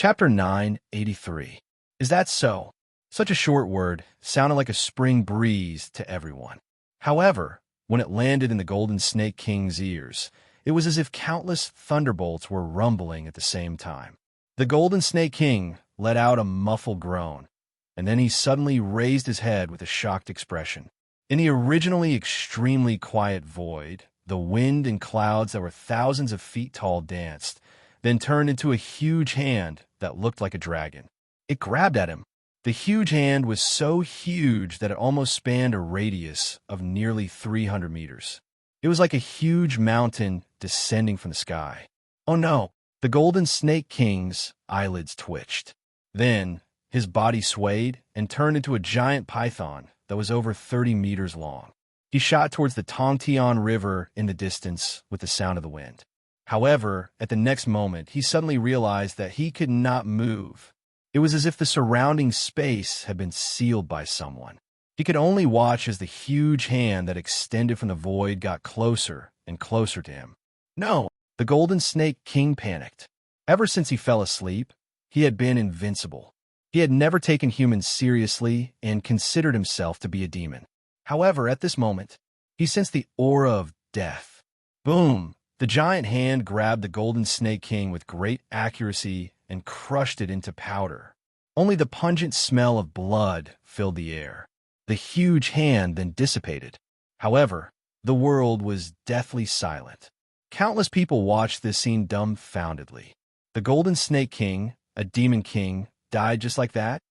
Chapter 983. Is that so? Such a short word, sounded like a spring breeze to everyone. However, when it landed in the Golden Snake King's ears, it was as if countless thunderbolts were rumbling at the same time. The Golden Snake King let out a muffled groan, and then he suddenly raised his head with a shocked expression. In the originally extremely quiet void, the wind and clouds that were thousands of feet tall danced, then turned into a huge hand that looked like a dragon. It grabbed at him. The huge hand was so huge that it almost spanned a radius of nearly 300 meters. It was like a huge mountain descending from the sky. Oh no! The Golden Snake King's eyelids twitched. Then, his body swayed and turned into a giant python that was over 30 meters long. He shot towards the Tongtian River in the distance with the sound of the wind. However, at the next moment, he suddenly realized that he could not move. It was as if the surrounding space had been sealed by someone. He could only watch as the huge hand that extended from the void got closer and closer to him. No! The Golden Snake King panicked. Ever since he fell asleep, he had been invincible. He had never taken humans seriously and considered himself to be a demon. However, at this moment, he sensed the aura of death. Boom! The giant hand grabbed the Golden Snake King with great accuracy and crushed it into powder. Only the pungent smell of blood filled the air. The huge hand then dissipated. However, the world was deathly silent. Countless people watched this scene dumbfoundedly. The Golden Snake King, a demon king, died just like that?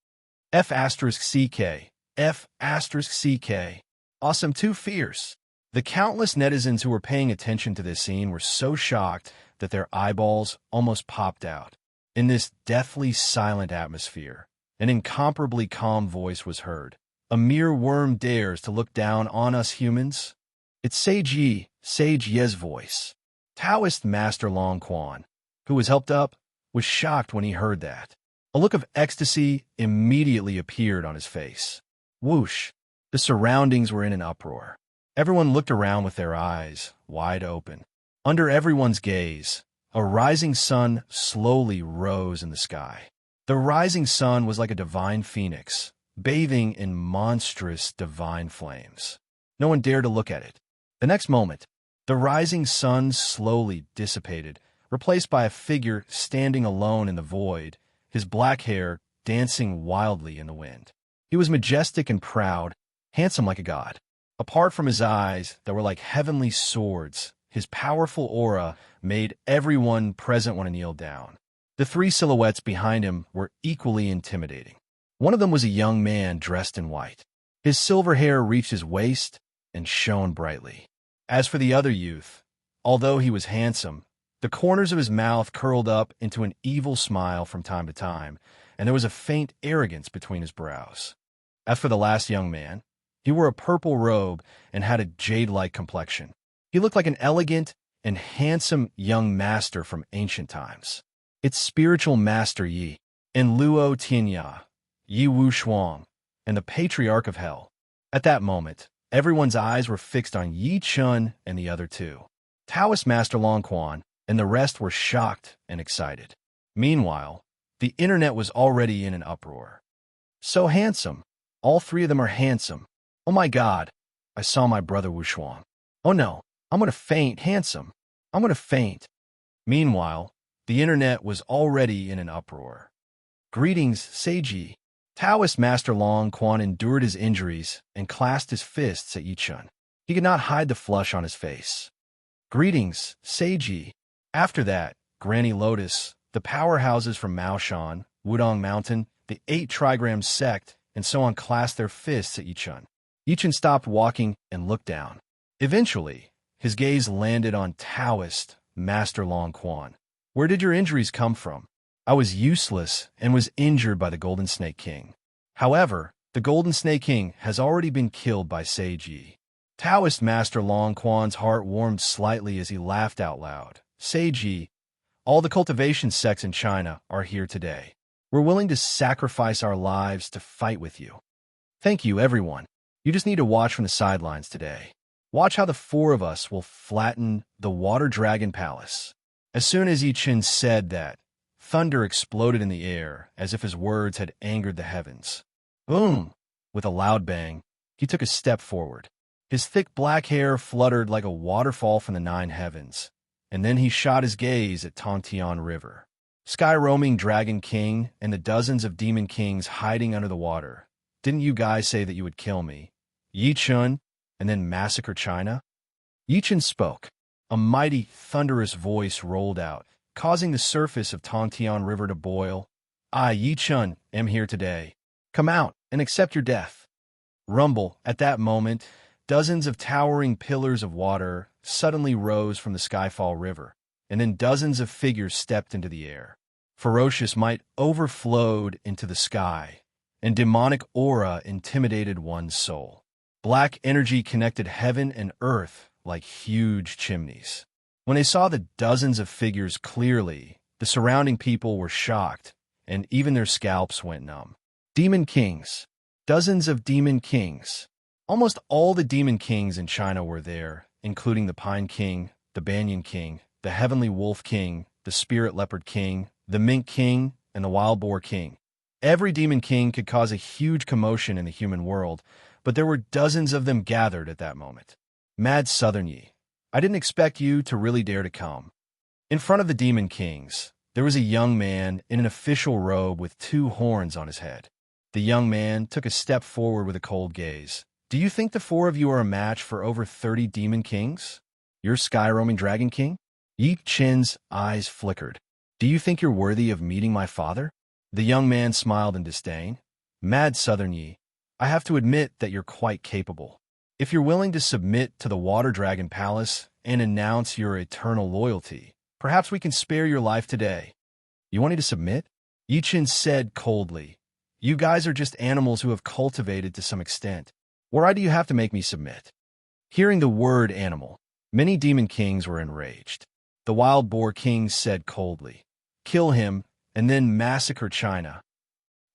F*CK. F*CK. Awesome, too fierce. The countless netizens who were paying attention to this scene were so shocked that their eyeballs almost popped out. In this deathly silent atmosphere, an incomparably calm voice was heard. A mere worm dares to look down on us humans? It's Sage Ye's voice. Taoist Master Long Quan, who was helped up, was shocked when he heard that. A look of ecstasy immediately appeared on his face. Whoosh! The surroundings were in an uproar. Everyone looked around with their eyes wide open. Under everyone's gaze, a rising sun slowly rose in the sky. The rising sun was like a divine phoenix, bathing in monstrous divine flames. No one dared to look at it. The next moment, the rising sun slowly dissipated, replaced by a figure standing alone in the void, his black hair dancing wildly in the wind. He was majestic and proud, handsome like a god. Apart from his eyes that were like heavenly swords, his powerful aura made everyone present want to kneel down. The three silhouettes behind him were equally intimidating. One of them was a young man dressed in white. His silver hair reached his waist and shone brightly. As for the other youth, although he was handsome, the corners of his mouth curled up into an evil smile from time to time, and there was a faint arrogance between his brows. As for the last young man, he wore a purple robe and had a jade-like complexion. He looked like an elegant and handsome young master from ancient times. Its spiritual master Yi, and Luo Tianya, Yi Wushuang, and the Patriarch of Hell. At that moment, everyone's eyes were fixed on Yi Chun and the other two. Taoist Master Long Quan and the rest were shocked and excited. Meanwhile, the internet was already in an uproar. So handsome. All three of them are handsome. Oh my God, I saw my brother Wushuang. Oh no, I'm gonna faint, handsome. I'm gonna faint. Meanwhile, the internet was already in an uproar. Greetings, Seiji. Taoist Master Long Quan endured his injuries and clasped his fists at Yichun. He could not hide the flush on his face. Greetings, Seiji. After that, Granny Lotus, the powerhouses from Maoshan, Wudong Mountain, the 8 Trigram sect, and so on clasped their fists at Yichun. Yichun stopped walking and looked down. Eventually, his gaze landed on Taoist Master Long Quan. Where did your injuries come from? I was useless and was injured by the Golden Snake King. However, the Golden Snake King has already been killed by Seiji. Taoist Master Long Quan's heart warmed slightly as he laughed out loud. Seiji, all the cultivation sects in China are here today. We're willing to sacrifice our lives to fight with you. Thank you, everyone. You just need to watch from the sidelines today. Watch how the 4 of us will flatten the Water Dragon Palace. As soon as Yi Chen said that, Thunder exploded in the air, as if his words had angered the heavens. Boom! With a loud bang, he took a step forward. His thick black hair fluttered like a waterfall from the nine heavens, and then he shot his gaze at Tongtian River. Sky-roaming Dragon King and the dozens of demon kings hiding under the water. Didn't you guys say that you would kill me? Yi Chun, and then massacre China? Yi Chun spoke. A mighty, thunderous voice rolled out, causing the surface of Tongtian River to boil. I, Yi Chun, am here today. Come out and accept your death. Rumble. At that moment, dozens of towering pillars of water suddenly rose from the Skyfall River, and then dozens of figures stepped into the air. Ferocious might overflowed into the sky, and demonic aura intimidated one's soul. Black energy connected heaven and earth like huge chimneys. When they saw the dozens of figures clearly, the surrounding people were shocked, and even their scalps went numb. Demon Kings. Dozens of Demon Kings. Almost all the Demon Kings in China were there, including the Pine King, the Banyan King, the Heavenly Wolf King, the Spirit Leopard King, the Mink King, and the Wild Boar King. Every Demon King could cause a huge commotion in the human world, but there were dozens of them gathered at that moment. Mad Southern Yi, I didn't expect you to really dare to come. In front of the Demon Kings, there was a young man in an official robe with two horns on his head. The young man took a step forward with a cold gaze. Do you think the four of you are a match for over 30 Demon Kings? You're Sky-roaming Dragon King? Yi Chin's eyes flickered. Do you think you're worthy of meeting my father? The young man smiled in disdain. Mad Southern Yi, I have to admit that you're quite capable. If you're willing to submit to the Water Dragon Palace and announce your eternal loyalty, perhaps we can spare your life today. You want me to submit? Yi Chin said coldly. You guys are just animals who have cultivated to some extent. Why do you have to make me submit? Hearing the word animal, many Demon Kings were enraged. The Wild Boar King said coldly, kill him, and then massacre China.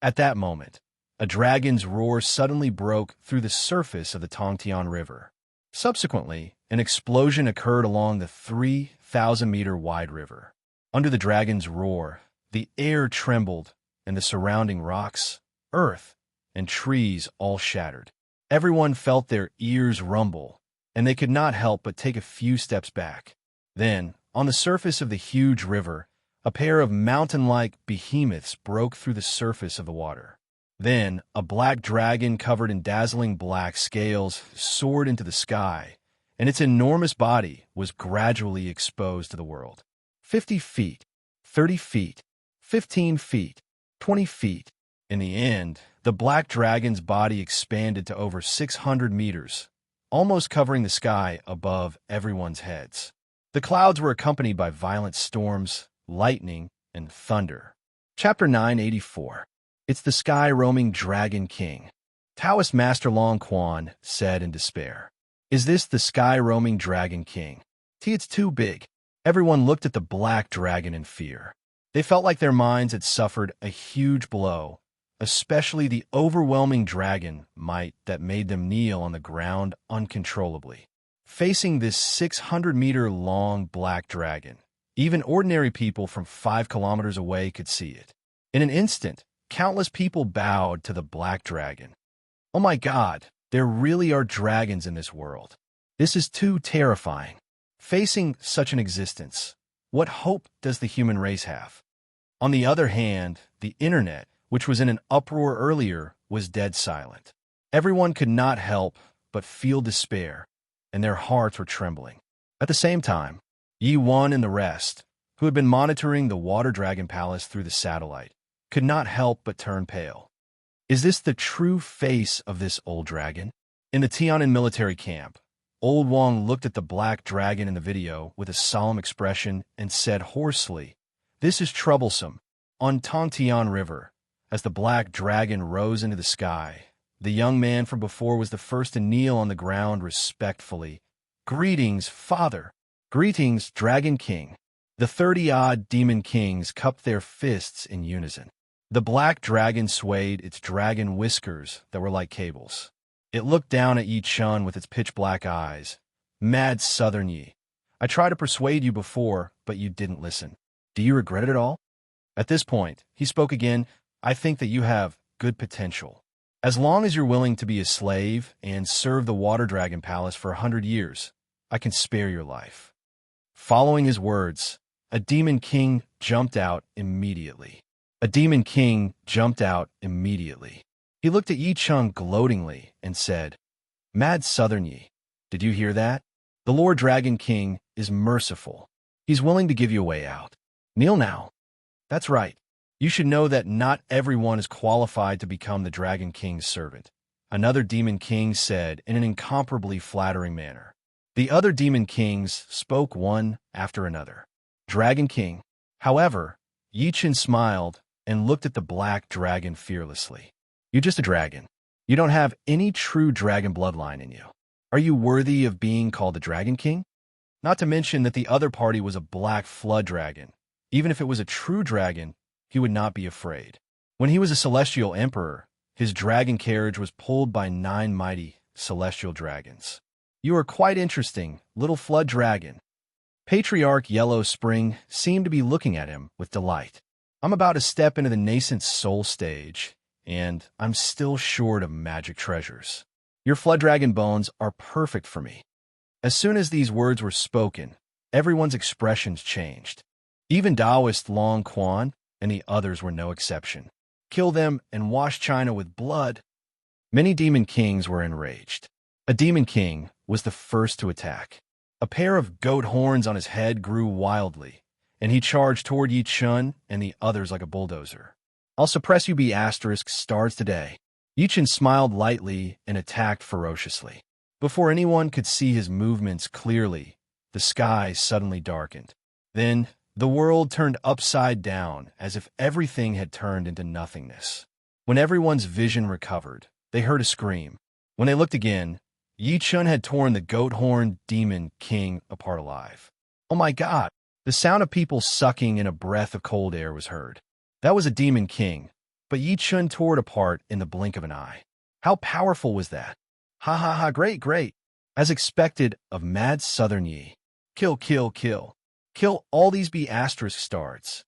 At that moment, a dragon's roar suddenly broke through the surface of the Tongtian River. Subsequently, an explosion occurred along the 3,000-meter-wide river. Under the dragon's roar, the air trembled, and the surrounding rocks, earth, and trees all shattered. Everyone felt their ears rumble, and they could not help but take a few steps back. Then, on the surface of the huge river, a pair of mountain-like behemoths broke through the surface of the water. Then, a black dragon covered in dazzling black scales soared into the sky, and its enormous body was gradually exposed to the world. 50 feet, 30 feet, 15 feet, 20 feet. In the end, the black dragon's body expanded to over 600 meters, almost covering the sky above everyone's heads. The clouds were accompanied by violent storms, lightning, and thunder. Chapter 984. It's the Sky-roaming Dragon King. Taoist Master Long Quan said in despair. Is this the Sky-roaming Dragon King? It's too big. Everyone looked at the black dragon in fear. They felt like their minds had suffered a huge blow, especially the overwhelming dragon might that made them kneel on the ground uncontrollably. Facing this 600-meter-long black dragon, even ordinary people from 5 kilometers away could see it. In an instant, countless people bowed to the black dragon. Oh my God, there really are dragons in this world. This is too terrifying. Facing such an existence, what hope does the human race have? On the other hand, the internet, which was in an uproar earlier, was dead silent. Everyone could not help but feel despair, and their hearts were trembling. At the same time, Yi Wan and the rest, who had been monitoring the Water Dragon Palace through the satellite, could not help but turn pale. Is this the true face of this old dragon? In the Tiananmen military camp, Old Wang looked at the black dragon in the video with a solemn expression and said hoarsely, "This is troublesome." On Tongtian River, as the black dragon rose into the sky, the young man from before was the first to kneel on the ground respectfully. "Greetings, Father. Greetings, Dragon King." The 30-odd Demon Kings cupped their fists in unison. The black dragon swayed its dragon whiskers that were like cables. It looked down at Yi Chun with its pitch-black eyes. "Mad Southern Yi, I tried to persuade you before, but you didn't listen. Do you regret it at all?" At this point, he spoke again. I think that you have good potential. As long as you're willing to be a slave and serve the Water Dragon Palace for 100 years, I can spare your life. Following his words, a demon king jumped out immediately. A demon king jumped out immediately. He looked at Yi Chun gloatingly and said, Mad Southern Yi, did you hear that? The Lord Dragon King is merciful. He's willing to give you a way out. Kneel now. That's right. You should know that not everyone is qualified to become the Dragon King's servant. Another demon king said in an incomparably flattering manner. The other demon kings spoke one after another. Dragon King. However, Yi Chun smiled and looked at the black dragon fearlessly. You're just a dragon. You don't have any true dragon bloodline in you. Are you worthy of being called the Dragon King? Not to mention that the other party was a black flood dragon. Even if it was a true dragon, he would not be afraid. When he was a celestial emperor, his dragon carriage was pulled by 9 mighty celestial dragons. You are quite interesting, little flood dragon. Patriarch Yellow Spring seemed to be looking at him with delight. I'm about to step into the nascent soul stage, and I'm still short of magic treasures. Your flood dragon bones are perfect for me. As soon as these words were spoken, everyone's expressions changed. Even Taoist Long Quan and the others were no exception. Kill them and wash China with blood. Many demon kings were enraged. A demon king was the first to attack. A pair of goat horns on his head grew wildly, and he charged toward Yi Chun and the others like a bulldozer. I'll suppress you stars today. Yi Chun smiled lightly and attacked ferociously. Before anyone could see his movements clearly, the sky suddenly darkened. Then, the world turned upside down as if everything had turned into nothingness. When everyone's vision recovered, they heard a scream. When they looked again, Yi Chun had torn the goat-horned demon king apart alive. Oh my God! The sound of people sucking in a breath of cold air was heard. That was a demon king, but Yi Chun tore it apart in the blink of an eye. How powerful was that? Ha ha ha, great, great. As expected of Mad Southern Yi. Kill, kill, kill. Kill all these stars.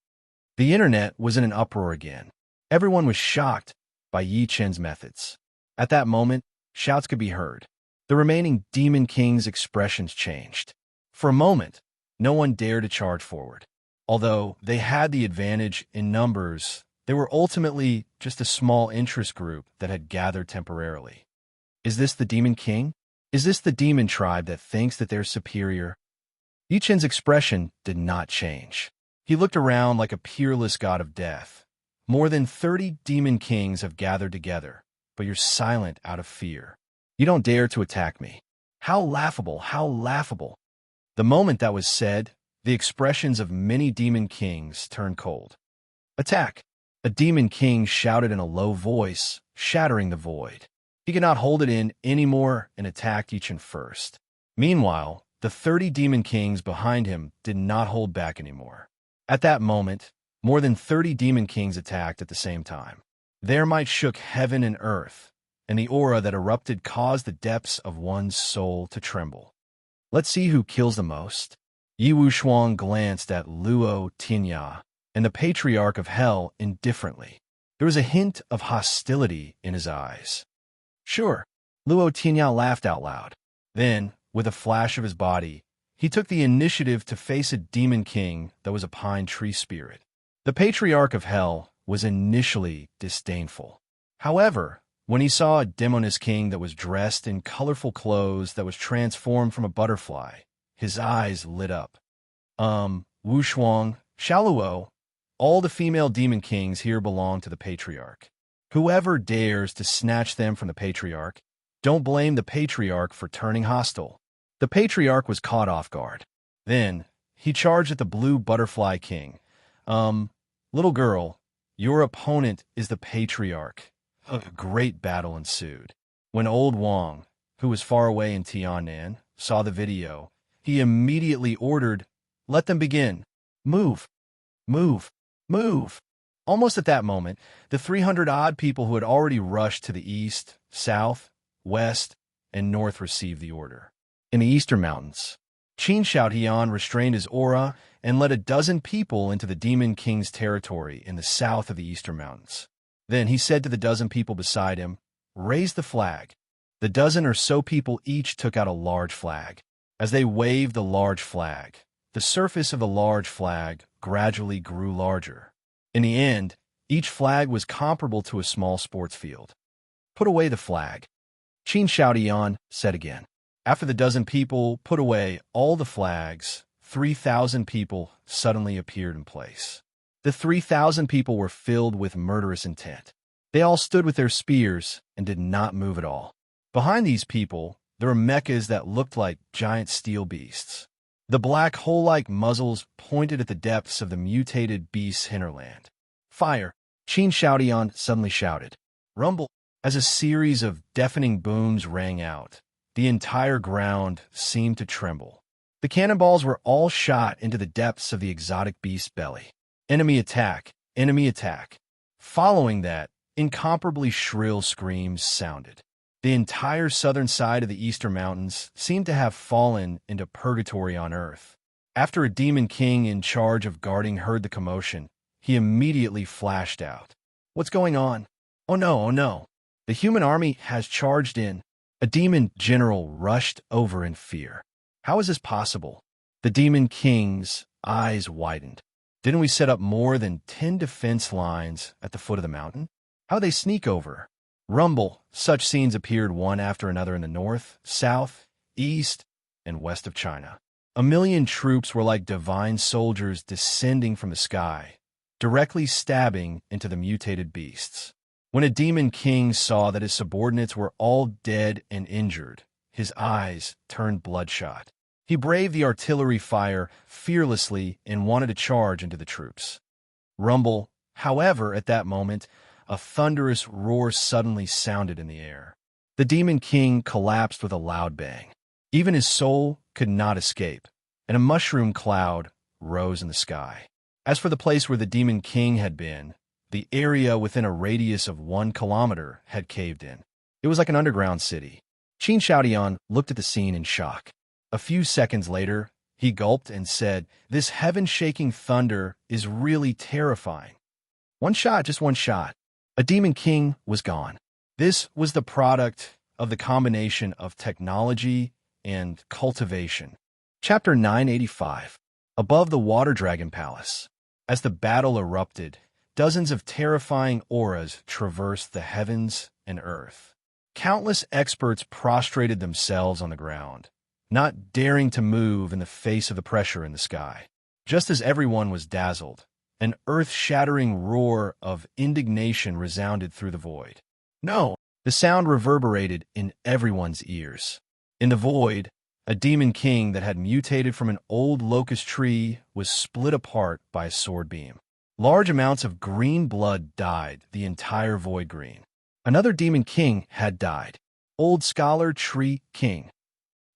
The internet was in an uproar again. Everyone was shocked by Yi Chun's methods. At that moment, shouts could be heard. The remaining demon king's expressions changed. For a moment, no one dared to charge forward. Although they had the advantage in numbers, they were ultimately just a small interest group that had gathered temporarily. Is this the demon king? Is this the demon tribe that thinks that they're superior? Yi Chun's expression did not change. He looked around like a peerless god of death. More than 30 demon kings have gathered together, but you're silent out of fear. You don't dare to attack me. How laughable, how laughable. The moment that was said, the expressions of many demon kings turned cold. Attack! A demon king shouted in a low voice, shattering the void. He could not hold it in anymore and attacked Yi Chun first. Meanwhile, the 30 demon kings behind him did not hold back anymore. At that moment, more than 30 demon kings attacked at the same time. Their might shook heaven and earth, and the aura that erupted caused the depths of one's soul to tremble. Let's see who kills the most. Yi Wushuang glanced at Luo Tinya and the Patriarch of Hell indifferently. There was a hint of hostility in his eyes. Sure, Luo Tinya laughed out loud. Then, with a flash of his body, he took the initiative to face a demon king that was a pine tree spirit. The Patriarch of Hell was initially disdainful. However, when he saw a demoness king that was dressed in colorful clothes that was transformed from a butterfly, his eyes lit up. Wushuang, Shaoluo, all the female demon kings here belong to the Patriarch. Whoever dares to snatch them from the Patriarch, don't blame the Patriarch for turning hostile. The Patriarch was caught off guard. Then, he charged at the blue butterfly king. Little girl, your opponent is the Patriarch. A great battle ensued. When old Wang, who was far away in Tiannan, saw the video, he immediately ordered, "Let them begin. Move, move, move." Almost at that moment, the 300-odd people who had already rushed to the east, south, west, and north received the order. In the eastern mountains, Qin Xiaotian restrained his aura and led a dozen people into the Demon King's territory in the south of the Eastern Mountains. Then he said to the dozen people beside him, "Raise the flag." The dozen or so people each took out a large flag. As they waved the large flag, the surface of the large flag gradually grew larger. In the end, each flag was comparable to a small sports field. "Put away the flag," Qin Xiaotian said again. After the dozen people put away all the flags, 3,000 people suddenly appeared in place. The 3,000 people were filled with murderous intent. They all stood with their spears and did not move at all. Behind these people, there were mechas that looked like giant steel beasts. The black hole-like muzzles pointed at the depths of the mutated beast's hinterland. "Fire!" Qin Xiaotian suddenly shouted. Rumble! As a series of deafening booms rang out, the entire ground seemed to tremble. The cannonballs were all shot into the depths of the exotic beast's belly. Enemy attack! Enemy attack! Following that, incomparably shrill screams sounded. The entire southern side of the Eastern Mountains seemed to have fallen into purgatory on Earth. After a demon king in charge of guarding heard the commotion, he immediately flashed out. "What's going on? Oh no, oh no! The human army has charged in." A demon general rushed over in fear. "How is this possible?" The demon king's eyes widened. "Didn't we set up more than 10 defense lines at the foot of the mountain? How they sneak over?" Rumble! Such scenes appeared one after another in the north, south, east, and west of China. 1,000,000 troops were like divine soldiers descending from the sky, directly stabbing into the mutated beasts. When a demon king saw that his subordinates were all dead and injured, his eyes turned bloodshot. He braved the artillery fire fearlessly and wanted to charge into the troops. Rumble! However, at that moment, a thunderous roar suddenly sounded in the air. The demon king collapsed with a loud bang. Even his soul could not escape, and a mushroom cloud rose in the sky. As for the place where the demon king had been, the area within a radius of 1 kilometer had caved in. It was like an underground city. Qin Xiaotian looked at the scene in shock. A few seconds later, he gulped and said, "This heaven-shaking thunder is really terrifying." One shot, just one shot. A demon king was gone. This was the product of the combination of technology and cultivation. Chapter 985. Above the Water Dragon Palace. As the battle erupted, dozens of terrifying auras traversed the heavens and earth. Countless experts prostrated themselves on the ground, not daring to move in the face of the pressure in the sky. Just as everyone was dazzled, an earth-shattering roar of indignation resounded through the void. "No!" The sound reverberated in everyone's ears. In the void, a demon king that had mutated from an old locust tree was split apart by a sword beam. Large amounts of green blood dyed the entire void green. Another demon king had died. Old Scholar Tree King.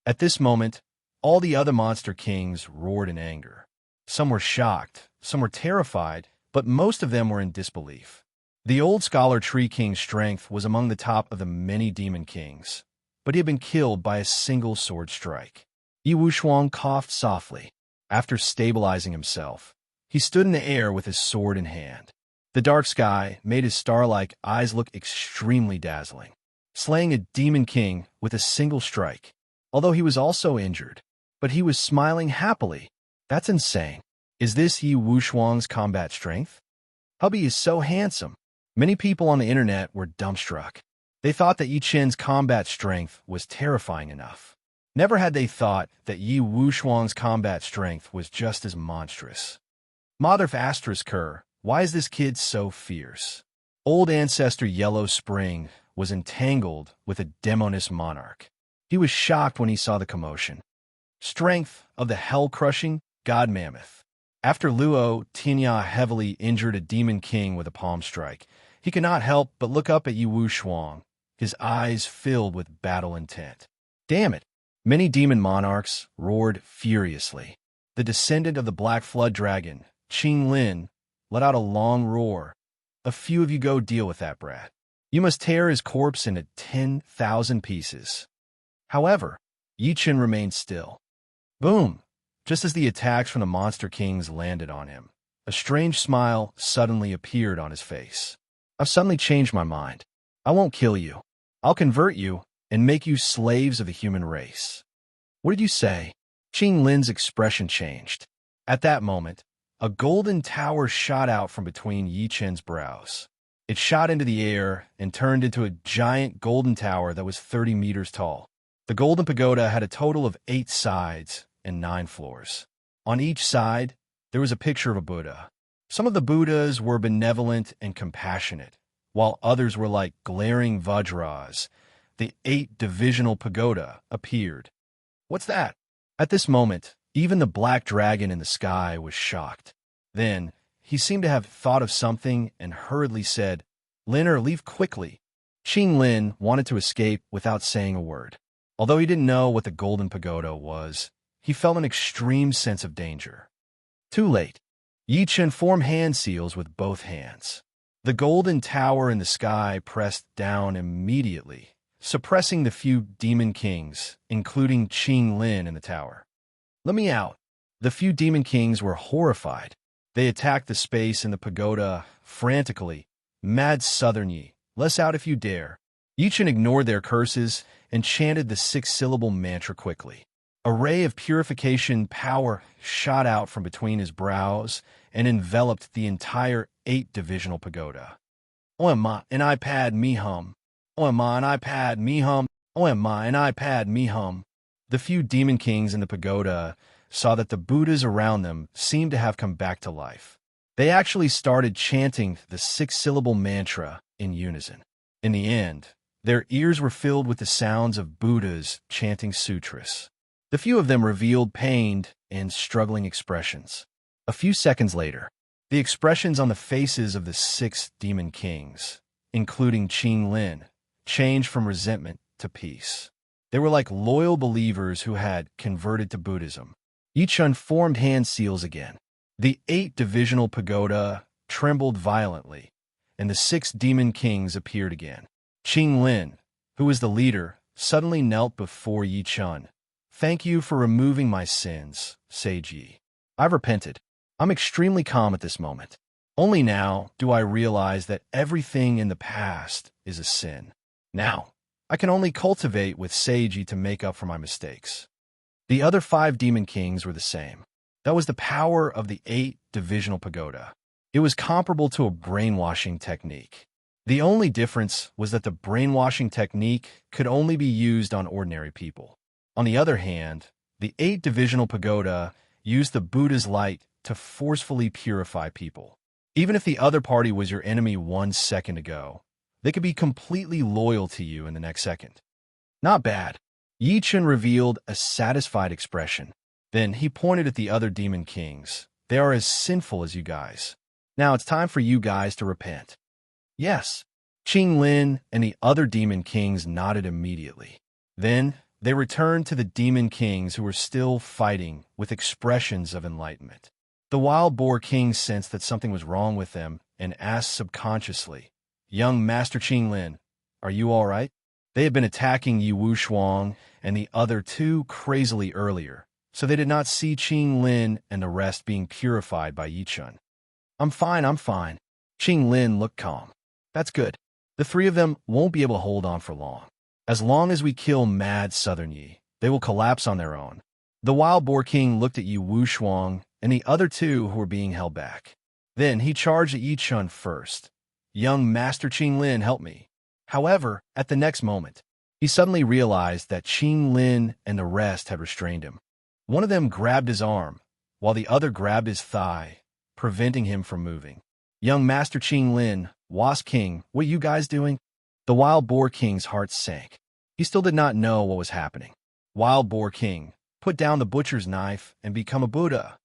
At this moment, all the other monster kings roared in anger. Some were shocked, some were terrified, but most of them were in disbelief. The old Scholar Tree King's strength was among the top of the many demon kings, but he had been killed by a single sword strike. Yi Wushuang coughed softly. After stabilizing himself, he stood in the air with his sword in hand. The dark sky made his star-like eyes look extremely dazzling. Slaying a demon king with a single strike, although he was also injured, but he was smiling happily. That's insane. Is this Yi Wushuang's combat strength? Hubby is so handsome. Many people on the internet were dumbstruck. They thought that Yi Qin's combat strength was terrifying enough. Never had they thought that Yi Wushuang's combat strength was just as monstrous. Mother of Asterisker, why is this kid so fierce? Old ancestor Yellow Spring was entangled with a demoness monarch. He was shocked when he saw the commotion. Strength of the hell-crushing God Mammoth. After Luo Tinya heavily injured a demon king with a palm strike, he could not help but look up at Yi Wushuang, his eyes filled with battle intent. Damn it! Many demon monarchs roared furiously. The descendant of the Black Flood Dragon, Qing Lin, let out a long roar. "A few of you go deal with that brat. You must tear his corpse into 10,000 pieces." However, Yi Qin remained still. Boom! Just as the attacks from the Monster Kings landed on him, a strange smile suddenly appeared on his face. I've suddenly changed my mind. I won't kill you. I'll convert you and make you slaves of the human race. What did you say? Qing Lin's expression changed. At that moment, a golden tower shot out from between Yi Chen's brows. It shot into the air and turned into a giant golden tower that was 30 meters tall. The golden pagoda had a total of 8 sides and 9 floors. On each side, there was a picture of a Buddha. Some of the Buddhas were benevolent and compassionate, while others were like glaring vajras. The 8-divisional pagoda appeared. What's that? At this moment, even the black dragon in the sky was shocked. Then, he seemed to have thought of something and hurriedly said, "Liner, leave quickly." Qing Lin wanted to escape without saying a word. Although he didn't know what the golden pagoda was, he felt an extreme sense of danger. Too late. Yi Chen formed hand seals with both hands. The golden tower in the sky pressed down immediately, suppressing the few demon kings, including Qing Lin in the tower. "Let me out." The few demon kings were horrified. They attacked the space in the pagoda frantically. "Mad Southern Yi, let's out if you dare." Yi Chen ignored their curses and chanted the 6-syllable mantra quickly. A ray of purification power shot out from between his brows and enveloped the entire 8-divisional pagoda. "Oema an iPad me hum. Oema an iPad me hum. Oema an iPad me hum." The few demon kings in the pagoda saw that the Buddhas around them seemed to have come back to life. They actually started chanting the 6-syllable mantra in unison. In the end, their ears were filled with the sounds of Buddhas chanting sutras. The few of them revealed pained and struggling expressions. A few seconds later, the expressions on the faces of the 6 demon kings, including Qing Lin, changed from resentment to peace. They were like loyal believers who had converted to Buddhism. Yi Chen formed hand seals again. The 8-divisional pagoda trembled violently, and the 6 demon kings appeared again. Qing Lin, who was the leader, suddenly knelt before Yi Chen. "Thank you for removing my sins, Sage Yi. I've repented. I'm extremely calm at this moment. Only now do I realize that everything in the past is a sin. Now, I can only cultivate with Sage Yi to make up for my mistakes." The other 5 demon kings were the same. That was the power of the 8-divisional pagoda. It was comparable to a brainwashing technique. The only difference was that the brainwashing technique could only be used on ordinary people. On the other hand, the 8-divisional pagoda used the Buddha's light to forcefully purify people. Even if the other party was your enemy 1 second ago, they could be completely loyal to you in the next second. Not bad. Yi Chen revealed a satisfied expression. Then he pointed at the other demon kings. "They are as sinful as you guys. Now it's time for you guys to repent." "Yes." Qing Lin and the other demon kings nodded immediately. Then they returned to the demon kings who were still fighting with expressions of enlightenment. The wild boar king sensed that something was wrong with them and asked subconsciously, "Young Master Qing Lin, are you all right?" They had been attacking Yi Wushuang and the other 2 crazily earlier, so they did not see Qing Lin and the rest being purified by Yi Chen. I'm fine. Qing Lin looked calm. "That's good. The 3 of them won't be able to hold on for long. As long as we kill Mad Southern Yi, they will collapse on their own." The wild boar king looked at Yi Wushuang and the other 2 who were being held back. Then he charged at Yi Chen first. "Young Master Qing Lin, help me." However, at the next moment, he suddenly realized that Qing Lin and the rest had restrained him. One of them grabbed his arm, while the other grabbed his thigh, preventing him from moving. "Young Master Qing Lin, Was King, what are you guys doing?" The Wild Boar King's heart sank. He still did not know what was happening. Wild Boar King, put down the butcher's knife and become a Buddha.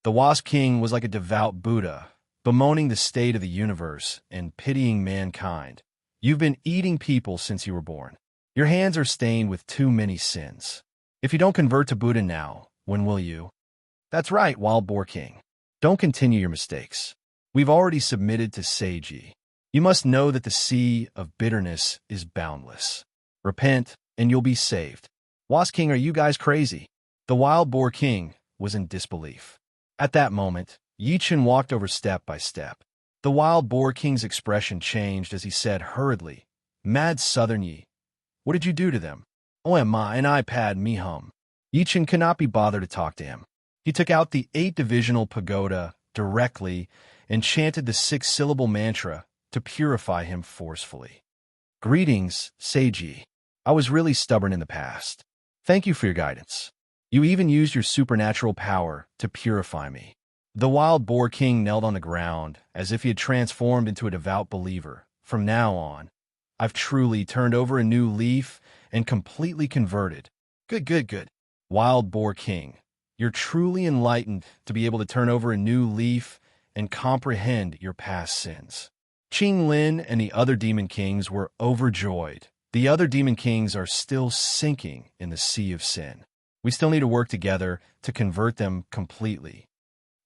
The Wasp King was like a devout Buddha, bemoaning the state of the universe and pitying mankind. "You've been eating people since you were born. Your hands are stained with too many sins. If you don't convert to Buddha now, when will you?" "That's right, Wild Boar King. Don't continue your mistakes. We've already submitted to Sage Yi. You must know that the sea of bitterness is boundless. Repent, and you'll be saved." "Was King, are you guys crazy?" The wild boar king was in disbelief. At that moment, Yi Chen walked over step by step. The wild boar king's expression changed as he said hurriedly, "Mad Southern Yi, what did you do to them?" "Oh, am I an iPad me hum." Yi Chen could not be bothered to talk to him. He took out the 8-divisional pagoda directly and chanted the 6-syllable mantra to purify him forcefully. "Greetings, Seiji. I was really stubborn in the past. Thank you for your guidance. You even used your supernatural power to purify me." The wild boar king knelt on the ground as if he had transformed into a devout believer. "From now on, I've truly turned over a new leaf and completely converted." Good, good, good. Wild boar king, you're truly enlightened to be able to turn over a new leaf and comprehend your past sins. Qing Lin and the other demon kings were overjoyed. The other demon kings are still sinking in the sea of sin. We still need to work together to convert them completely.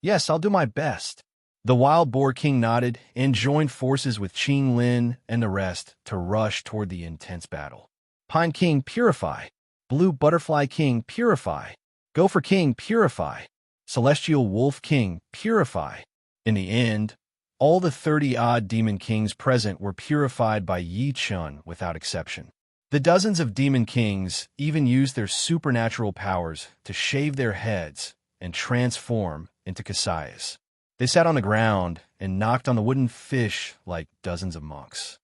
Yes, I'll do my best. The wild boar king nodded and joined forces with Qing Lin and the rest to rush toward the intense battle. Pine King, purify. Blue Butterfly King, purify. Gopher King, purify. Celestial Wolf King, purify. In the end, all the 30-odd demon kings present were purified by Yi Chen without exception. The dozens of demon kings even used their supernatural powers to shave their heads and transform into Kasayas. They sat on the ground and knocked on the wooden fish like dozens of monks.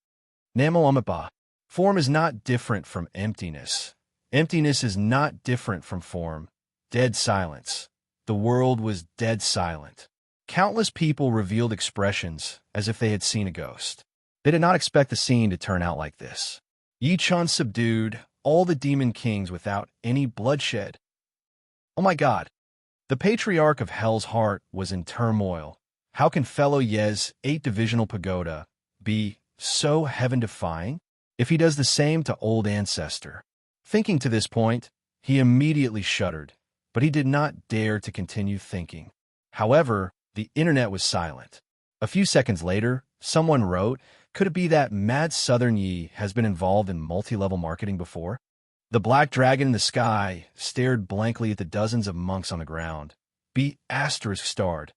Namo Amapa. Form is not different from emptiness. Emptiness is not different from form. Dead silence. The world was dead silent. Countless people revealed expressions as if they had seen a ghost. They did not expect the scene to turn out like this. Yi Chen subdued all the demon kings without any bloodshed. Oh my God! The Patriarch of Hell's Heart was in turmoil. How can fellow Ye's 8-divisional pagoda be so heaven-defying if he does the same to old ancestor? Thinking to this point, he immediately shuddered, but he did not dare to continue thinking. However, the internet was silent. A few seconds later, someone wrote, "Could it be that Mad Southern Yi has been involved in multi-level marketing before?" The black dragon in the sky stared blankly at the dozens of monks on the ground. "Be asterisk starred.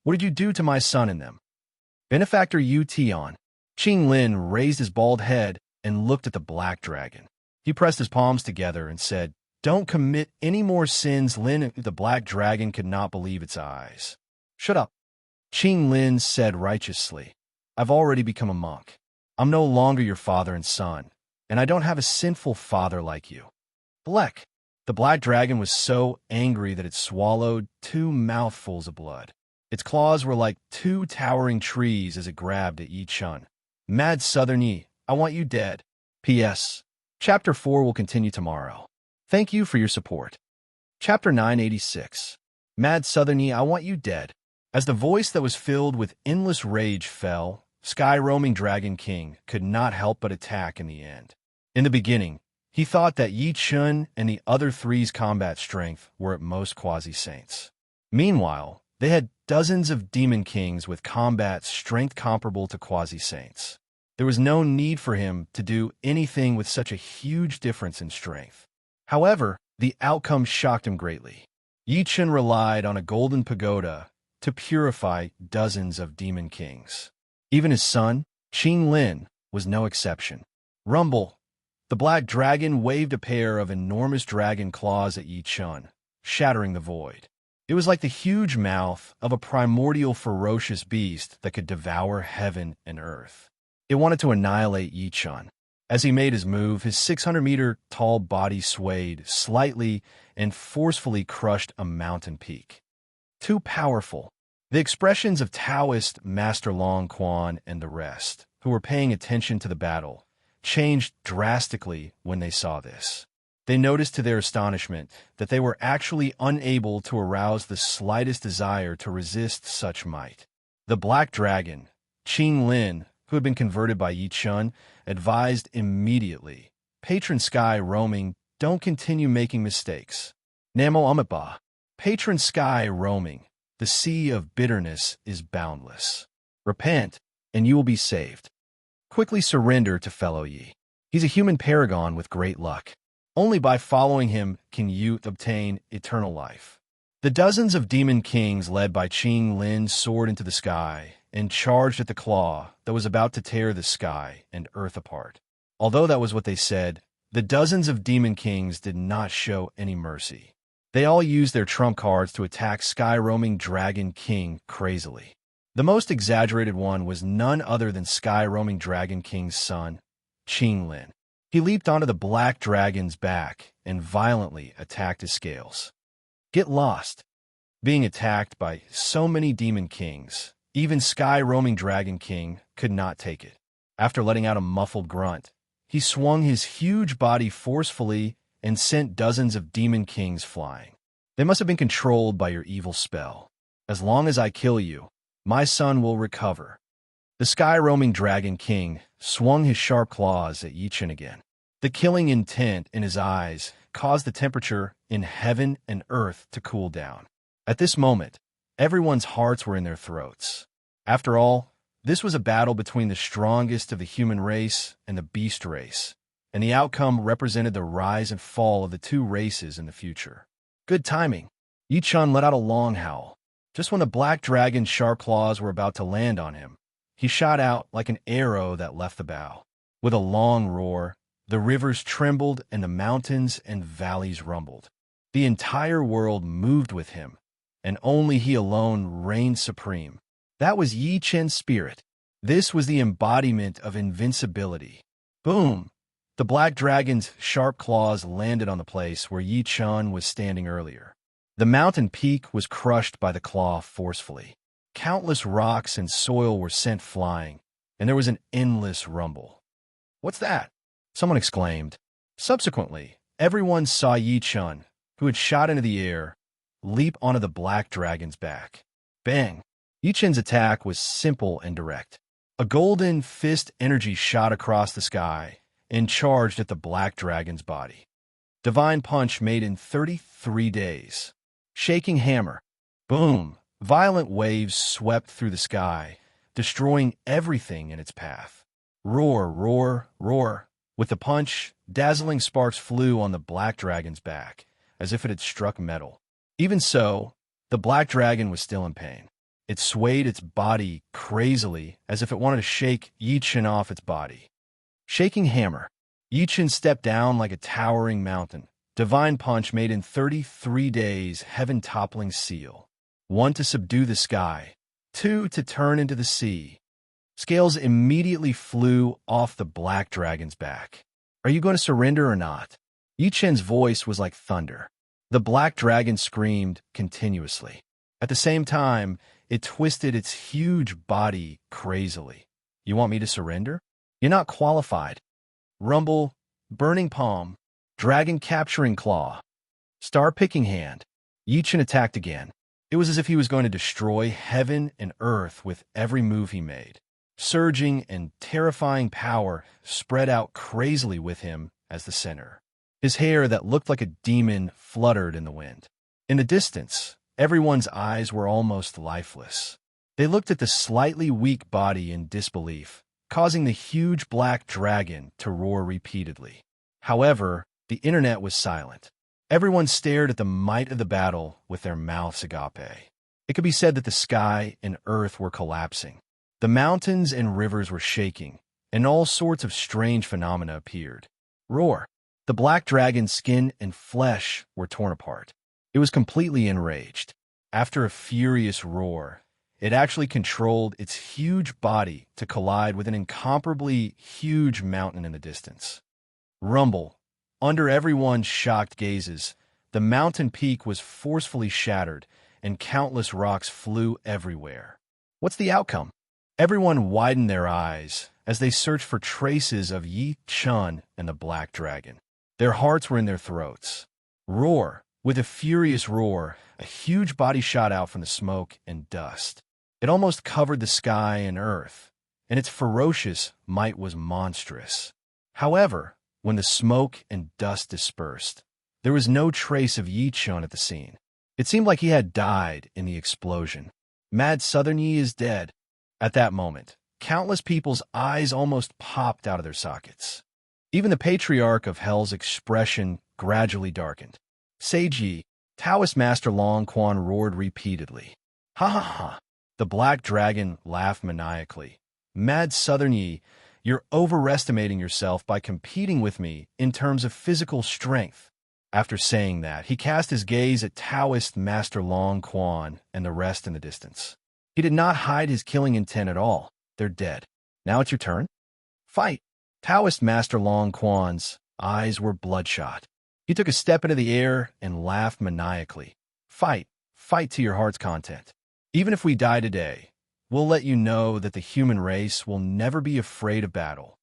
What did you do to my son and them?" Benefactor Yu Tian. Qing Lin raised his bald head and looked at the black dragon. He pressed his palms together and said, "Don't commit any more sins, Lin." The black dragon could not believe its eyes. "Shut up," Qing Lin said righteously. "I've already become a monk. I'm no longer your father and son, and I don't have a sinful father like you." Bleck. The black dragon was so angry that it swallowed 2 mouthfuls of blood. Its claws were like 2 towering trees as it grabbed at Yi Chen. "Mad Southern Yi, I want you dead. P.S. Chapter 4 will continue tomorrow. Thank you for your support." Chapter 986. Mad Southern Yi, I want you dead. As the voice that was filled with endless rage fell, Sky-roaming Dragon King could not help but attack in the end. In the beginning, he thought that Yi Chen and the other three's combat strength were at most quasi-saints. Meanwhile, they had dozens of demon kings with combat strength comparable to quasi-saints. There was no need for him to do anything with such a huge difference in strength. However, the outcome shocked him greatly. Yi Chen relied on a golden pagoda to purify dozens of demon kings. Even his son, Qing Lin, was no exception. Rumble. The black dragon waved a pair of enormous dragon claws at Yi Chen, shattering the void. It was like the huge mouth of a primordial ferocious beast that could devour heaven and earth. It wanted to annihilate Yi Chen. As he made his move, his 600-meter-tall body swayed slightly and forcefully crushed a mountain peak. Too powerful. The expressions of Taoist Master Long Quan and the rest, who were paying attention to the battle, changed drastically when they saw this. They noticed to their astonishment that they were actually unable to arouse the slightest desire to resist such might. The black dragon, Qing Lin, who had been converted by Yi Chen, advised immediately, "Patron Sky Roaming, don't continue making mistakes. Namo Amipa. Patron Sky Roaming, the sea of bitterness is boundless. Repent, and you will be saved. Quickly surrender to fellow Yi. He's a human paragon with great luck. Only by following him can you obtain eternal life. The dozens of demon kings led by Qing Lin soared into the sky and charged at the claw that was about to tear the sky and earth apart. Although that was what they said, the dozens of demon kings did not show any mercy. They all used their trump cards to attack sky-roaming Dragon King crazily. The most exaggerated one was none other than sky-roaming Dragon King's son, Qing Lin. He leaped onto the black dragon's back and violently attacked his scales. Get lost. Being attacked by so many demon kings, even sky-roaming Dragon King could not take it. After letting out a muffled grunt, he swung his huge body forcefully and sent dozens of demon kings flying. They must have been controlled by your evil spell. As long as I kill you, my son will recover. The sky-roaming Dragon King swung his sharp claws at Yi Chen again. The killing intent in his eyes caused the temperature in heaven and earth to cool down. At this moment, everyone's hearts were in their throats. After all, this was a battle between the strongest of the human race and the beast race, and the outcome represented the rise and fall of the two races in the future. Good timing. Yi Chen let out a long howl. Just when the black dragon's sharp claws were about to land on him, he shot out like an arrow that left the bow. With a long roar, the rivers trembled and the mountains and valleys rumbled. The entire world moved with him, and only he alone reigned supreme. That was Yi Chen's spirit. This was the embodiment of invincibility. Boom! The black dragon's sharp claws landed on the place where Yi Chen was standing earlier. The mountain peak was crushed by the claw forcefully. Countless rocks and soil were sent flying, and there was an endless rumble. "What's that?" someone exclaimed. Subsequently, everyone saw Yi Chen, who had shot into the air, leap onto the black dragon's back. Bang! Yi Chen's attack was simple and direct. A golden fist energy shot across the sky and charged at the black dragon's body. Divine punch made in 33 days. Shaking hammer. Boom! Violent waves swept through the sky, destroying everything in its path. Roar, roar, roar. With the punch, dazzling sparks flew on the black dragon's back, as if it had struck metal. Even so, the black dragon was still in pain. It swayed its body crazily, as if it wanted to shake Yi Chen off its body. Shaking hammer. Yi Chen stepped down like a towering mountain. Divine punch made in 33 days, heaven-toppling seal. 1 to subdue the sky. 2 to turn into the sea. Scales immediately flew off the black dragon's back. "Are you going to surrender or not?" Yi Chen's voice was like thunder. The black dragon screamed continuously. At the same time, it twisted its huge body crazily. "You want me to surrender? You're not qualified." Rumble, burning palm, dragon capturing claw, star picking hand. Yi Chen attacked again. It was as if he was going to destroy heaven and earth with every move he made. Surging and terrifying power spread out crazily with him as the center. His hair that looked like a demon fluttered in the wind. In the distance, everyone's eyes were almost lifeless. They looked at the slightly weak body in disbelief, causing the huge black dragon to roar repeatedly. However, the internet was silent. Everyone stared at the might of the battle with their mouths agape. It could be said that the sky and earth were collapsing. The mountains and rivers were shaking, and all sorts of strange phenomena appeared. Roar! The black dragon's skin and flesh were torn apart. It was completely enraged. After a furious roar, it actually controlled its huge body to collide with an incomparably huge mountain in the distance. Rumble! Under everyone's shocked gazes, the mountain peak was forcefully shattered, and countless rocks flew everywhere. What's the outcome? Everyone widened their eyes as they searched for traces of Yi Chen and the black dragon. Their hearts were in their throats. Roar! With a furious roar, a huge body shot out from the smoke and dust. It almost covered the sky and earth, and its ferocious might was monstrous. However, when the smoke and dust dispersed, there was no trace of Yi Chen at the scene. It seemed like he had died in the explosion. Mad Southern Yi is dead. At that moment, countless people's eyes almost popped out of their sockets. Even the patriarch of Hell's expression gradually darkened. Seiji, Taoist Master Long Quan roared repeatedly. Ha ha ha! The black dragon laughed maniacally. Mad Southern Yi, you're overestimating yourself by competing with me in terms of physical strength. After saying that, he cast his gaze at Taoist Master Long Quan and the rest in the distance. He did not hide his killing intent at all. They're dead. Now it's your turn. Fight! Taoist Master Long Quan's eyes were bloodshot. He took a step into the air and laughed maniacally. Fight! Fight to your heart's content. Even if we die today, we'll let you know that the human race will never be afraid of battle.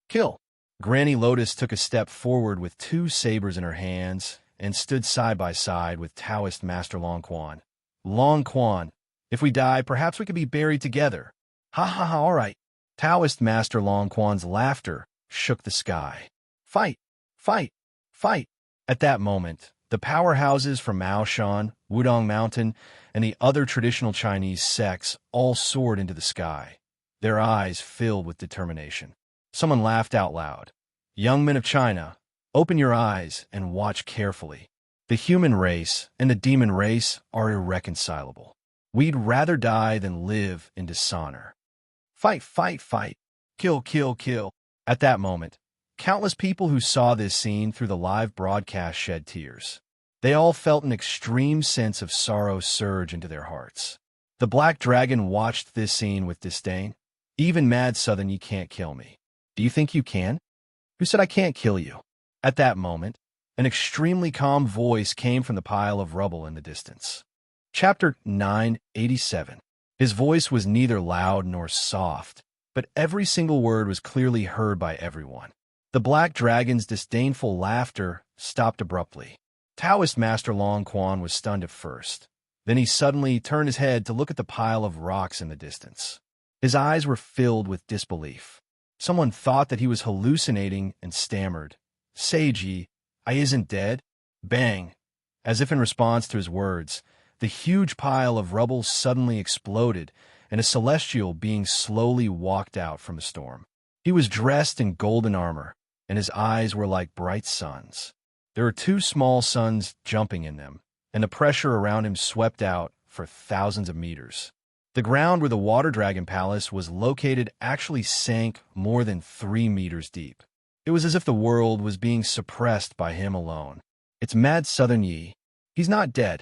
Kill! Granny Lotus took a step forward with two sabers in her hands and stood side by side with Taoist Master Long Quan. Long Quan, if we die, perhaps we could be buried together. Ha ha ha, all right. Taoist Master Long Quan's laughter shook the sky. Fight! Fight! Fight! At that moment, the powerhouses from Maoshan, Wudong Mountain, and the other traditional Chinese sects all soared into the sky, their eyes filled with determination. Someone laughed out loud. Young men of China, open your eyes and watch carefully. The human race and the demon race are irreconcilable. We'd rather die than live in dishonor. Fight, fight, fight. Kill, kill, kill. At that moment, countless people who saw this scene through the live broadcast shed tears. They all felt an extreme sense of sorrow surge into their hearts. The Black Dragon watched this scene with disdain. Even Mad Southern, you can't kill me. Do you think you can? Who said I can't kill you? At that moment, an extremely calm voice came from the pile of rubble in the distance. Chapter 987. His voice was neither loud nor soft, but every single word was clearly heard by everyone. The Black Dragon's disdainful laughter stopped abruptly. Taoist Master Long Quan was stunned at first. Then he suddenly turned his head to look at the pile of rocks in the distance. His eyes were filled with disbelief. Someone thought that he was hallucinating and stammered. Seiji, I isn't dead. Bang! As if in response to his words, the huge pile of rubble suddenly exploded, and a celestial being slowly walked out from the storm. He was dressed in golden armor, and his eyes were like bright suns. There were two small suns jumping in them, and the pressure around him swept out for thousands of meters. The ground where the Water Dragon Palace was located actually sank more than 3 meters deep. It was as if the world was being suppressed by him alone. It's Mad Southern Yi. He's not dead.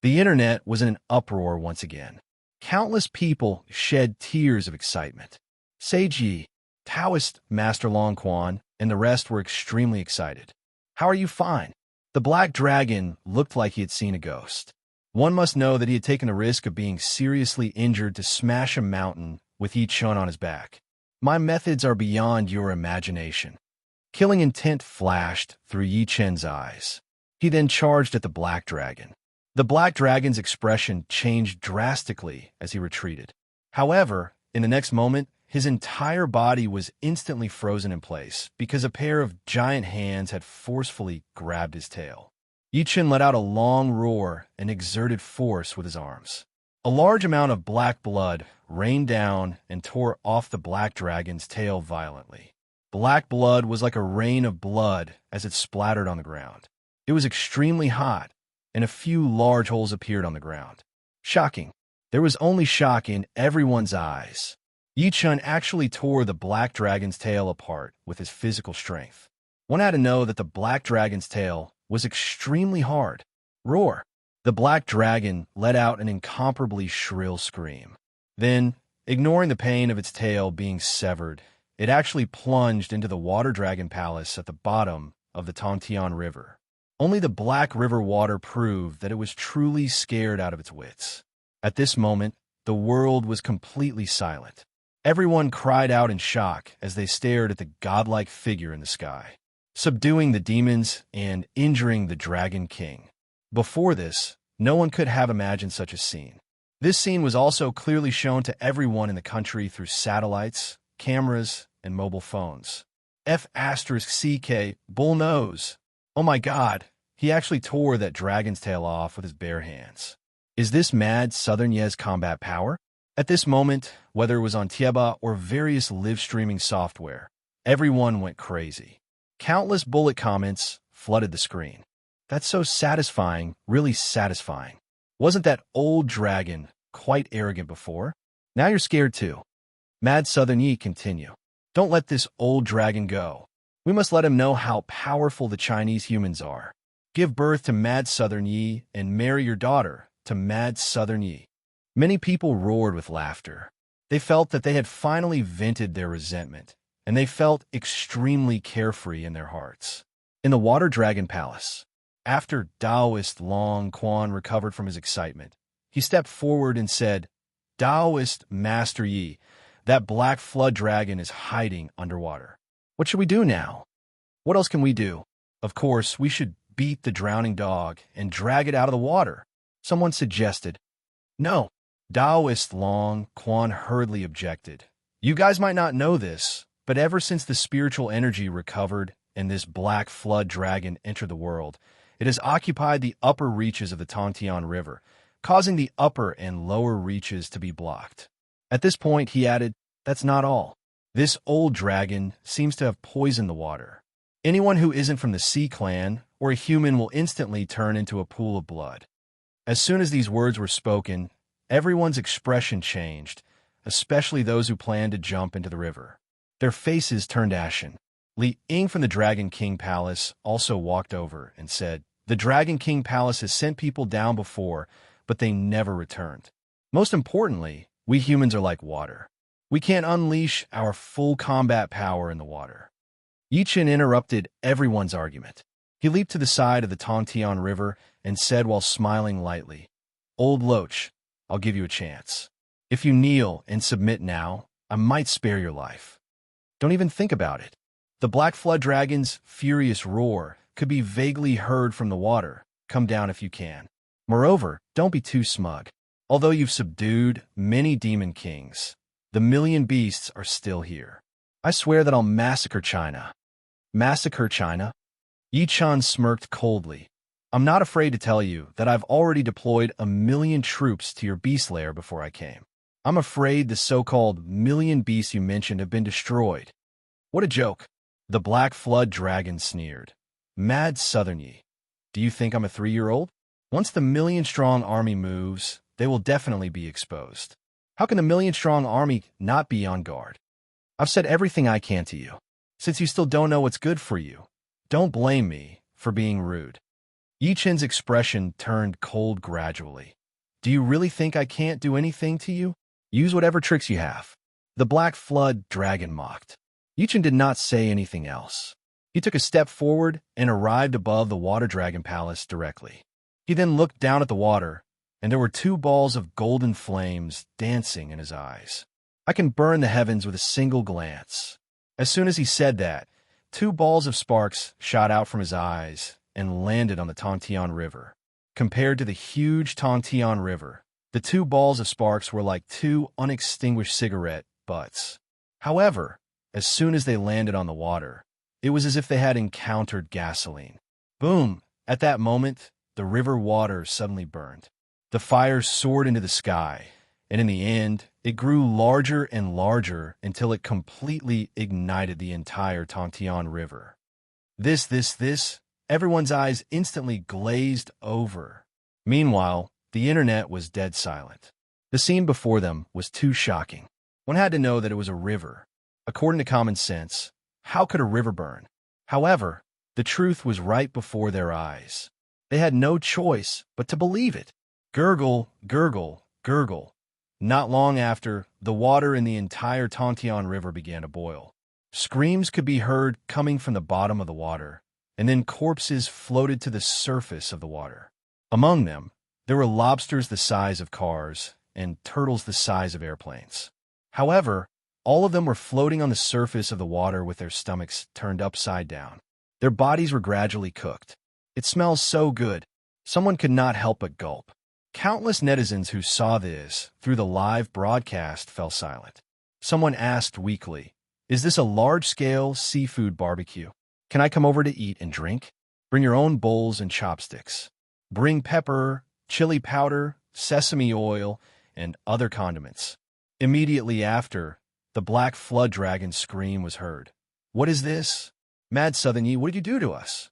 The internet was in an uproar once again. Countless people shed tears of excitement. Seiji, Taoist Master Long Quan, and the rest were extremely excited. How are you? Fine. The Black Dragon looked like he had seen a ghost. One must know that he had taken the risk of being seriously injured to smash a mountain with Yi Chun on his back. My methods are beyond your imagination. Killing intent flashed through Yi Chen's eyes. He then charged at the Black Dragon. The Black Dragon's expression changed drastically as he retreated. However, in the next moment, his entire body was instantly frozen in place because a pair of giant hands had forcefully grabbed his tail. Yi Chen let out a long roar and exerted force with his arms. A large amount of black blood rained down and tore off the Black Dragon's tail violently. Black blood was like a rain of blood as it splattered on the ground. It was extremely hot, and a few large holes appeared on the ground. Shocking. There was only shock in everyone's eyes. Yi Chun actually tore the Black Dragon's tail apart with his physical strength. One had to know that the Black Dragon's tail was extremely hard. Roar! The Black Dragon let out an incomparably shrill scream. Then, ignoring the pain of its tail being severed, it actually plunged into the Water Dragon Palace at the bottom of the Tongtian River. Only the Black River water proved that it was truly scared out of its wits. At this moment, the world was completely silent. Everyone cried out in shock as they stared at the godlike figure in the sky, subduing the demons and injuring the Dragon King. Before this, no one could have imagined such a scene. This scene was also clearly shown to everyone in the country through satellites, cameras, and mobile phones. F*CK, bull nose. Oh my god, he actually tore that dragon's tail off with his bare hands. Is this Mad Southern Ye's combat power? At this moment, whether it was on Tieba or various live streaming software, everyone went crazy. Countless bullet comments flooded the screen. That's so satisfying, really satisfying. Wasn't that old dragon quite arrogant before? Now you're scared too. Mad Southern Yi continue. Don't let this old dragon go. We must let him know how powerful the Chinese humans are. Give birth to Mad Southern Yi and marry your daughter to Mad Southern Yi. Many people roared with laughter. They felt that they had finally vented their resentment, and they felt extremely carefree in their hearts. In the Water Dragon Palace, after Taoist Long Quan recovered from his excitement, he stepped forward and said, Taoist Master Yi, that black flood dragon is hiding underwater. What should we do now? What else can we do? Of course, we should beat the drowning dog and drag it out of the water. Someone suggested. No. Taoist Long Quan hurriedly objected. You guys might not know this, but ever since the spiritual energy recovered and this black flood dragon entered the world, it has occupied the upper reaches of the Tongtian River, causing the upper and lower reaches to be blocked. At this point, he added, that's not all. This old dragon seems to have poisoned the water. Anyone who isn't from the Sea Clan or a human will instantly turn into a pool of blood. As soon as these words were spoken, everyone's expression changed, especially those who planned to jump into the river. Their faces turned ashen. Li Ying from the Dragon King Palace also walked over and said, the Dragon King Palace has sent people down before, but they never returned. Most importantly, we humans are like water. We can't unleash our full combat power in the water. Yi Chen interrupted everyone's argument. He leaped to the side of the Tongtian River and said while smiling lightly, Old Loach, I'll give you a chance. If you kneel and submit now, I might spare your life. Don't even think about it. The Black Flood Dragon's furious roar could be vaguely heard from the water. Come down if you can. Moreover, don't be too smug. Although you've subdued many demon kings, the million beasts are still here. I swear that I'll massacre China. Massacre China? Yi Chen smirked coldly. I'm not afraid to tell you that I've already deployed 1,000,000 troops to your beast lair before I came. I'm afraid the so-called million beasts you mentioned have been destroyed. What a joke. The Black Flood Dragon sneered. Mad Southern Yi, do you think I'm a 3-year-old? Once the 1,000,000-strong army moves, they will definitely be exposed. How can the 1,000,000-strong army not be on guard? I've said everything I can to you. Since you still don't know what's good for you, don't blame me for being rude. Yi Chen's expression turned cold gradually. Do you really think I can't do anything to you? Use whatever tricks you have. The Black Flood Dragon mocked. Yi Chen did not say anything else. He took a step forward and arrived above the Water Dragon Palace directly. He then looked down at the water, and there were 2 balls of golden flames dancing in his eyes. I can burn the heavens with a single glance. As soon as he said that, 2 balls of sparks shot out from his eyes and landed on the Tongtian River. Compared to the huge Tongtian River, the 2 balls of sparks were like 2 unextinguished cigarette butts. However, as soon as they landed on the water, it was as if they had encountered gasoline. Boom! At that moment, the river water suddenly burned. The fire soared into the sky, and in the end, it grew larger and larger until it completely ignited the entire Tongtian River. This, everyone's eyes instantly glazed over. Meanwhile, the internet was dead silent. The scene before them was too shocking. One had to know that it was a river. According to common sense, how could a river burn? However, the truth was right before their eyes. They had no choice but to believe it. Gurgle, gurgle, gurgle. Not long after, the water in the entire Tongtian River began to boil. Screams could be heard coming from the bottom of the water, and then corpses floated to the surface of the water. Among them, there were lobsters the size of cars and turtles the size of airplanes. However, all of them were floating on the surface of the water with their stomachs turned upside down. Their bodies were gradually cooked. It smells so good. Someone could not help but gulp. Countless netizens who saw this through the live broadcast fell silent. Someone asked weakly, is this a large-scale seafood barbecue? Can I come over to eat and drink? Bring your own bowls and chopsticks. Bring pepper, chili powder, sesame oil, and other condiments. Immediately after, the Black Flood Dragon's scream was heard. What is this? Mad Southern Yi, what did you do to us?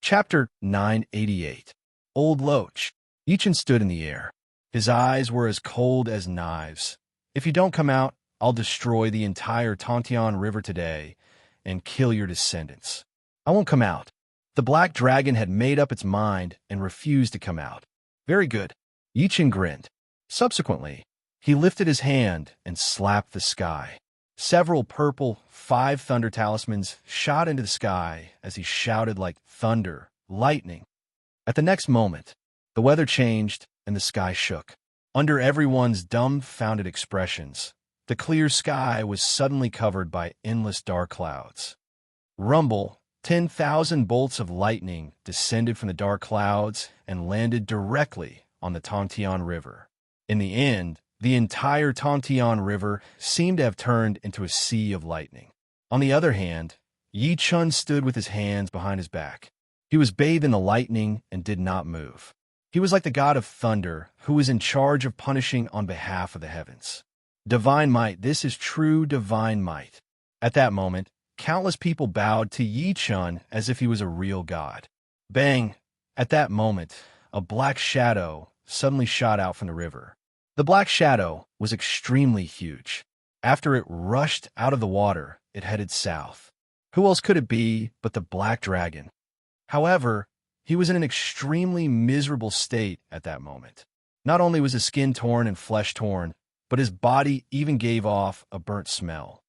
Chapter 988. Old Loach. Yichin stood in the air. His eyes were as cold as knives. If you don't come out, I'll destroy the entire Tontian River today and kill your descendants. I won't come out. The black dragon had made up its mind and refused to come out. Very good. Yichin grinned. Subsequently, he lifted his hand and slapped the sky. Several purple 5 thunder talismans shot into the sky as he shouted like thunder, lightning. At the next moment, the weather changed and the sky shook. Under everyone's dumbfounded expressions, the clear sky was suddenly covered by endless dark clouds. Rumble, 10,000 bolts of lightning descended from the dark clouds and landed directly on the Tontian River. In the end, the entire Tontian River seemed to have turned into a sea of lightning. On the other hand, Yi Chun stood with his hands behind his back. He was bathed in the lightning and did not move. He was like the god of thunder who was in charge of punishing on behalf of the heavens. Divine might, this is true divine might. At that moment, countless people bowed to Yi Chun as if he was a real god. Bang! At that moment, a black shadow suddenly shot out from the river. The black shadow was extremely huge. After it rushed out of the water, it headed south. Who else could it be but the black dragon? However, he was in an extremely miserable state at that moment. Not only was his skin torn and flesh torn, but his body even gave off a burnt smell.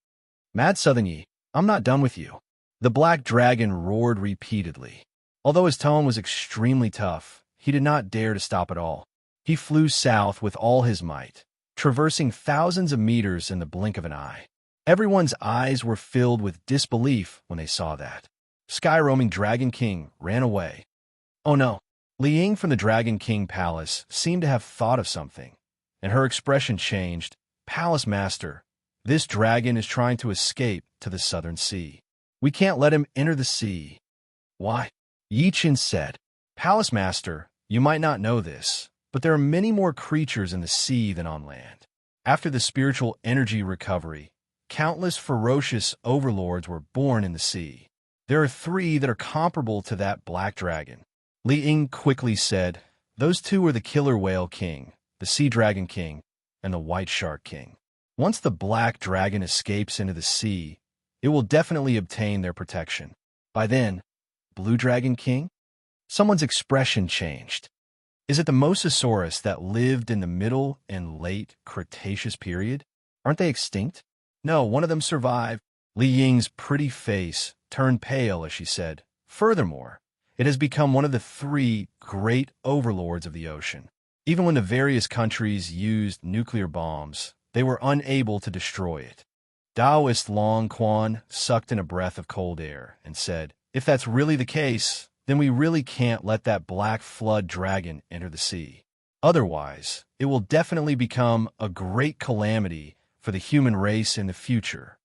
Mad Southern Yi, I'm not done with you. The black dragon roared repeatedly. Although his tone was extremely tough, he did not dare to stop at all. He flew south with all his might, traversing thousands of meters in the blink of an eye. Everyone's eyes were filled with disbelief when they saw that. Sky-roaming Dragon King ran away. Oh no. Li Ying from the Dragon King Palace seemed to have thought of something, and her expression changed. Palace Master, this dragon is trying to escape to the Southern Sea. We can't let him enter the sea. Why? Yi Chin said. Palace Master, you might not know this, but there are many more creatures in the sea than on land. After the spiritual energy recovery, countless ferocious overlords were born in the sea. There are 3 that are comparable to that black dragon. Li Ying quickly said, those 2 are the Killer Whale King, the Sea Dragon King, and the White Shark King. Once the black dragon escapes into the sea, it will definitely obtain their protection. By then, Blue Dragon King? Someone's expression changed. Is it the Mosasaurus that lived in the Middle and Late Cretaceous period? Aren't they extinct? No, one of them survived. Li Ying's pretty face turned pale as she said, furthermore, it has become one of the 3 great overlords of the ocean. Even when the various countries used nuclear bombs, they were unable to destroy it. Taoist Long Quan sucked in a breath of cold air and said, if that's really the case, then we really can't let that black flood dragon enter the sea. Otherwise, it will definitely become a great calamity for the human race in the future.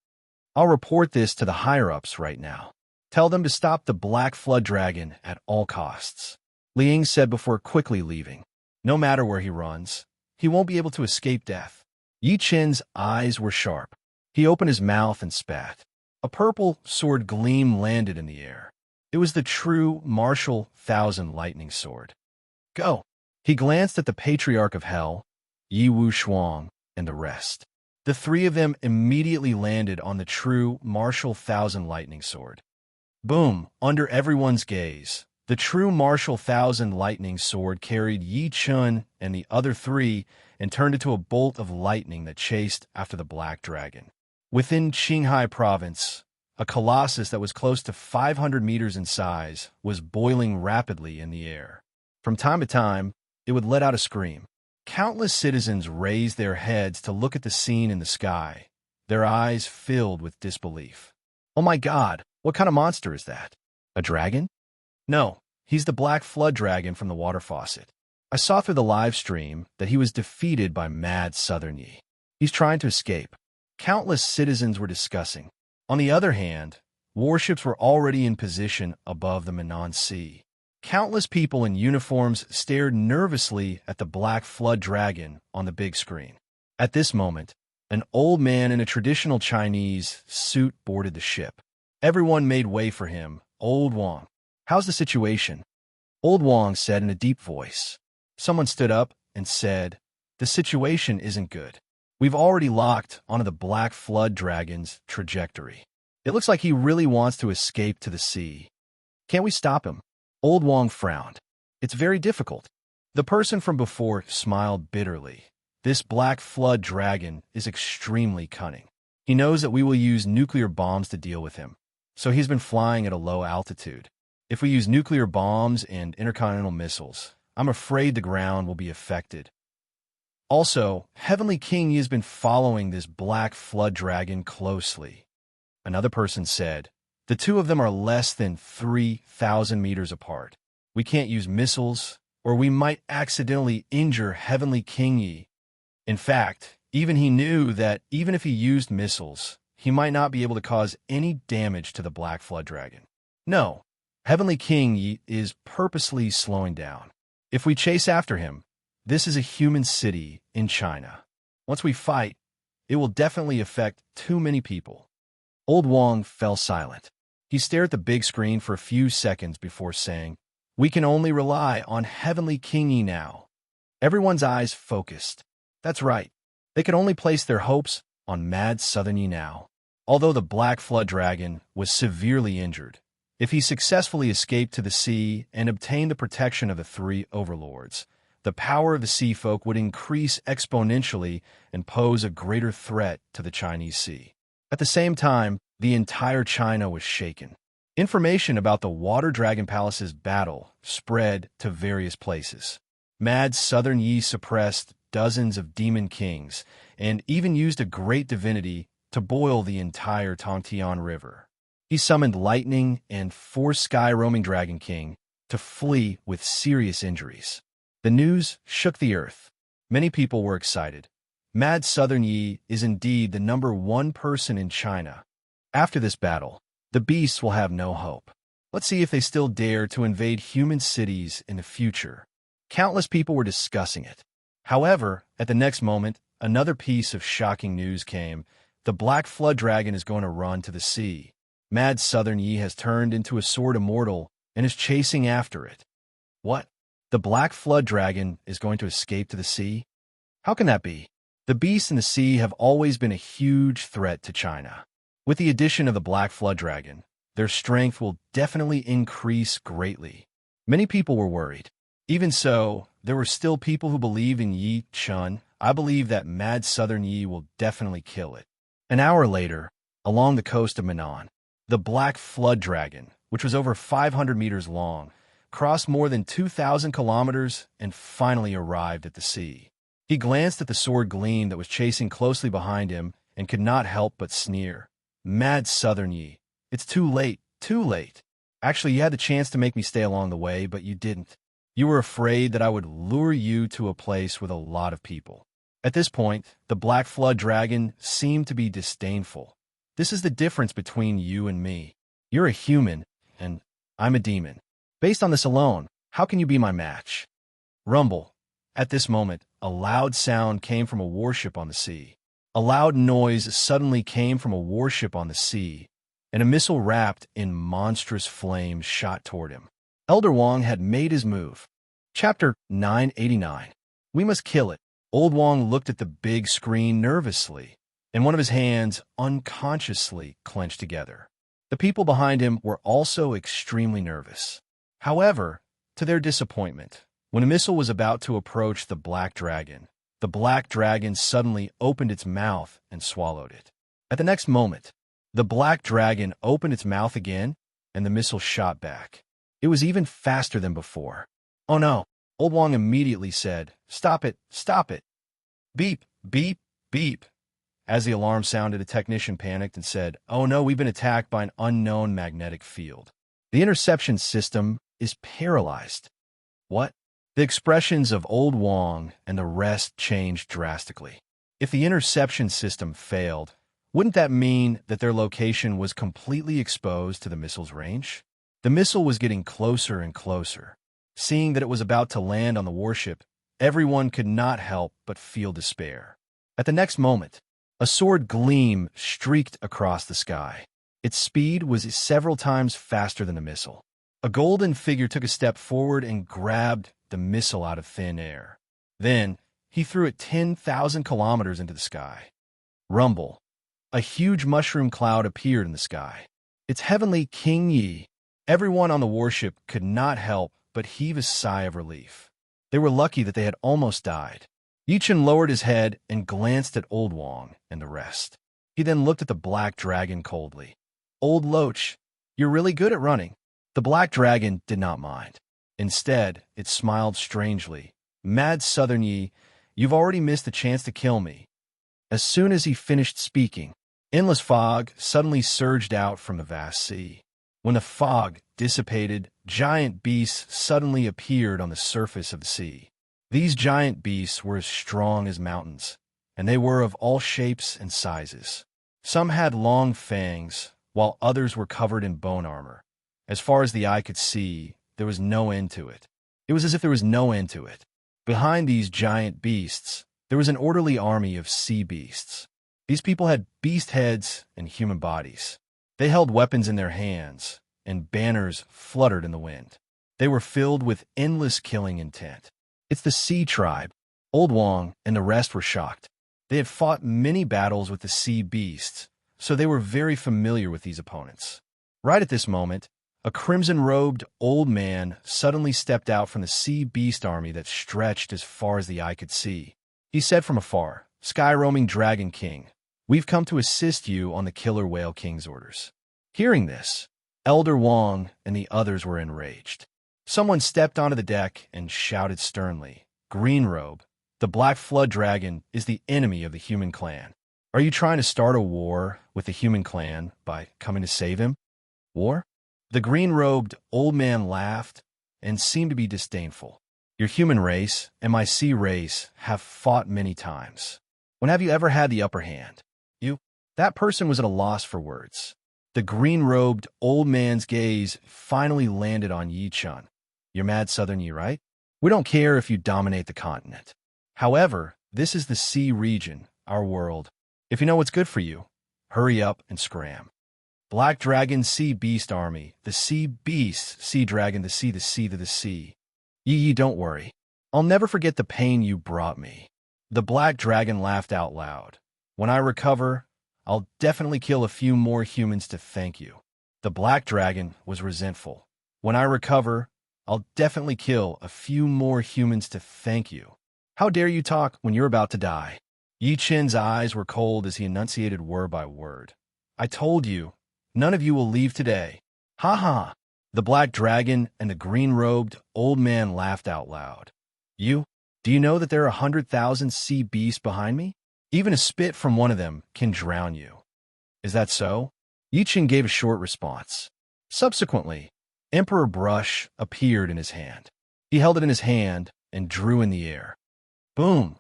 I'll report this to the higher-ups right now. Tell them to stop the black flood dragon at all costs. Li Ying said before quickly leaving. No matter where he runs, he won't be able to escape death. Yi Chin's eyes were sharp. He opened his mouth and spat. A purple sword gleam landed in the air. It was the true martial thousand lightning sword. Go! He glanced at the Patriarch of Hell, Yi Wu Shuang, and the rest. The 3 of them immediately landed on the true martial thousand lightning sword. Boom! Under everyone's gaze, the true martial thousand lightning sword carried Yi Chun and the other 3 and turned into a bolt of lightning that chased after the black dragon. Within Qinghai Province, a colossus that was close to 500 meters in size was boiling rapidly in the air. From time to time, it would let out a scream. Countless citizens raised their heads to look at the scene in the sky, their eyes filled with disbelief. Oh my God, what kind of monster is that? A dragon? No, he's the black flood dragon from the water faucet. I saw through the live stream that he was defeated by Mad Southern Yi. He's trying to escape. Countless citizens were discussing. On the other hand, warships were already in position above the Manan Sea. Countless people in uniforms stared nervously at the black flood dragon on the big screen. At this moment, an old man in a traditional Chinese suit boarded the ship. Everyone made way for him. Old Wang. How's the situation? Old Wang said in a deep voice. Someone stood up and said, the situation isn't good. We've already locked onto the Black Flood Dragon's trajectory. It looks like he really wants to escape to the sea. Can't we stop him? Old Wang frowned. It's very difficult. The person from before smiled bitterly. This Black Flood Dragon is extremely cunning. He knows that we will use nuclear bombs to deal with him, so he's been flying at a low altitude. If we use nuclear bombs and intercontinental missiles, I'm afraid the ground will be affected. Also, Heavenly King Yi has been following this Black Flood Dragon closely. Another person said, the two of them are less than 3,000 meters apart. We can't use missiles, or we might accidentally injure Heavenly King Yi. In fact, even he knew that even if he used missiles, he might not be able to cause any damage to the Black Flood Dragon. No, Heavenly King Yi is purposely slowing down. If we chase after him, this is a human city in China. Once we fight, it will definitely affect too many people. Old Wang fell silent. He stared at the big screen for a few seconds before saying, we can only rely on Heavenly King Yi now. Everyone's eyes focused. That's right. They could only place their hopes on Mad Southern Yi now. Although the Black Flood Dragon was severely injured, if he successfully escaped to the sea and obtained the protection of the three overlords, the power of the sea folk would increase exponentially and pose a greater threat to the Chinese sea. At the same time, the entire China was shaken. Information about the Water Dragon Palace's battle spread to various places. Mad Southern Yi suppressed dozens of demon kings and even used a great divinity to boil the entire Tongtian River. He summoned lightning and 4 sky-roaming Dragon King to flee with serious injuries. The news shook the earth. Many people were excited. Mad Southern Yi is indeed the #1 person in China. After this battle, the beasts will have no hope. Let's see if they still dare to invade human cities in the future. Countless people were discussing it. However, at the next moment, another piece of shocking news came. The Black Flood Dragon is going to run to the sea. Mad Southern Yi has turned into a sword immortal and is chasing after it. What? The Black Flood Dragon is going to escape to the sea? How can that be? The beasts in the sea have always been a huge threat to China. With the addition of the Black Flood Dragon, their strength will definitely increase greatly. Many people were worried. Even so, there were still people who believed in Yi Chun. I believe that Mad Southern Yi will definitely kill it. An hour later, along the coast of Minnan, the Black Flood Dragon, which was over 500 meters long, crossed more than 2,000 kilometers and finally arrived at the sea. He glanced at the sword gleam that was chasing closely behind him and could not help but sneer. Mad Southern Yi, it's too late, too late. Actually, you had the chance to make me stay along the way, but you didn't. You were afraid that I would lure you to a place with a lot of people. At this point, the Black Flood Dragon seemed to be disdainful. This is the difference between you and me. You're a human, and I'm a demon. Based on this alone, how can you be my match? Rumble. At this moment, a loud sound came from a warship on the sea. A loud noise suddenly came from a warship on the sea, and a missile wrapped in monstrous flames shot toward him. Elder Wang had made his move. Chapter 989. We must kill it. Old Wang looked at the big screen nervously, and one of his hands unconsciously clenched together. The people behind him were also extremely nervous. However, to their disappointment, when a missile was about to approach the Black Dragon suddenly opened its mouth and swallowed it. At the next moment, the Black Dragon opened its mouth again, and the missile shot back. It was even faster than before. Oh no! Old Wang immediately said, "Stop it! Stop it!" Beep, beep, beep. As the alarm sounded, a technician panicked and said, "Oh no, we've been attacked by an unknown magnetic field. The interception system is paralyzed." What? The expressions of Old Wang and the rest changed drastically. If the interception system failed, wouldn't that mean that their location was completely exposed to the missile's range? The missile was getting closer and closer. Seeing that it was about to land on the warship, everyone could not help but feel despair. At the next moment, a sword gleam streaked across the sky. Its speed was several times faster than the missile. A golden figure took a step forward and grabbed the missile out of thin air. Then, he threw it 10,000 kilometers into the sky. Rumble. A huge mushroom cloud appeared in the sky. Its heavenly King Yi. Everyone on the warship could not help but heave a sigh of relief. They were lucky that they had almost died. Yichen lowered his head and glanced at Old Wong and the rest. He then looked at the black dragon coldly. "Old Loach, you're really good at running." The black dragon did not mind. Instead, it smiled strangely. "Mad Southern Yi, you've already missed the chance to kill me." As soon as he finished speaking, endless fog suddenly surged out from the vast sea. When the fog dissipated, giant beasts suddenly appeared on the surface of the sea. These giant beasts were as strong as mountains, and they were of all shapes and sizes. Some had long fangs, while others were covered in bone armor. As far as the eye could see, there was no end to it. It was as if there was no end to it. Behind these giant beasts, there was an orderly army of sea beasts. These people had beast heads and human bodies. They held weapons in their hands, and banners fluttered in the wind. They were filled with endless killing intent. "It's the Sea Tribe." Old Wong and the rest were shocked. They had fought many battles with the sea beasts, so they were very familiar with these opponents. Right at this moment, a crimson-robed old man suddenly stepped out from the sea beast army that stretched as far as the eye could see. He said from afar, "Sky-roaming Dragon King, we've come to assist you on the Killer Whale King's orders." Hearing this, Elder Wong and the others were enraged. Someone stepped onto the deck and shouted sternly, "Green Robe, the Black Flood Dragon is the enemy of the human clan. Are you trying to start a war with the human clan by coming to save him?" "War?" The green-robed old man laughed and seemed to be disdainful. "Your human race and my sea race have fought many times. When have you ever had the upper hand? You?" That person was at a loss for words. The green-robed old man's gaze finally landed on Yi Chun. "You're Mad Southern Yi, right? We don't care if you dominate the continent. However, this is the sea region, our world. If you know what's good for you, hurry up and scram. Black Dragon Sea Beast Army, the Sea Beast, Sea Dragon, the sea, the sea. Yi, don't worry. I'll never forget the pain you brought me." The Black Dragon laughed out loud. "When I recover, I'll definitely kill a few more humans to thank you." The Black Dragon was resentful. "When I recover, I'll definitely kill a few more humans to thank you. How dare you talk when you're about to die?" Yi Chen's eyes were cold as he enunciated word by word. "I told you, none of you will leave today." "Ha ha!" The Black Dragon and the green-robed old man laughed out loud. Do you know that there are 100,000 sea beasts behind me? Even a spit from one of them can drown you." "Is that so?" Yi Chen gave a short response. Subsequently, Emperor Brush appeared in his hand. He held it in his hand and drew in the air. Boom!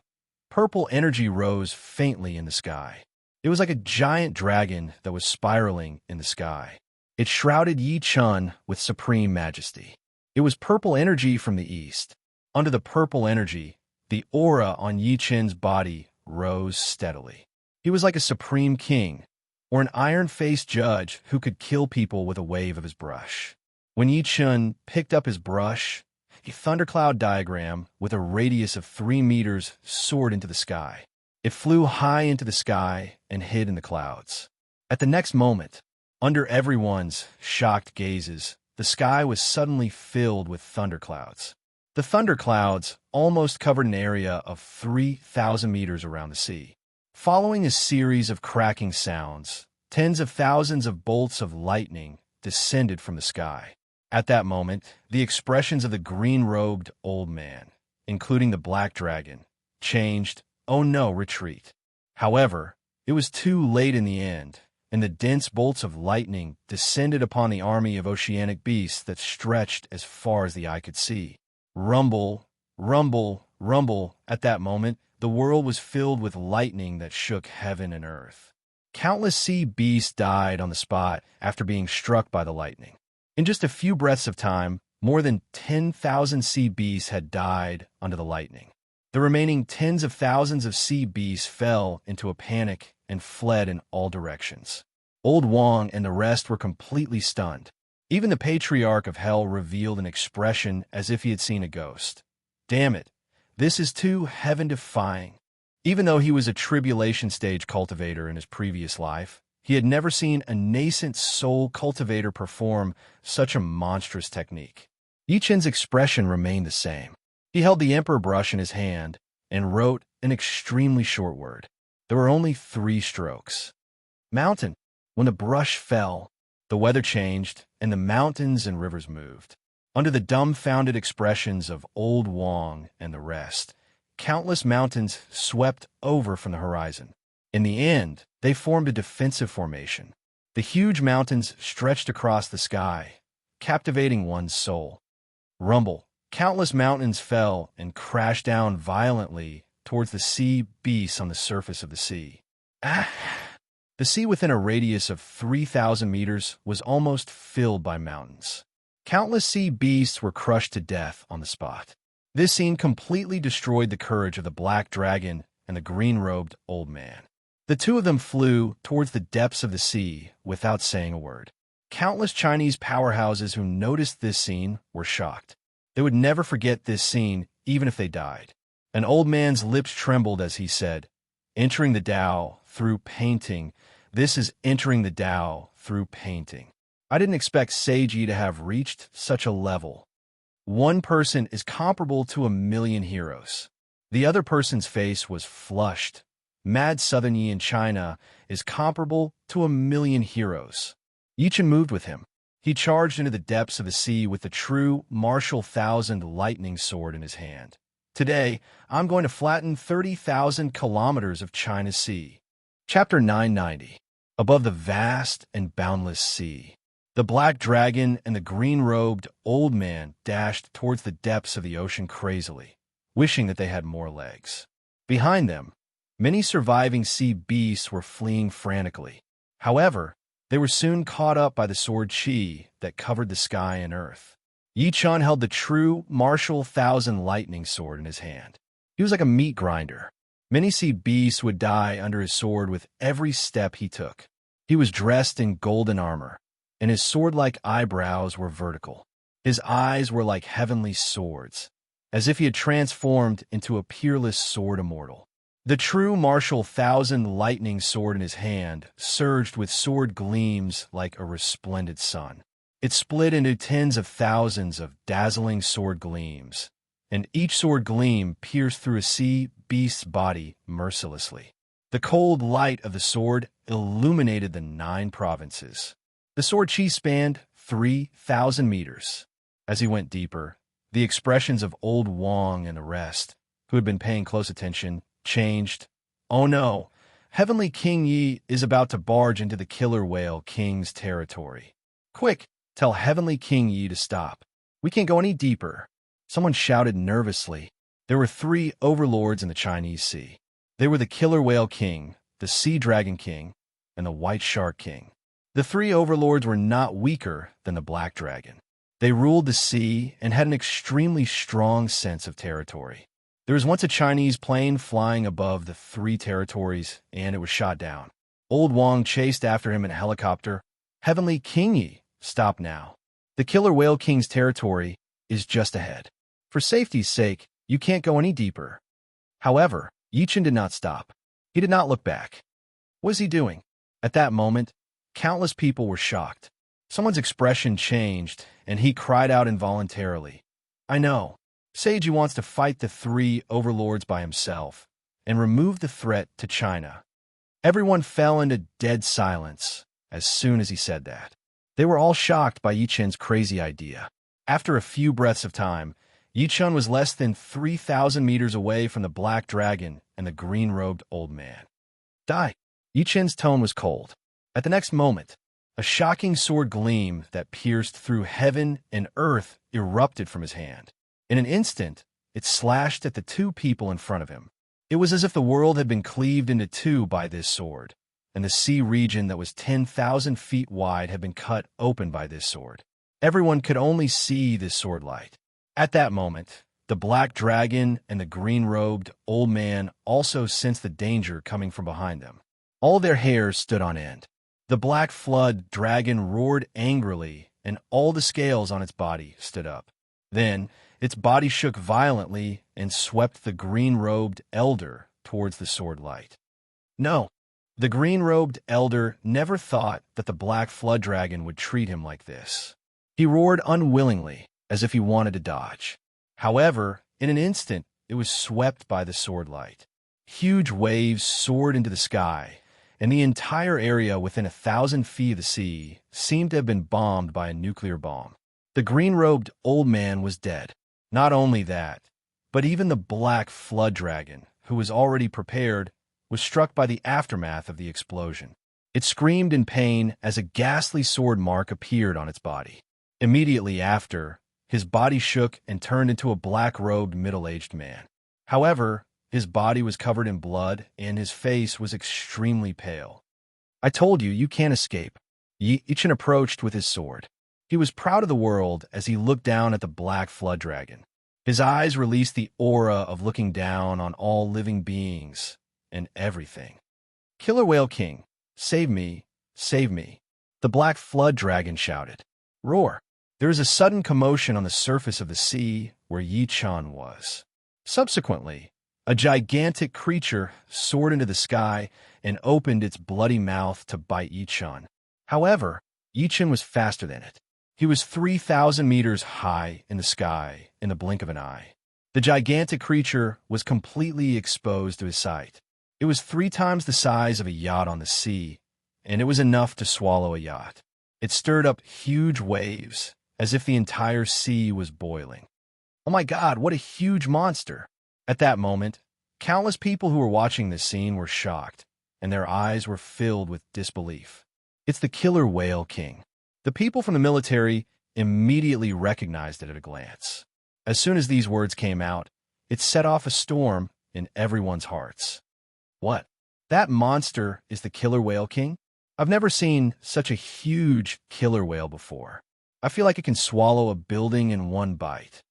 Purple energy rose faintly in the sky. It was like a giant dragon that was spiraling in the sky. It shrouded Yi Chun with supreme majesty. It was purple energy from the east. Under the purple energy, the aura on Yi Chen's body rose steadily. He was like a supreme king, or an iron-faced judge who could kill people with a wave of his brush. When Yi Chen picked up his brush, a thundercloud diagram with a radius of 3 meters soared into the sky. It flew high into the sky and hid in the clouds. At the next moment, under everyone's shocked gazes, the sky was suddenly filled with thunderclouds. The thunderclouds almost covered an area of 3,000 meters around the sea. Following a series of cracking sounds, tens of thousands of bolts of lightning descended from the sky. At that moment, the expressions of the green-robed old man, including the Black Dragon, changed. "Oh no, retreat." However, it was too late in the end, and the dense bolts of lightning descended upon the army of oceanic beasts that stretched as far as the eye could see. Rumble, rumble, rumble. At that moment, the world was filled with lightning that shook heaven and earth. Countless sea beasts died on the spot after being struck by the lightning. In just a few breaths of time, more than 10,000 sea beasts had died under the lightning. The remaining tens of thousands of sea beasts fell into a panic and fled in all directions. Old Wang and the rest were completely stunned. Even the patriarch of hell revealed an expression as if he had seen a ghost. Damn it, this is too heaven-defying. Even though he was a tribulation stage cultivator in his previous life, he had never seen a nascent soul cultivator perform such a monstrous technique. Yi Chen's expression remained the same. He held the emperor brush in his hand and wrote an extremely short word. There were only 3 strokes. Mountain. When the brush fell, the weather changed and the mountains and rivers moved. Under the dumbfounded expressions of Old Wang and the rest, countless mountains swept over from the horizon. In the end, they formed a defensive formation. The huge mountains stretched across the sky, captivating one's soul. Rumble. Countless mountains fell and crashed down violently towards the sea beasts on the surface of the sea. Ah! The sea within a radius of 3,000 meters was almost filled by mountains. Countless sea beasts were crushed to death on the spot. This scene completely destroyed the courage of the black dragon and the green-robed old man. The 2 of them flew towards the depths of the sea without saying a word. Countless Chinese powerhouses who noticed this scene were shocked. They would never forget this scene, even if they died. An old man's lips trembled as he said, "Entering the Tao through painting. This is entering the Tao through painting." I didn't expect Seiji to have reached such a level. One person is comparable to 1,000,000 heroes. The other person's face was flushed. Mad Southern Yi in China is comparable to 1,000,000 heroes. Yi Chen moved with him. He charged into the depths of the sea with the true martial 1,000 lightning sword in his hand. Today, I'm going to flatten 30,000 kilometers of China's sea. Chapter 990. Above the vast and boundless sea. The black dragon and the green-robed old man dashed towards the depths of the ocean crazily, wishing that they had more legs. Behind them, many surviving sea beasts were fleeing frantically. However, they were soon caught up by the sword Qi that covered the sky and earth. Yi Chen held the true martial 1,000 lightning sword in his hand. He was like a meat grinder. Many sea beasts would die under his sword with every step he took. He was dressed in golden armor, and his sword-like eyebrows were vertical. His eyes were like heavenly swords, as if he had transformed into a peerless sword immortal. The true martial 1,000 lightning sword in his hand surged with sword gleams like a resplendent sun. It split into tens of thousands of dazzling sword gleams, and each sword gleam pierced through a sea beast's body mercilessly. The cold light of the sword illuminated the 9 provinces. The sword Qi spanned 3,000 meters. As he went deeper, the expressions of Old Wang and the rest, who had been paying close attention, changed. Oh no, Heavenly King Yi is about to barge into the Killer Whale King's territory. Quick, tell Heavenly King Yi to stop. We can't go any deeper. Someone shouted nervously. There were 3 overlords in the Chinese Sea. They were the Killer Whale King, the Sea Dragon King, and the White Shark King. The 3 overlords were not weaker than the Black Dragon. They ruled the sea and had an extremely strong sense of territory. There was once a Chinese plane flying above the 3 territories, and it was shot down. Old Wang chased after him in a helicopter. Heavenly King Yi, stop now. The Killer Whale King's territory is just ahead. For safety's sake, you can't go any deeper. However, Yi Chen did not stop. He did not look back. What was he doing? At that moment, countless people were shocked. Someone's expression changed, and he cried out involuntarily. I know. Seiji wants to fight the 3 overlords by himself and remove the threat to China. Everyone fell into dead silence as soon as he said that. They were all shocked by Yi Chen's crazy idea. After a few breaths of time, Yi Chen was less than 3,000 meters away from the Black Dragon and the green-robed old man. Die! Yi Chen's tone was cold. At the next moment, a shocking sword gleam that pierced through heaven and earth erupted from his hand. In an instant, it slashed at the 2 people in front of him. It was as if the world had been cleaved into 2 by this sword, and the sea region that was 10,000 feet wide had been cut open by this sword. Everyone could only see this sword light. At that moment, the Black Dragon and the green-robed old man also sensed the danger coming from behind them. All their hairs stood on end. The black flood dragon roared angrily, and all the scales on its body stood up. Then, its body shook violently and swept the green-robed elder towards the sword light. No, the green-robed elder never thought that the black flood dragon would treat him like this. He roared unwillingly, as if he wanted to dodge. However, in an instant, it was swept by the sword light. Huge waves soared into the sky, and the entire area within 1,000 feet of the sea seemed to have been bombed by a nuclear bomb. The green-robed old man was dead. Not only that, but even the black flood dragon, who was already prepared, was struck by the aftermath of the explosion. It screamed in pain as a ghastly sword mark appeared on its body. Immediately after, his body shook and turned into a black-robed middle-aged man. However, his body was covered in blood, and his face was extremely pale. "I told you, you can't escape." Yi-Chen approached with his sword. He was proud of the world as he looked down at the black flood dragon. His eyes released the aura of looking down on all living beings and everything. "Killer Whale King, save me, save me," the black flood dragon shouted. Roar! There was a sudden commotion on the surface of the sea where Yi-Chen was. Subsequently, a gigantic creature soared into the sky and opened its bloody mouth to bite Yi-Chen. However, Yi-Chen was faster than it. He was 3,000 meters high in the sky in the blink of an eye. The gigantic creature was completely exposed to his sight. It was 3 times the size of a yacht on the sea, and it was enough to swallow a yacht. It stirred up huge waves, as if the entire sea was boiling. Oh my God, what a huge monster! At that moment, countless people who were watching this scene were shocked, and their eyes were filled with disbelief. It's the Killer Whale King. The people from the military immediately recognized it at a glance. As soon as these words came out, it set off a storm in everyone's hearts. What? That monster is the Killer Whale King? I've never seen such a huge killer whale before. I feel like it can swallow a building in one bite.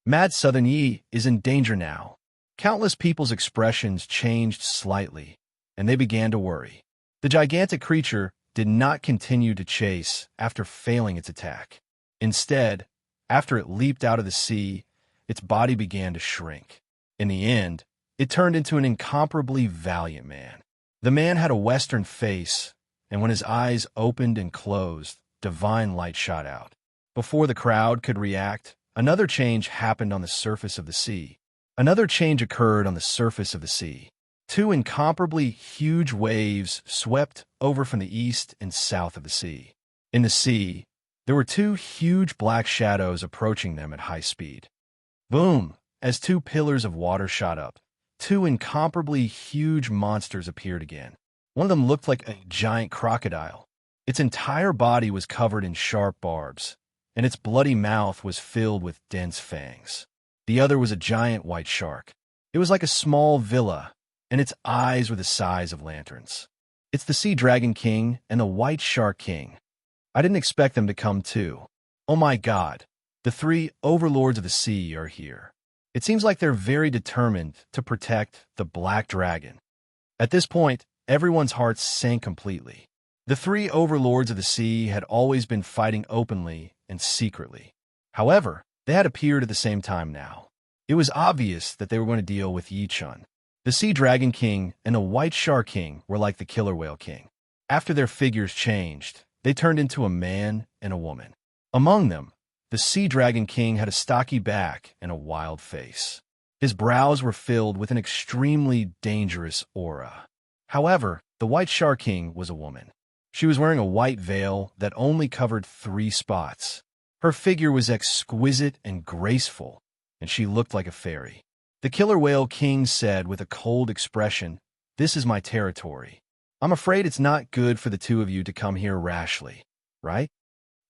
Mad Southern Yi is in danger now. Countless people's expressions changed slightly, and they began to worry. The gigantic creature did not continue to chase after failing its attack. Instead, after it leaped out of the sea, its body began to shrink. In the end, it turned into an incomparably valiant man. The man had a Western face, and when his eyes opened and closed, divine light shot out. Before the crowd could react, another change happened on the surface of the sea. Another change occurred on the surface of the sea. 2 incomparably huge waves swept over from the east and south of the sea. In the sea, there were 2 huge black shadows approaching them at high speed. Boom! As 2 pillars of water shot up, 2 incomparably huge monsters appeared again. One of them looked like a giant crocodile. Its entire body was covered in sharp barbs, and its bloody mouth was filled with dense fangs. The other was a giant white shark. It was like a small villa, and its eyes were the size of lanterns. It's the Sea Dragon King and the White Shark King. I didn't expect them to come too. Oh my God, the 3 overlords of the sea are here. It seems like they're very determined to protect the Black Dragon. At this point, everyone's hearts sank completely. The 3 overlords of the sea had always been fighting openly and secretly. However, they had appeared at the same time now. It was obvious that they were going to deal with Yi-Chen. The Sea Dragon King and the White Shark King were like the Killer Whale King. After their figures changed, they turned into a man and a woman. Among them, the Sea Dragon King had a stocky back and a wild face. His brows were filled with an extremely dangerous aura. However, the White Shark King was a woman. She was wearing a white veil that only covered 3 spots. Her figure was exquisite and graceful, and she looked like a fairy. The Killer Whale King said with a cold expression, "This is my territory. I'm afraid it's not good for the 2 of you to come here rashly, right?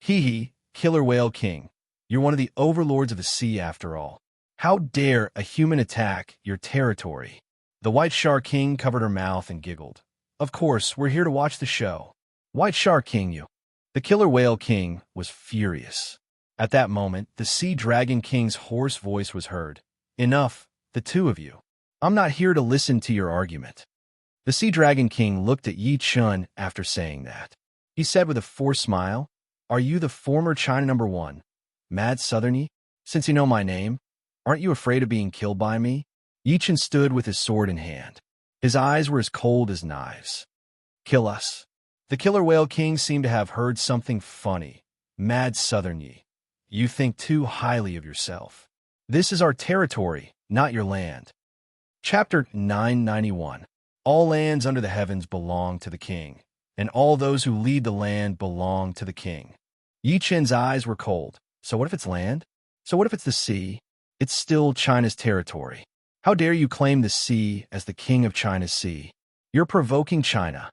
Hee, Killer Whale King, you're one of the overlords of the sea after all. How dare a human attack your territory?" The White Shark King covered her mouth and giggled. "Of course, we're here to watch the show. White Shark King, you." The Killer Whale King was furious. At that moment, the Sea Dragon King's hoarse voice was heard. "Enough, the 2 of you. I'm not here to listen to your argument." The Sea Dragon King looked at Yi-Chen after saying that. He said with a forced smile, "Are you the former China #1, Mad Southerny? Since you know my name, aren't you afraid of being killed by me?" Yichen stood with his sword in hand. His eyes were as cold as knives. "Kill us." The killer whale king seemed to have heard something funny. "Mad Southerny, you think too highly of yourself. This is our territory, not your land." Chapter 991. All lands under the heavens belong to the king, and all those who lead the land belong to the king. Yi Chen's eyes were cold. So what if it's land? So what if it's the sea? It's still China's territory. How dare you claim the sea as the king of China's sea? You're provoking China.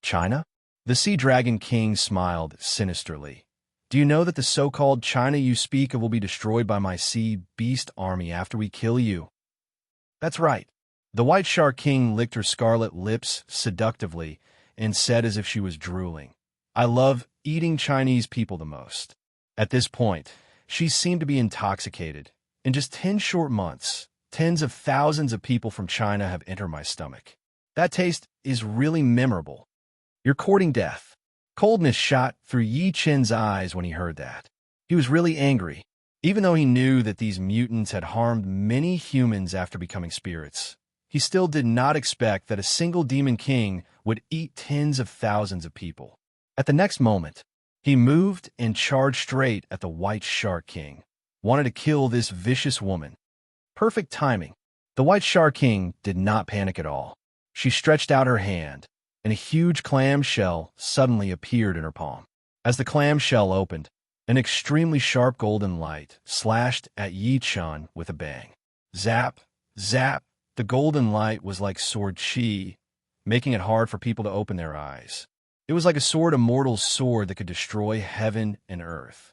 China? The Sea Dragon King smiled sinisterly. Do you know that the so-called China you speak of will be destroyed by my sea beast army after we kill you? That's right. The White Shark King licked her scarlet lips seductively and said as if she was drooling, "I love eating Chinese people the most." At this point, she seemed to be intoxicated. In just 10 short months, tens of thousands of people from China have entered my stomach. That taste is really memorable. You're courting death. Coldness shot through Yi Chen's eyes when he heard that. He was really angry. Even though he knew that these mutants had harmed many humans after becoming spirits, he still did not expect that a single demon king would eat tens of thousands of people. At the next moment, he moved and charged straight at the White Shark King, wanted to kill this vicious woman. Perfect timing. The White Shark King did not panic at all. She stretched out her hand, and a huge clam shell suddenly appeared in her palm. As the clam shell opened, an extremely sharp golden light slashed at Yi Chen with a bang. Zap, zap. The golden light was like sword chi, making it hard for people to open their eyes. It was like a sword, a mortal sword that could destroy heaven and earth.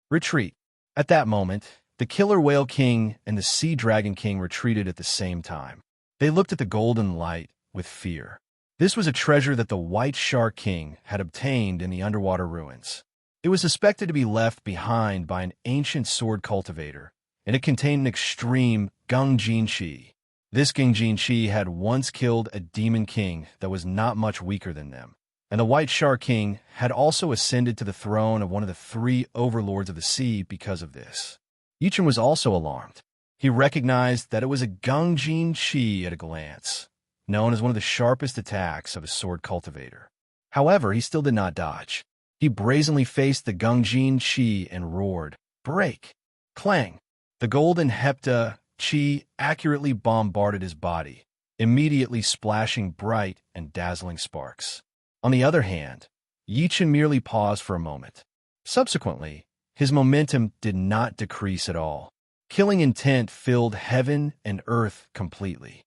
Retreat. At that moment, the Killer Whale King and the Sea Dragon King retreated at the same time. They looked at the golden light with fear. This was a treasure that the White Shark King had obtained in the underwater ruins. It was suspected to be left behind by an ancient sword cultivator, and it contained an extreme Gungjin Chi. This Gungjin Chi had once killed a demon king that was not much weaker than them, and the White Shark King had also ascended to the throne of one of the 3 overlords of the sea because of this. Yichen was also alarmed. He recognized that it was a Gungjin Chi at a glance, known as one of the sharpest attacks of a sword cultivator. However, he still did not dodge. He brazenly faced the Gungjin Chi and roared, "Break!" Clang! The golden Hepta Chi accurately bombarded his body, immediately splashing bright and dazzling sparks. On the other hand, Yichen merely paused for a moment. Subsequently, his momentum did not decrease at all. Killing intent filled heaven and earth completely.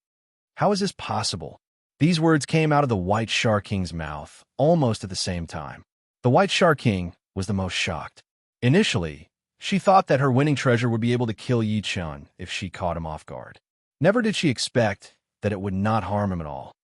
How is this possible? These words came out of the White Shark King's mouth almost at the same time. The White Shark King was the most shocked. Initially, she thought that her winning treasure would be able to kill Yi Chen if she caught him off guard. Never did she expect that it would not harm him at all.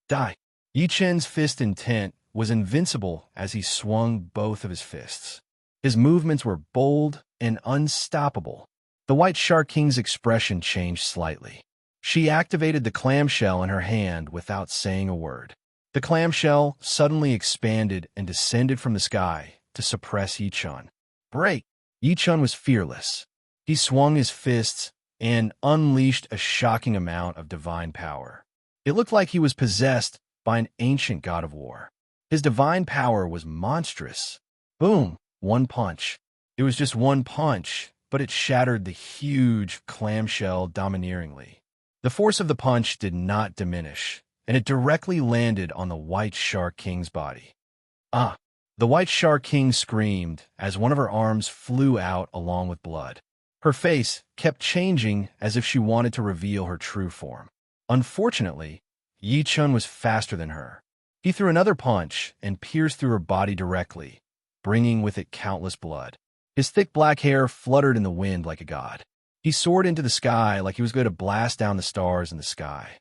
Die! Yi Chen's fist intent was invincible as he swung both of his fists. His movements were bold and unstoppable. The White Shark King's expression changed slightly. She activated the clamshell in her hand without saying a word. The clamshell suddenly expanded and descended from the sky to suppress Yi Chen. Break! Yi Chen was fearless. He swung his fists and unleashed a shocking amount of divine power. It looked like he was possessed by an ancient god of war. His divine power was monstrous. Boom! One punch. It was just one punch, but it shattered the huge clamshell domineeringly. The force of the punch did not diminish, and it directly landed on the White Shark King's body. Ah! The White Shark King screamed as one of her arms flew out along with blood. Her face kept changing as if she wanted to reveal her true form. Unfortunately, Yi Chen was faster than her. He threw another punch and pierced through her body directly, bringing with it countless blood. His thick black hair fluttered in the wind like a god. He soared into the sky like he was going to blast down the stars in the sky.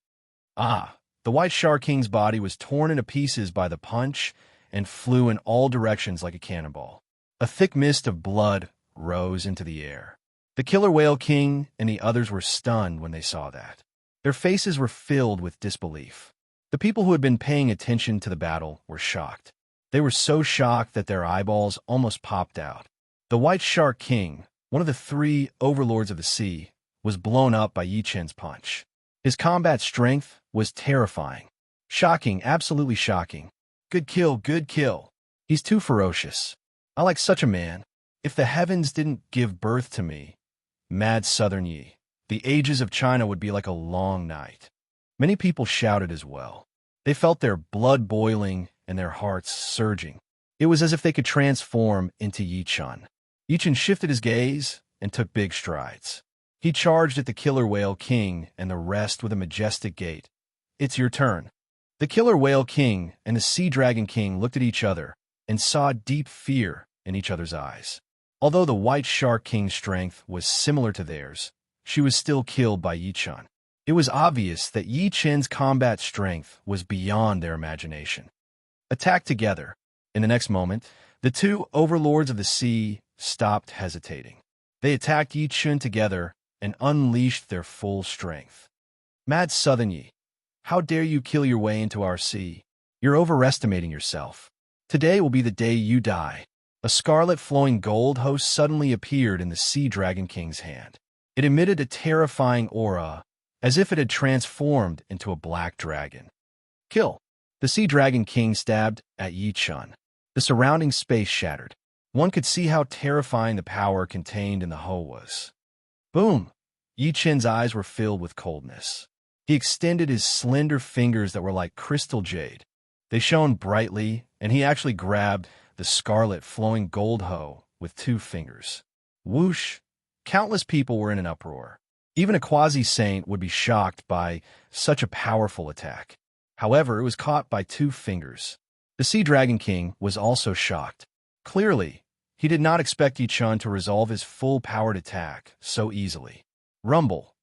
Ah! The White Shark King's body was torn into pieces by the punch and flew in all directions like a cannonball. A thick mist of blood rose into the air. The Killer Whale King and the others were stunned when they saw that. Their faces were filled with disbelief. The people who had been paying attention to the battle were shocked. They were so shocked that their eyeballs almost popped out. The White Shark King, one of the three overlords of the sea, was blown up by Yi Chen's punch. His combat strength was terrifying. Shocking, absolutely shocking. Good kill, good kill. He's too ferocious. I like such a man. If the heavens didn't give birth to me, mad Southern Yi, the ages of China would be like a long night. Many people shouted as well. They felt their blood boiling and their hearts surging. It was as if they could transform into Yi Chen. Yi Chen shifted his gaze and took big strides. He charged at the Killer Whale King and the rest with a majestic gait. It's your turn. The Killer Whale King and the Sea Dragon King looked at each other and saw deep fear in each other's eyes. Although the White Shark King's strength was similar to theirs, she was still killed by Yi Chen. It was obvious that Yi Chen's combat strength was beyond their imagination. Attacked together. In the next moment, the two overlords of the sea stopped hesitating. They attacked Yi Chen together and unleashed their full strength. Mad Southern Yi, how dare you kill your way into our sea? You're overestimating yourself. Today will be the day you die. A scarlet flowing gold host suddenly appeared in the Sea Dragon King's hand. It emitted a terrifying aura, as if it had transformed into a black dragon. Kill. The Sea Dragon King stabbed at Yi Chen. The surrounding space shattered. One could see how terrifying the power contained in the hoe was. Boom! Yi Chen's eyes were filled with coldness. He extended his slender fingers that were like crystal jade. They shone brightly, and he actually grabbed the scarlet flowing gold hoe with 2 fingers. Whoosh! Countless people were in an uproar. Even a quasi-saint would be shocked by such a powerful attack. However, it was caught by 2 fingers. The Sea Dragon King was also shocked. Clearly, he did not expect Yi Chen to resolve his full-powered attack so easily. Rumble.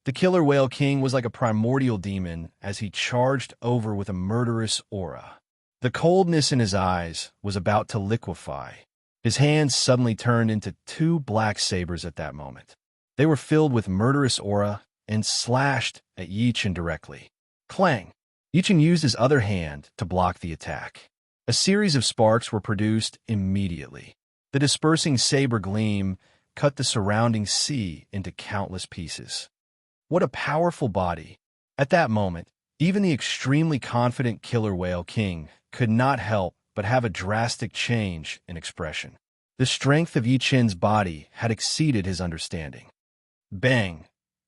The Killer Whale King was like a primordial demon as he charged over with a murderous aura. The coldness in his eyes was about to liquefy. His hands suddenly turned into 2 black sabers at that moment. They were filled with murderous aura and slashed at Yi Chen directly. Clang! Yi Chen used his other hand to block the attack. A series of sparks were produced immediately. The dispersing saber gleam cut the surrounding sea into countless pieces. What a powerful body! At that moment, even the extremely confident Killer Whale King could not help but have a drastic change in expression. The strength of Yi Chen's body had exceeded his understanding. Bang!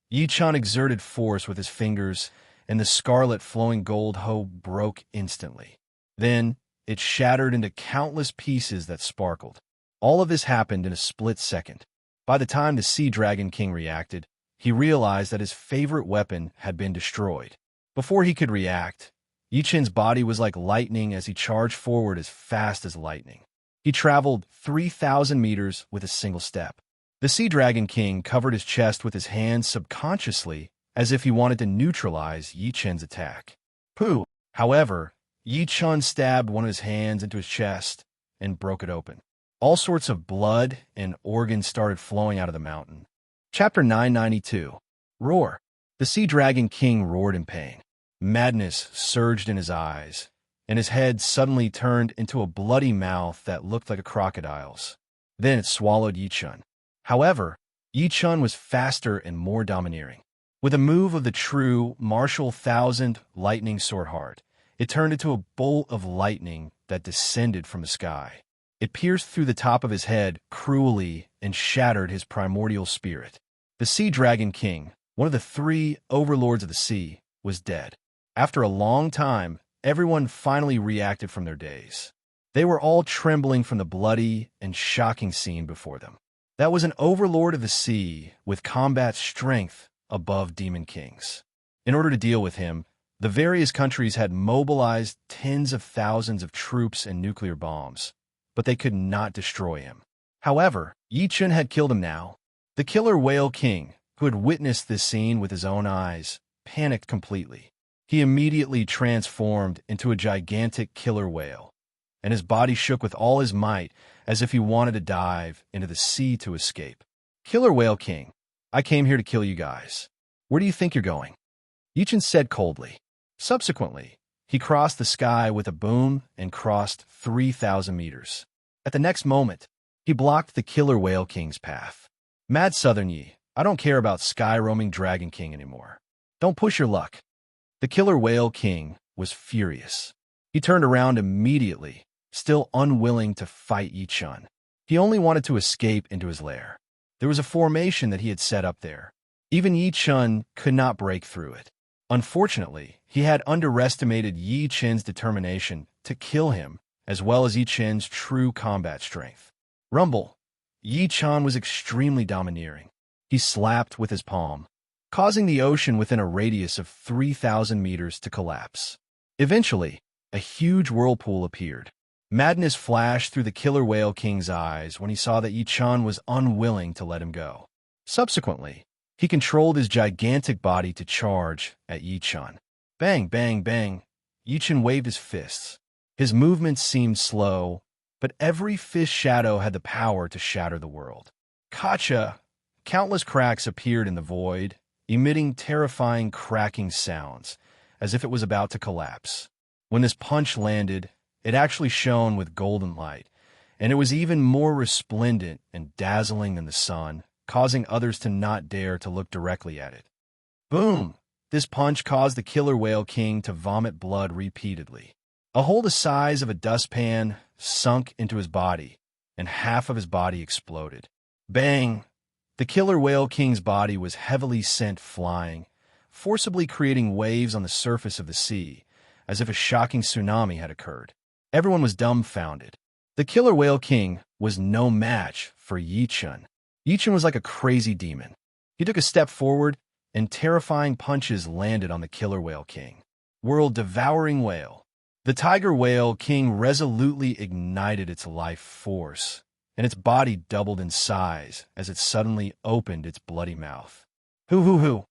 Yi Chen exerted force with his fingers, and the scarlet flowing gold hoe broke instantly. Then, it shattered into countless pieces that sparkled. All of this happened in a split second. By the time the Sea Dragon King reacted, he realized that his favorite weapon had been destroyed. Before he could react, Yi Chen's body was like lightning as he charged forward as fast as lightning. He traveled 3,000 meters with a single step. The Sea Dragon King covered his chest with his hands subconsciously as if he wanted to neutralize Yi Chen's attack. Pooh! However, Yi Chen stabbed one of his hands into his chest and broke it open. All sorts of blood and organs started flowing out of the mountain. Chapter 992. Roar. The Sea Dragon King roared in pain. Madness surged in his eyes, and his head suddenly turned into a bloody mouth that looked like a crocodile's. Then it swallowed Yi Chen. However, Yi Chen was faster and more domineering. With a move of the true martial thousand lightning sword heart, it turned into a bolt of lightning that descended from the sky. It pierced through the top of his head cruelly and shattered his primordial spirit. The Sea Dragon King, one of the 3 overlords of the sea, was dead. After a long time, everyone finally reacted from their daze. They were all trembling from the bloody and shocking scene before them. That was an overlord of the sea with combat strength above demon kings. In order to deal with him, the various countries had mobilized tens of thousands of troops and nuclear bombs, but they could not destroy him. However, Yi Chen had killed him now. The Killer Whale King, who had witnessed this scene with his own eyes, panicked completely. He immediately transformed into a gigantic killer whale, and his body shook with all his might as if he wanted to dive into the sea to escape. Killer Whale King, I came here to kill you guys. Where do you think you're going? Yi Chen said coldly. Subsequently, He crossed the sky with a boom and crossed 3,000 meters. At the next moment, he blocked the killer whale king's path. Mad Southern Yi, I don't care about sky-roaming Dragon King anymore. Don't push your luck. The killer whale king was furious. He turned around immediately, still unwilling to fight Yi Chun. He only wanted to escape into his lair. There was a formation that he had set up there. Even Yi Chun could not break through it. Unfortunately, he had underestimated Yi Chun's determination to kill him, as well as Yi Chun's true combat strength. Rumble. Yi Chun was extremely domineering. He slapped with his palm, causing the ocean within a radius of 3,000 meters to collapse. Eventually, a huge whirlpool appeared. Madness flashed through the killer whale king's eyes when he saw that Yi Chun was unwilling to let him go. Subsequently, he controlled his gigantic body to charge at Yi Chun. Bang, bang, bang. Yi Chun waved his fists. His movements seemed slow, but every fist shadow had the power to shatter the world. Kacha! Countless cracks appeared in the void, emitting terrifying cracking sounds, as if it was about to collapse. When this punch landed, it actually shone with golden light, and it was even more resplendent and dazzling than the sun, causing others to not dare to look directly at it. Boom! This punch caused the killer whale king to vomit blood repeatedly. A hole the size of a dustpan sunk into his body, and half of his body exploded. Bang! The killer whale king's body was heavily sent flying, forcibly creating waves on the surface of the sea, as if a shocking tsunami had occurred. Everyone was dumbfounded. The killer whale king was no match for Yi Chun. Yi Chun was like a crazy demon. He took a step forward, and terrifying punches landed on the killer whale king. World-devouring whale. The tiger whale king resolutely ignited its life force, and its body doubled in size as it suddenly opened its bloody mouth. Hoo-hoo-hoo!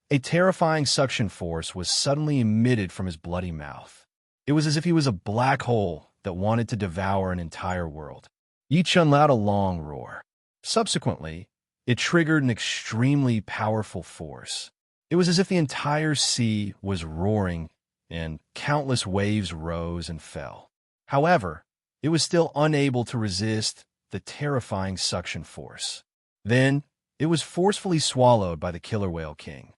A terrifying suction force was suddenly emitted from his bloody mouth. It was as if he was a black hole that wanted to devour an entire world. Yi Chun let out a long roar. Subsequently, it triggered an extremely powerful force. It was as if the entire sea was roaring and countless waves rose and fell. However, it was still unable to resist the terrifying suction force. Then, it was forcefully swallowed by the killer whale king.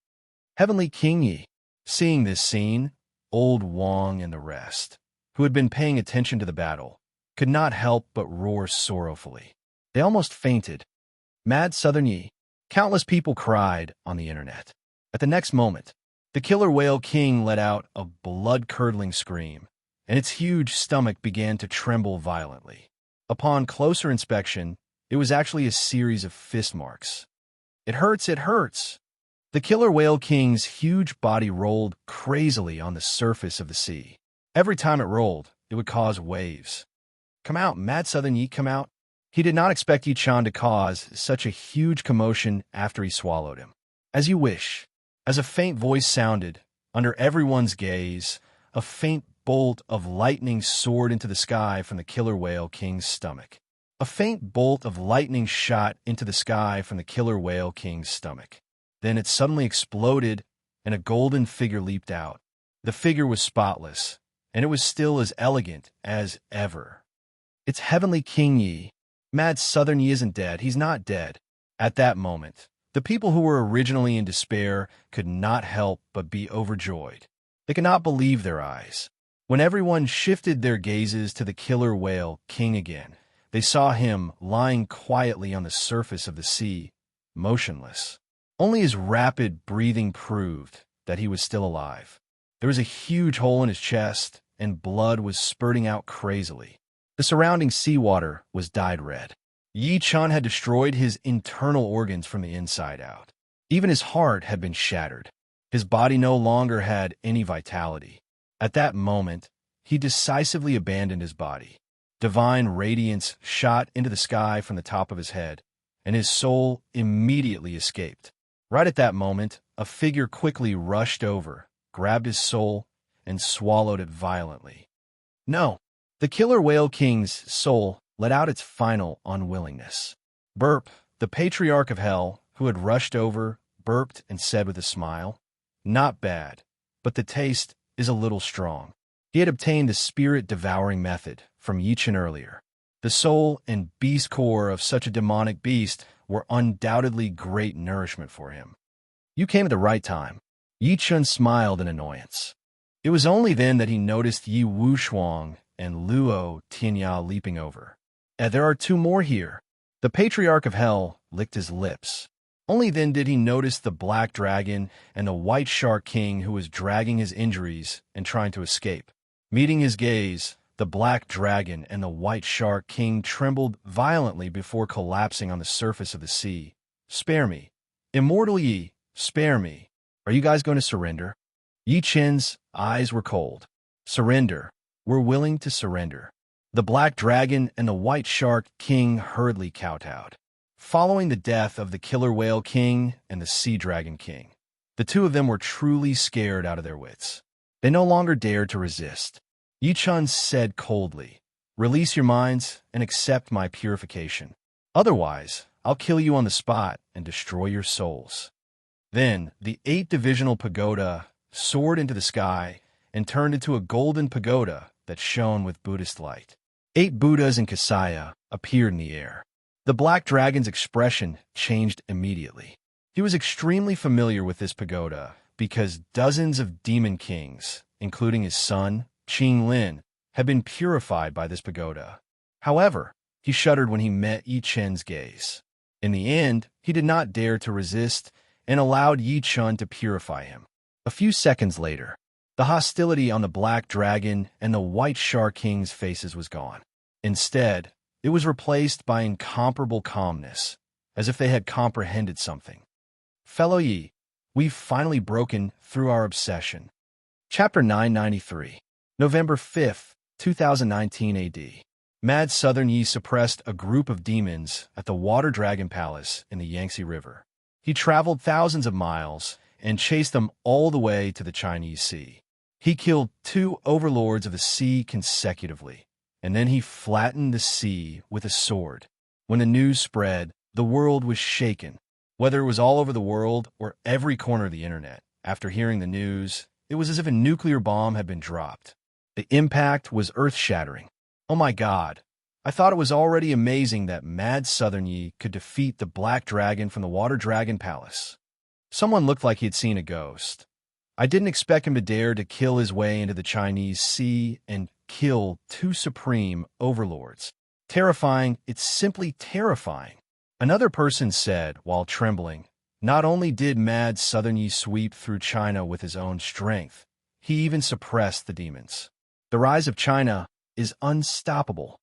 Heavenly King Yi, seeing this scene, Old Wong and the rest, who had been paying attention to the battle, could not help but roar sorrowfully. They almost fainted. Mad Southern Yi. Countless people cried on the internet. At the next moment, the killer whale king let out a blood-curdling scream, and its huge stomach began to tremble violently. Upon closer inspection, it was actually a series of fist marks. It hurts, it hurts! The killer whale king's huge body rolled crazily on the surface of the sea. Every time it rolled, it would cause waves. Come out, Mad Southern Yi, come out! He did not expect Yi Chun to cause such a huge commotion after he swallowed him. As you wish. As a faint voice sounded, under everyone's gaze, a faint bolt of lightning soared into the sky from the killer whale king's stomach. A faint bolt of lightning shot into the sky from the killer whale king's stomach. Then it suddenly exploded, and a golden figure leaped out. The figure was spotless, and it was still as elegant as ever. It's Heavenly King Yi. Mad Southern Yi isn't dead. He's not dead. At that moment, the people who were originally in despair could not help but be overjoyed. They could not believe their eyes. When everyone shifted their gazes to the killer whale king again, they saw him lying quietly on the surface of the sea, motionless. Only his rapid breathing proved that he was still alive. There was a huge hole in his chest, and blood was spurting out crazily. The surrounding seawater was dyed red. Yi Chun had destroyed his internal organs from the inside out. Even his heart had been shattered. His body no longer had any vitality. At that moment, he decisively abandoned his body. Divine radiance shot into the sky from the top of his head, and his soul immediately escaped. Right at that moment, a figure quickly rushed over, grabbed his soul, and swallowed it violently. No! The killer whale king's soul let out its final unwillingness. Burp, the patriarch of hell, who had rushed over, burped and said with a smile, "Not bad, but the taste is a little strong. He had obtained the spirit-devouring method from Yi Chen earlier. The soul and beast core of such a demonic beast were undoubtedly great nourishment for him. You came at the right time. Yi Chen smiled in annoyance. It was only then that he noticed Yi Wushuang and Luo Tianya leaping over. There are two more here. The Patriarch of Hell licked his lips. Only then did he notice the Black Dragon and the White Shark King who was dragging his injuries and trying to escape. Meeting his gaze, the Black Dragon and the White Shark King trembled violently before collapsing on the surface of the sea. Spare me. Immortal Yi, spare me. Are you guys going to surrender? Yi Chen's eyes were cold. Surrender. We're willing to surrender. The Black Dragon and the White Shark King hurriedly kowtowed. Following the death of the Killer Whale King and the Sea Dragon King, the two of them were truly scared out of their wits. They no longer dared to resist. Yi Chen said coldly, "Release your minds and accept my purification. Otherwise, I'll kill you on the spot and destroy your souls." Then, the 8-divisional pagoda soared into the sky and turned into a golden pagoda that shone with Buddhist light. 8 Buddhas in Kasaya appeared in the air. The Black Dragon's expression changed immediately. He was extremely familiar with this pagoda because dozens of demon kings, including his son, Qing Lin, had been purified by this pagoda. However, he shuddered when he met Yi Chen's gaze. In the end, he did not dare to resist and allowed Yi Chen to purify him. A few seconds later, the hostility on the Black Dragon and the White Shark King's faces was gone. Instead, it was replaced by incomparable calmness, as if they had comprehended something. Fellow Yi, we've finally broken through our obsession. Chapter 993, November 5th, 2019 AD. Mad Southern Yi suppressed a group of demons at the Water Dragon Palace in the Yangtze River. He traveled thousands of miles and chased them all the way to the Chinese Sea. He killed 2 overlords of the sea consecutively, and then he flattened the sea with a sword. When the news spread, the world was shaken. Whether it was all over the world or every corner of the internet, after hearing the news, it was as if a nuclear bomb had been dropped. The impact was earth-shattering. Oh my God, I thought it was already amazing that Mad Southern Yi could defeat the Black Dragon from the Water Dragon Palace. Someone looked like he had seen a ghost. I didn't expect him to dare to kill his way into the Chinese Sea and kill 2 supreme overlords. Terrifying, it's simply terrifying. Another person said, while trembling, not only did Mad Southern Yi sweep through China with his own strength, he even suppressed the demons. The rise of China is unstoppable.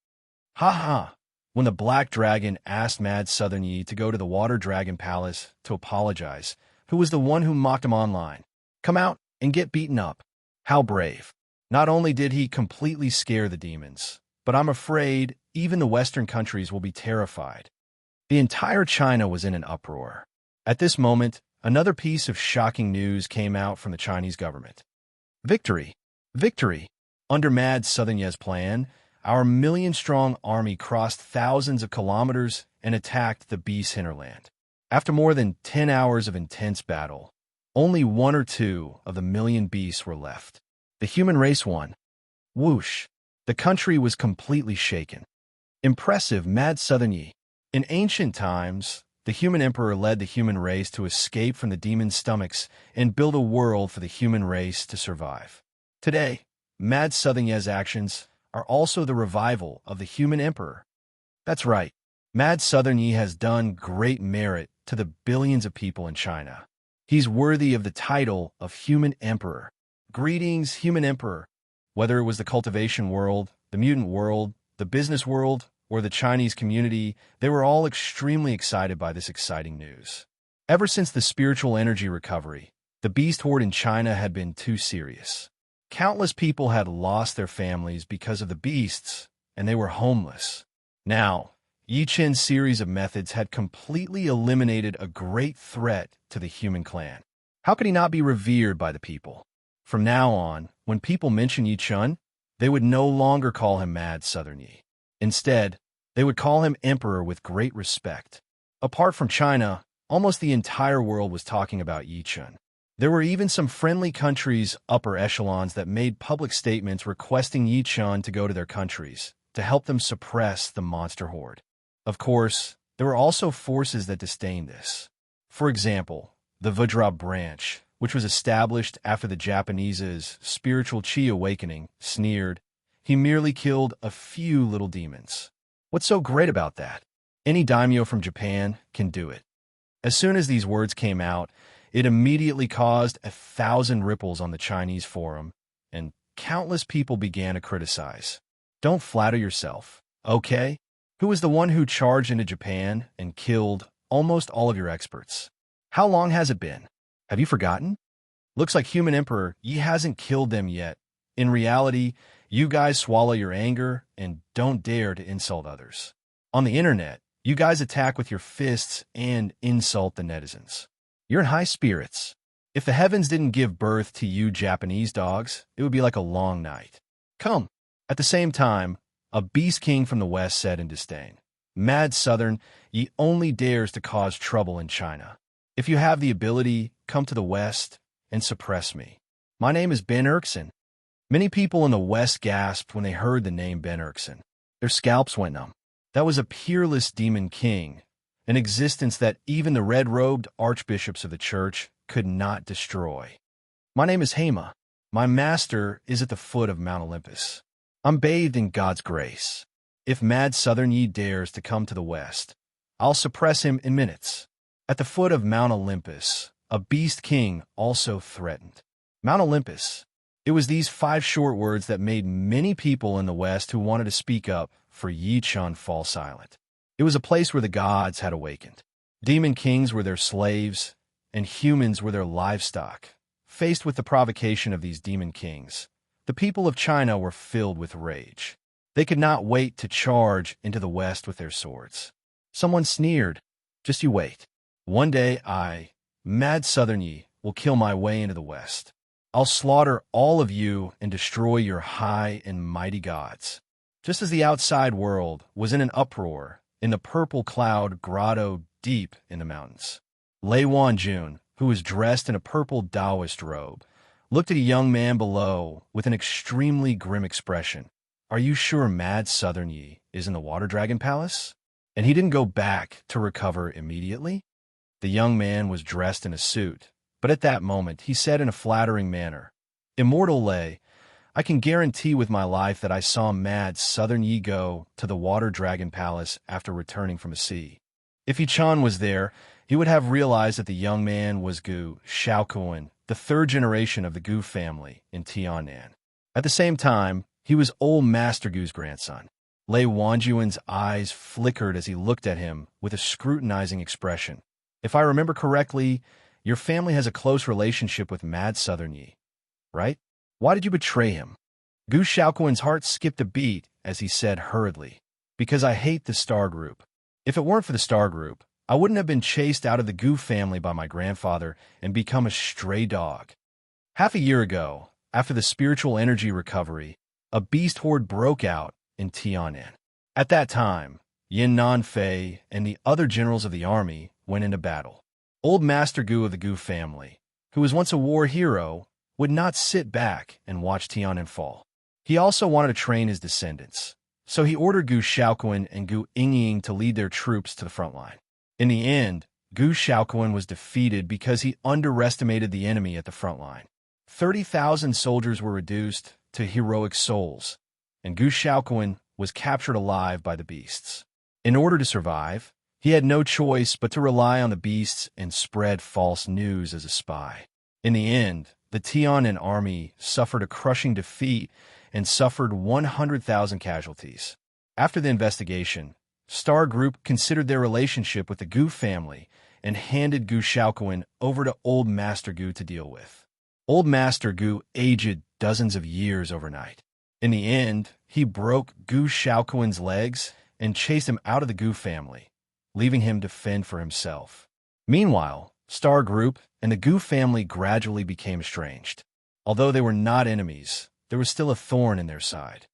Ha ha! When the Black Dragon asked Mad Southern Yi to go to the Water Dragon Palace to apologize, who was the one who mocked him online. Come out and get beaten up. How brave. Not only did he completely scare the demons, but I'm afraid even the Western countries will be terrified. The entire China was in an uproar. At this moment, another piece of shocking news came out from the Chinese government. Victory! Victory! Under Mad Southern Yi's plan, our million-strong army crossed thousands of kilometers and attacked the beast hinterland. After more than 10 hours of intense battle, only 1 or 2 of the million beasts were left. The human race won. Whoosh! The country was completely shaken. Impressive, Mad Southern Yi. In ancient times, the human emperor led the human race to escape from the demon stomachs and build a world for the human race to survive. Today, Mad Southern Yi's actions are also the revival of the human emperor. That's right. Mad Southern Yi has done great merit to the billions of people in China. He's worthy of the title of human emperor. Greetings, human emperor. Whether it was the cultivation world, the mutant world, the business world, or the Chinese community, they were all extremely excited by this exciting news. Ever since the spiritual energy recovery, the beast horde in China had been too serious. Countless people had lost their families because of the beasts, and they were homeless. Now, Yi Chen's series of methods had completely eliminated a great threat to the human clan. How could he not be revered by the people? From now on, when people mention Yi Chen, they would no longer call him Mad Southern Yi. Instead, they would call him Emperor with great respect. Apart from China, almost the entire world was talking about Yi Chen. There were even some friendly countries' upper echelons that made public statements requesting Yichun to go to their countries to help them suppress the monster horde. Of course, there were also forces that disdained this. For example, the Vajra branch, which was established after the Japanese's spiritual chi awakening, sneered, "He merely killed a few little demons. What's so great about that? Any daimyo from Japan can do it." As soon as these words came out, it immediately caused 1,000 ripples on the Chinese forum, and countless people began to criticize. Don't flatter yourself, okay? Who was the one who charged into Japan and killed almost all of your experts? How long has it been? Have you forgotten? Looks like Human Emperor Yi hasn't killed them yet. In reality, you guys swallow your anger and don't dare to insult others. On the internet, you guys attack with your fists and insult the netizens. You're in high spirits. If the heavens didn't give birth to you Japanese dogs, it would be like a long night. Come. At the same time, a beast king from the west said in disdain, "Mad Southern, ye only dares to cause trouble in China. If you have the ability, come to the west and suppress me. My name is Ben Erkson." Many people in the west gasped when they heard the name Ben Erkson. Their scalps went numb. That was a peerless demon king, an existence that even the red-robed archbishops of the church could not destroy. "My name is Hema. My master is at the foot of Mount Olympus. I'm bathed in God's grace. If Mad Southern Yi dares to come to the west, I'll suppress him in minutes." At the foot of Mount Olympus, a beast king also threatened. Mount Olympus. It was these 5 short words that made many people in the West who wanted to speak up for Yichun fall silent. It was a place where the gods had awakened. Demon kings were their slaves, and humans were their livestock. Faced with the provocation of these demon kings, the people of China were filled with rage. They could not wait to charge into the West with their swords. Someone sneered, "Just you wait. One day I, Mad Southern Yi, will kill my way into the West. I'll slaughter all of you and destroy your high and mighty gods." Just as the outside world was in an uproar in the purple cloud grotto deep in the mountains, Lei Wanjun, who was dressed in a purple Taoist robe, looked at a young man below with an extremely grim expression. "Are you sure Mad Southern Yi is in the Water Dragon Palace?" And he didn't go back to recover immediately. The young man was dressed in a suit, but at that moment he said in a flattering manner, "Immortal Lei, I can guarantee with my life that I saw Mad Southern Yi go to the Water Dragon Palace after returning from a sea. If Yichun was there, he would have realized that the young man was Gu Shaokuan, the 3rd generation of the Gu family in Tiannan. At the same time, he was old Master Gu's grandson." Lei Wanjuan's eyes flickered as he looked at him with a scrutinizing expression. "If I remember correctly, your family has a close relationship with Mad Southern Yi, right? Why did you betray him?" Gu Shaokuan's heart skipped a beat as he said hurriedly, "Because I hate the Star Group. If it weren't for the Star Group, I wouldn't have been chased out of the Gu family by my grandfather and become a stray dog." Half a year ago, after the spiritual energy recovery, a beast horde broke out in Tiannan. At that time, Yin Nanfei and the other generals of the army went into battle. Old Master Gu of the Gu family, who was once a war hero, would not sit back and watch Tiannan fall. He also wanted to train his descendants, so he ordered Gu Shaokuan and Gu Yingying to lead their troops to the front line. In the end, Gu Shaokuan was defeated because he underestimated the enemy at the front line. 30,000 soldiers were reduced to heroic souls, and Gu Shaokuan was captured alive by the beasts. In order to survive, he had no choice but to rely on the beasts and spread false news as a spy. In the end, the Tiannan army suffered a crushing defeat and suffered 100,000 casualties. After the investigation, Star Group considered their relationship with the Gu family and handed Gu Shaokuan over to Old Master Gu to deal with. Old Master Gu aged dozens of years overnight. In the end, he broke Gu Shaokuan's legs and chased him out of the Gu family, leaving him to fend for himself. Meanwhile, Star Group and the Gu family gradually became estranged. Although they were not enemies, there was still a thorn in their side.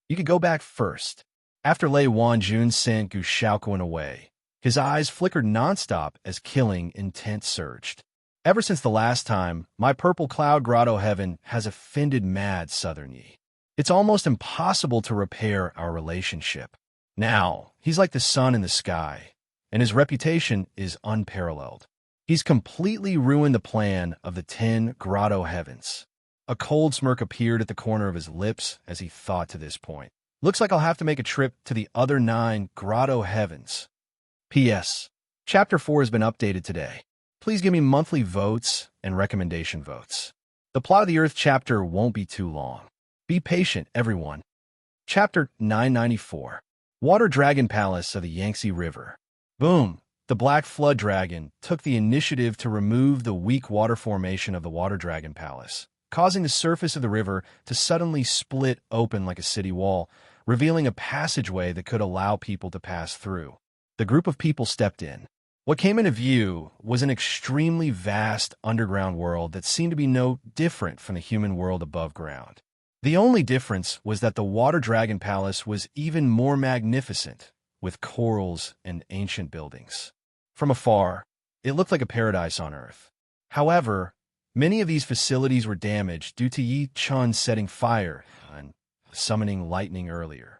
You could go back first. After Lei Wanjun sent Gu Shaokuan away, his eyes flickered nonstop as killing intent surged. Ever since the last time, my purple cloud grotto heaven has offended mad Southern Yi. It's almost impossible to repair our relationship. Now, he's like the sun in the sky, and his reputation is unparalleled. He's completely ruined the plan of the 10 grotto heavens. A cold smirk appeared at the corner of his lips as he thought to this point. Looks like I'll have to make a trip to the other 9 grotto heavens. P.S. Chapter 4 has been updated today. Please give me monthly votes and recommendation votes. The Plot of the Earth chapter won't be too long. Be patient, everyone. Chapter 994. Water Dragon Palace of the Yangtze River. Boom! The Black Flood Dragon took the initiative to remove the weak water formation of the Water Dragon Palace, causing the surface of the river to suddenly split open like a city wall, revealing a passageway that could allow people to pass through. The group of people stepped in. What came into view was an extremely vast underground world that seemed to be no different from the human world above ground. The only difference was that the Water Dragon Palace was even more magnificent, with corals and ancient buildings. From afar, it looked like a paradise on Earth. However, many of these facilities were damaged due to Yi Chun setting fire and summoning lightning earlier.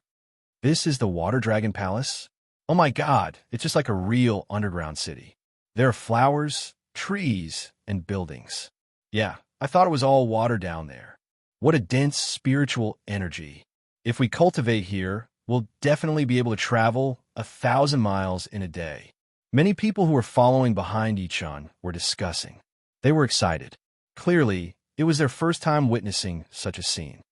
This is the Water Dragon Palace? Oh my god, it's just like a real underground city. There are flowers, trees, and buildings. Yeah, I thought it was all water down there. What a dense spiritual energy. If we cultivate here, we'll definitely be able to travel 1,000 miles in a day. Many people who were following behind Yi Chun were discussing. They were excited. Clearly, it was their first time witnessing such a scene.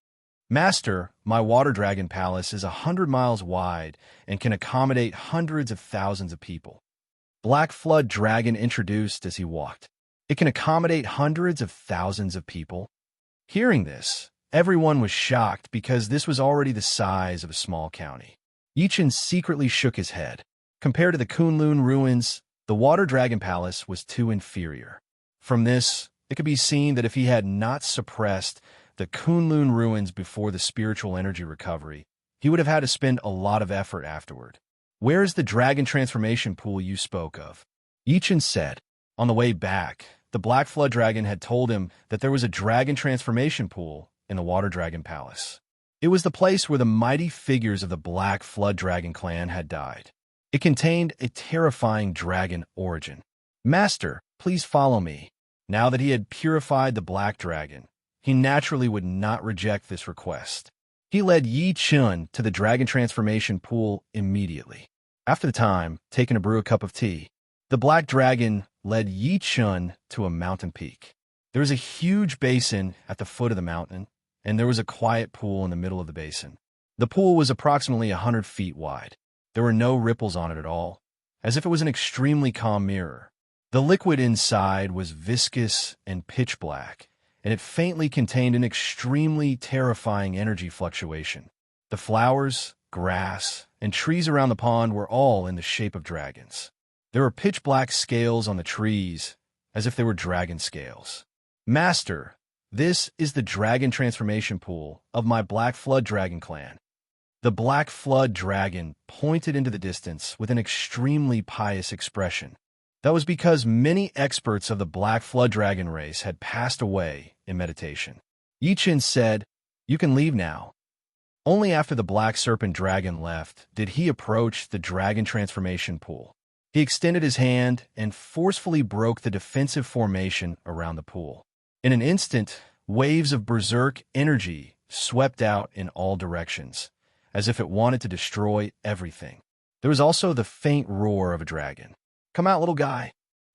Master, my Water Dragon Palace is 100 miles wide and can accommodate hundreds of thousands of people. Black Flood Dragon introduced as he walked. It can accommodate hundreds of thousands of people. Hearing this, everyone was shocked because this was already the size of a small county. Yi Chun secretly shook his head. Compared to the Kunlun ruins, the Water Dragon Palace was too inferior. From this, it could be seen that if he had not suppressed the Kunlun ruins before the spiritual energy recovery, he would have had to spend a lot of effort afterward. Where is the dragon transformation pool you spoke of? Yi Chun said. On the way back, the Black Flood Dragon had told him that there was a dragon transformation pool in the Water Dragon Palace. It was the place where the mighty figures of the Black Flood Dragon clan had died. It contained a terrifying dragon origin. Master, please follow me. Now that he had purified the Black Dragon, he naturally would not reject this request. He led Yi Chun to the dragon transformation pool immediately. After the time, taking to brew a cup of tea, the Black Dragon led Yi Chun to a mountain peak. There was a huge basin at the foot of the mountain, and there was a quiet pool in the middle of the basin. The pool was approximately 100 feet wide. There were no ripples on it at all, as if it was an extremely calm mirror. The liquid inside was viscous and pitch black, and it faintly contained an extremely terrifying energy fluctuation. The flowers, grass, and trees around the pond were all in the shape of dragons. There were pitch black scales on the trees, as if they were dragon scales. Master, this is the dragon transformation pool of my Black Flood Dragon clan. The Black Flood Dragon pointed into the distance with an extremely pious expression. That was because many experts of the Black Flood Dragon race had passed away in meditation. Yi Chun said, "You can leave now." Only after the Black Serpent Dragon left did he approach the dragon transformation pool. He extended his hand and forcefully broke the defensive formation around the pool. In an instant, waves of berserk energy swept out in all directions, as if it wanted to destroy everything. There was also the faint roar of a dragon. "Come out, little guy."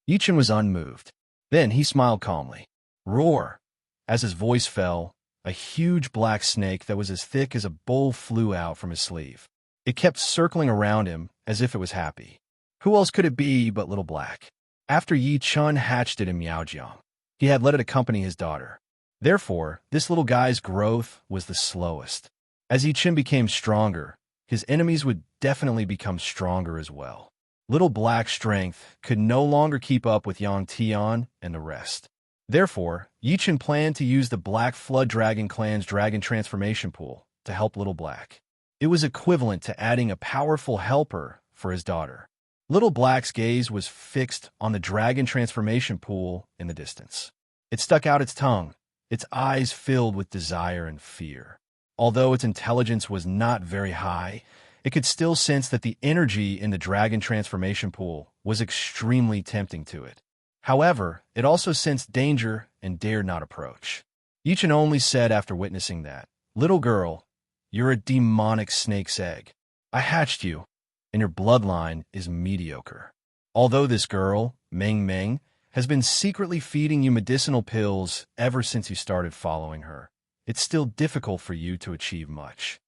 Yi Chun was unmoved. Then he smiled calmly. Roar! As his voice fell, a huge black snake that was as thick as a bull flew out from his sleeve. It kept circling around him as if it was happy. Who else could it be but Little Black? After Yi Chun hatched it in Miaojiang, he had let it accompany his daughter. Therefore, this little guy's growth was the slowest. As Yi Chun became stronger, his enemies would definitely become stronger as well. Little Black's strength could no longer keep up with Yang Tian and the rest. Therefore, Yi Chun planned to use the Black Flood Dragon clan's dragon transformation pool to help Little Black. It was equivalent to adding a powerful helper for his daughter. Little Black's gaze was fixed on the dragon transformation pool in the distance. It stuck out its tongue, its eyes filled with desire and fear. Although its intelligence was not very high, it could still sense that the energy in the dragon transformation pool was extremely tempting to it. However, it also sensed danger and dared not approach. Yichin only said after witnessing that, "Little girl, you're a demonic snake's egg. I hatched you, and your bloodline is mediocre. Although this girl, Meng Meng, has been secretly feeding you medicinal pills ever since you started following her, it's still difficult for you to achieve much.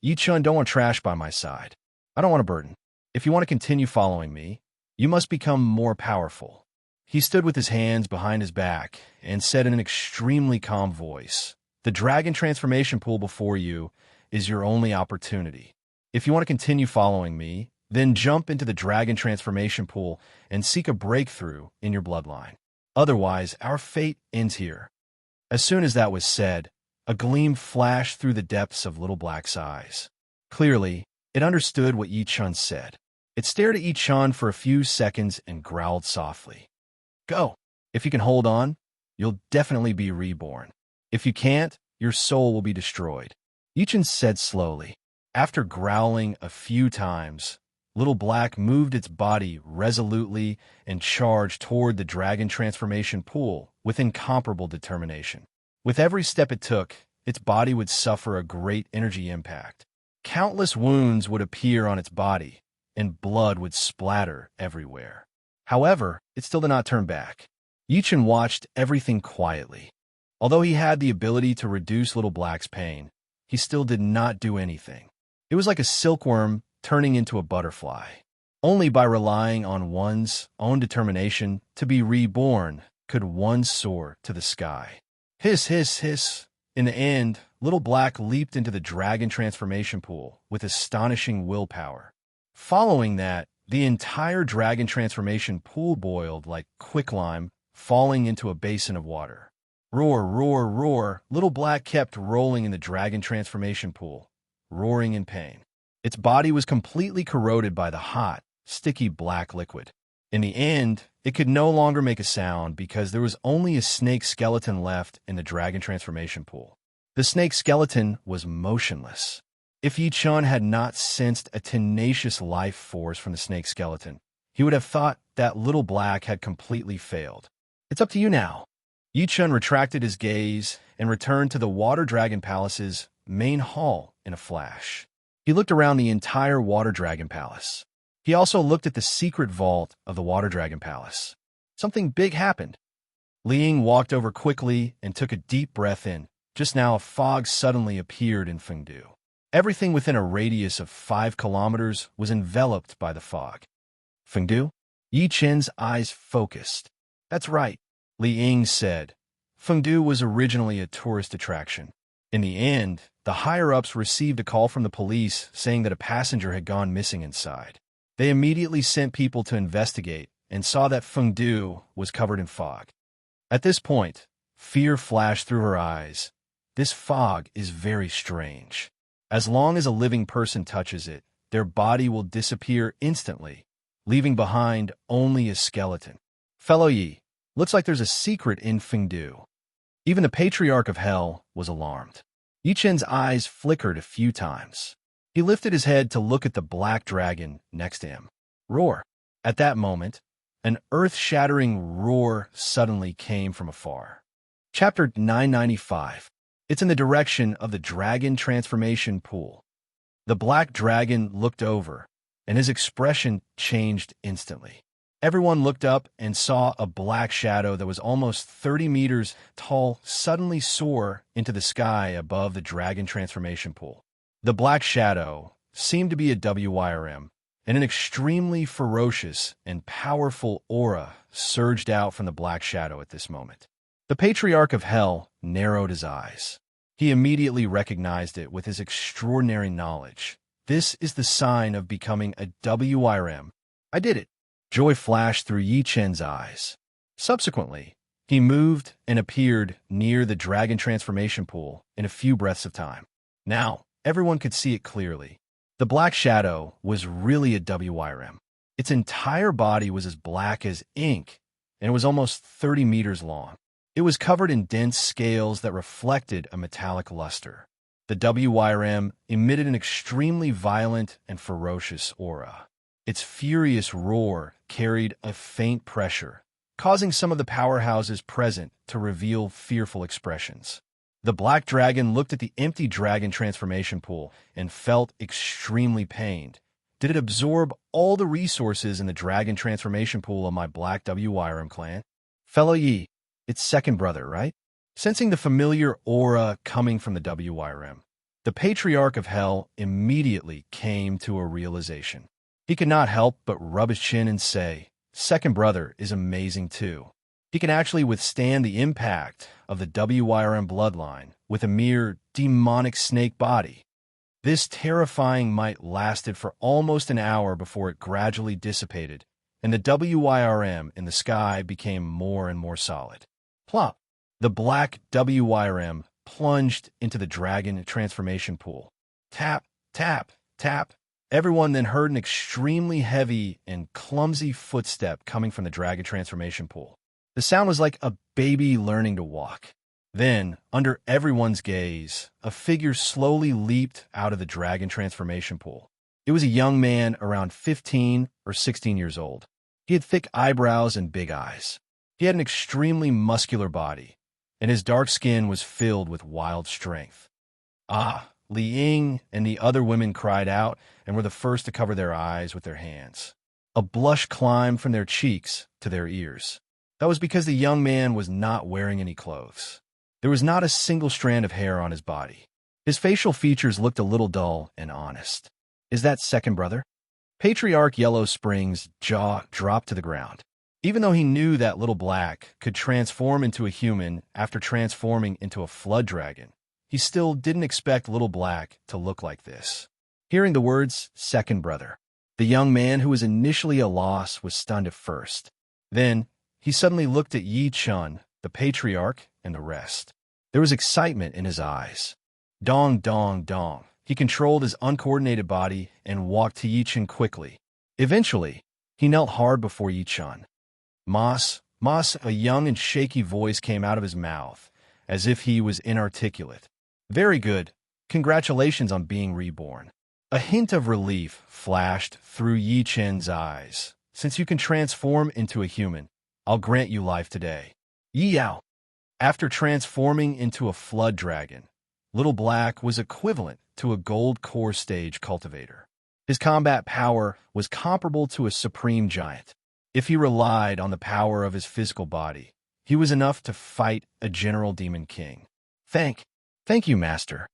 Yi-chun, don't want trash by my side. I don't want a burden. If you want to continue following me, you must become more powerful." He stood with his hands behind his back and said in an extremely calm voice, "The dragon transformation pool before you is your only opportunity. If you want to continue following me, then jump into the dragon transformation pool and seek a breakthrough in your bloodline. Otherwise, our fate ends here." As soon as that was said, a gleam flashed through the depths of Little Black's eyes. Clearly, it understood what Yi-chun said. It stared at Yi-chun for a few seconds and growled softly. "Go. If you can hold on, you'll definitely be reborn. If you can't, your soul will be destroyed," Yi-chun said slowly. After growling a few times, Little Black moved its body resolutely and charged toward the dragon transformation pool with incomparable determination. With every step it took, its body would suffer a great energy impact. Countless wounds would appear on its body, and blood would splatter everywhere. However, it still did not turn back. Yi-chun watched everything quietly. Although he had the ability to reduce Little Black's pain, he still did not do anything. It was like a silkworm turning into a butterfly. Only by relying on one's own determination to be reborn could one soar to the sky. Hiss, hiss, hiss. In the end, Little Black leaped into the dragon transformation pool with astonishing willpower. Following that, the entire dragon transformation pool boiled like quicklime, falling into a basin of water. Roar, roar, roar. Little Black kept rolling in the dragon transformation pool, roaring in pain. Its body was completely corroded by the hot, sticky black liquid. In the end, it could no longer make a sound because there was only a snake skeleton left in the dragon transformation pool. The snake skeleton was motionless. If Yi-chun had not sensed a tenacious life force from the snake skeleton, he would have thought that Little Black had completely failed. "It's up to you now." Yi-chun retracted his gaze and returned to the Water Dragon Palace's main hall in a flash. He looked around the entire Water Dragon Palace. He also looked at the secret vault of the Water Dragon Palace. Something big happened. Li Ying walked over quickly and took a deep breath in. Just now, a fog suddenly appeared in Fengdu. Everything within a radius of 5 kilometers was enveloped by the fog. "Fengdu?" Yi Chen's eyes focused. "That's right," Li Ying said. Fengdu was originally a tourist attraction. In the end, the higher-ups received a call from the police saying that a passenger had gone missing inside. They immediately sent people to investigate and saw that Fengdu was covered in fog. At this point, fear flashed through her eyes. This fog is very strange. As long as a living person touches it, their body will disappear instantly, leaving behind only a skeleton. "Fellow Yi, looks like there's a secret in Fengdu." Even the Patriarch of Hell was alarmed. Yi Chen's eyes flickered a few times. He lifted his head to look at the black dragon next to him. Roar! At that moment, an earth-shattering roar suddenly came from afar. Chapter 995. It's in the direction of the dragon transformation pool. The black dragon looked over, and his expression changed instantly. Everyone looked up and saw a black shadow that was almost 30 meters tall suddenly soar into the sky above the dragon transformation pool. The black shadow seemed to be a WYRM, and an extremely ferocious and powerful aura surged out from the black shadow at this moment. The Patriarch of Hell narrowed his eyes. He immediately recognized it with his extraordinary knowledge. This is the sign of becoming a WYRM. I did it. Joy flashed through Yi Chen's eyes. Subsequently, he moved and appeared near the dragon transformation pool in a few breaths of time. Now, everyone could see it clearly. The black shadow was really a WYRM. Its entire body was as black as ink, and it was almost 30 meters long. It was covered in dense scales that reflected a metallic luster. The WYRM emitted an extremely violent and ferocious aura. Its furious roar carried a faint pressure, causing some of the powerhouses present to reveal fearful expressions. The black dragon looked at the empty dragon transformation pool and felt extremely pained. Did it absorb all the resources in the dragon transformation pool of my black WYRM clan? Fellow Yi, its second brother, right? Sensing the familiar aura coming from the WYRM, the Patriarch of Hell immediately came to a realization. He could not help but rub his chin and say, "Second brother is amazing too. He can actually withstand the impact of the WYRM bloodline with a mere demonic snake body." This terrifying might lasted for almost an hour before it gradually dissipated, and the WYRM in the sky became more and more solid. Plop! The black WYRM plunged into the dragon transformation pool. Tap, tap, tap. Everyone then heard an extremely heavy and clumsy footstep coming from the dragon transformation pool. The sound was like a baby learning to walk. Then, under everyone's gaze, a figure slowly leaped out of the dragon transformation pool. It was a young man around 15 or 16 years old. He had thick eyebrows and big eyes. He had an extremely muscular body, and his dark skin was filled with wild strength. "Ah!" Li Ying and the other women cried out and were the first to cover their eyes with their hands. A blush climbed from their cheeks to their ears. That was because the young man was not wearing any clothes. There was not a single strand of hair on his body. His facial features looked a little dull and honest. "Is that second brother?" Patriarch Yellow Spring's jaw dropped to the ground. Even though he knew that Little Black could transform into a human after transforming into a flood dragon, he still didn't expect Little Black to look like this. Hearing the words, "second brother," the young man who was initially a loss was stunned at first. Then, he suddenly looked at Yi Chun, the Patriarch, and the rest. There was excitement in his eyes. Dong, dong, dong. He controlled his uncoordinated body and walked to Yi Chun quickly. Eventually, he knelt hard before Yi Chun. Moss, a young and shaky voice came out of his mouth, as if he was inarticulate. "Very good. Congratulations on being reborn." A hint of relief flashed through Yi Chen's eyes. "Since you can transform into a human, I'll grant you life today." Yi Yao. After transforming into a flood dragon, Little Black was equivalent to a gold core stage cultivator. His combat power was comparable to a supreme giant. If he relied on the power of his physical body, he was enough to fight a general demon king. Thank you, Master."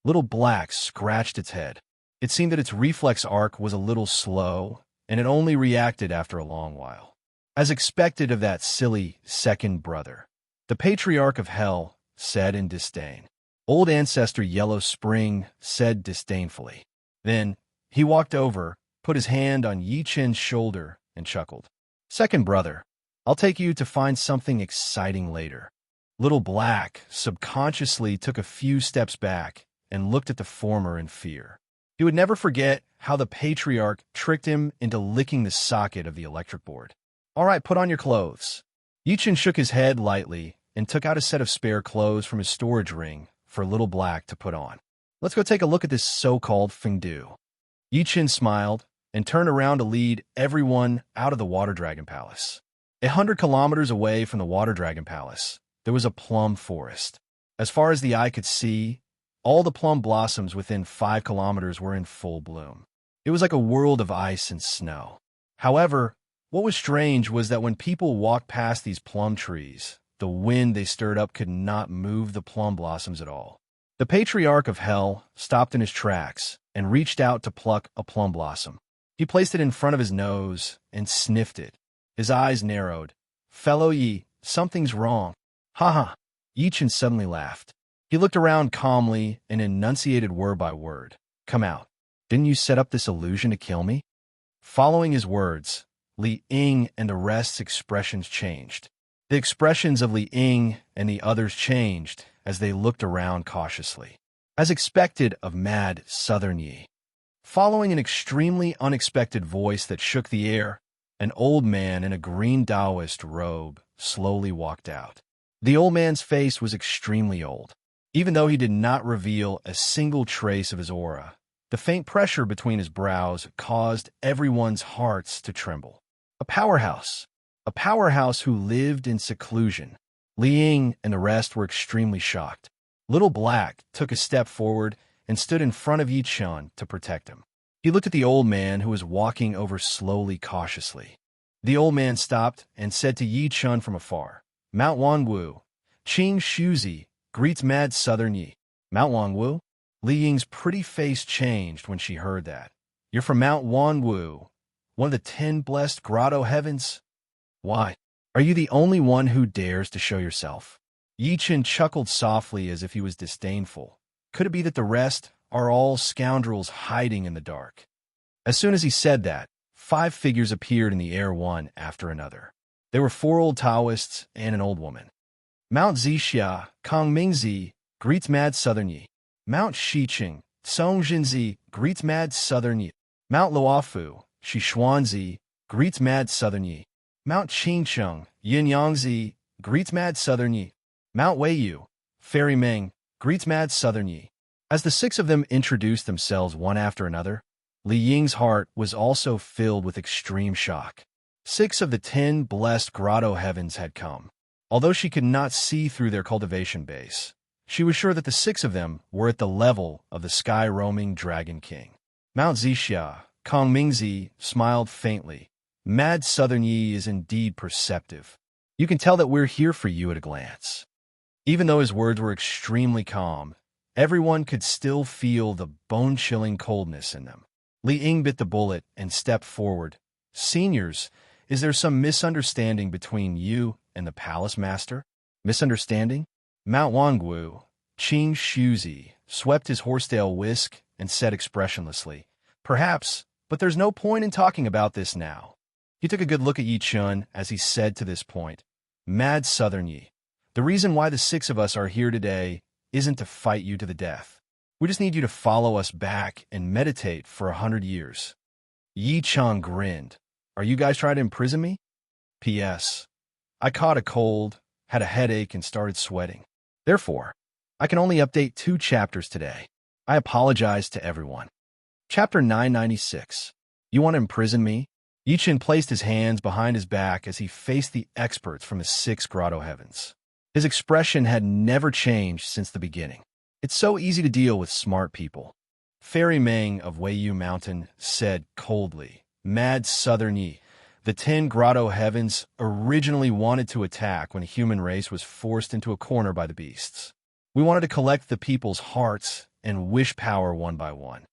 Little Black scratched its head. It seemed that its reflex arc was a little slow, and it only reacted after a long while. As expected of that silly second brother, the Patriarch of Hell said in disdain. Old Ancestor Yellow Spring said disdainfully. Then, he walked over, put his hand on Yi Chen's shoulder, and chuckled. "Second brother, I'll take you to find something exciting later." Little Black subconsciously took a few steps back and looked at the former in fear. He would never forget how the Patriarch tricked him into licking the socket of the electric board. "All right, put on your clothes." Yi Chen shook his head lightly and took out a set of spare clothes from his storage ring for Little Black to put on. "Let's go take a look at this so-called Fengdu." Yi Chen smiled and turned around to lead everyone out of the Water Dragon Palace. 100 kilometers away from the Water Dragon Palace, there was a plum forest. As far as the eye could see, all the plum blossoms within 5 kilometers were in full bloom. It was like a world of ice and snow. However, what was strange was that when people walked past these plum trees, the wind they stirred up could not move the plum blossoms at all. The Patriarch of Hell stopped in his tracks and reached out to pluck a plum blossom. He placed it in front of his nose and sniffed it. His eyes narrowed. "Fellow Yi, something's wrong." "Ha ha!" Yi Chen suddenly laughed. He looked around calmly and enunciated word by word. "Come out. Didn't you set up this illusion to kill me?" Following his words, Li Ying and the rest's expressions changed. The expressions of Li Ying and the others changed as they looked around cautiously. As expected of mad Southern Yi. Following an extremely unexpected voice that shook the air, an old man in a green Taoist robe slowly walked out. The old man's face was extremely old. Even though he did not reveal a single trace of his aura, the faint pressure between his brows caused everyone's hearts to tremble. A powerhouse. A powerhouse who lived in seclusion. Li Ying and the rest were extremely shocked. Little Black took a step forward and stood in front of Yi Chun to protect him. He looked at the old man who was walking over slowly, cautiously. The old man stopped and said to Yi Chun from afar, "Mount Wanwu, Qing Shuzi greets Mad Southern Yi." Mount Wanwu? Li Ying's pretty face changed when she heard that. "You're from Mount Wanwu, one of the 10 blessed grotto heavens? Why, are you the only one who dares to show yourself?" Yi Chun chuckled softly as if he was disdainful. Could it be that the rest are all scoundrels hiding in the dark? As soon as he said that, 5 figures appeared in the air one after another. There were 4 old Taoists and an old woman. "Mount Zixia, Kong Mingzi, greets Mad Southern Yi." "Mount Shiqing, Song Jinzi, greets Mad Southern Yi." "Mount Luofu, Xishuanzi, greets Mad Southern Yi." "Mount Qingcheng, Yin Yangzi, greets Mad Southern Yi." "Mount Weiyu, Fairy Meng, greets Mad Southern Yi." As the 6 of them introduced themselves one after another, Li Ying's heart was also filled with extreme shock. 6 of the 10 blessed grotto heavens had come. Although she could not see through their cultivation base, she was sure that the 6 of them were at the level of the sky-roaming Dragon King. Mount Zixia, Kong Mingzi, smiled faintly. "Mad Southern Yi is indeed perceptive. You can tell that we're here for you at a glance." Even though his words were extremely calm, everyone could still feel the bone-chilling coldness in them. Li Ying bit the bullet and stepped forward. "Seniors, is there some misunderstanding between you and the palace master?" "Misunderstanding?" Mount Wangu, Qing Shuzi, swept his horsetail whisk and said expressionlessly, "Perhaps, but there's no point in talking about this now." He took a good look at Yi Chun as he said to this point, "Mad Southern Yi, the reason why the 6 of us are here today isn't to fight you to the death. We just need you to follow us back and meditate for 100 years. Yi Chun grinned. "Are you guys trying to imprison me?" "P.S. I caught a cold, had a headache, and started sweating. Therefore, I can only update 2 chapters today. I apologize to everyone." Chapter 996. "You want to imprison me?" Yi Chun placed his hands behind his back as he faced the experts from the 6 grotto heavens. His expression had never changed since the beginning. It's so easy to deal with smart people. Fairy Meng of Weiyu Mountain said coldly, "Mad Southern Yi, the 10 grotto heavens originally wanted to attack when the human race was forced into a corner by the beasts. We wanted to collect the people's hearts and wish power one by one.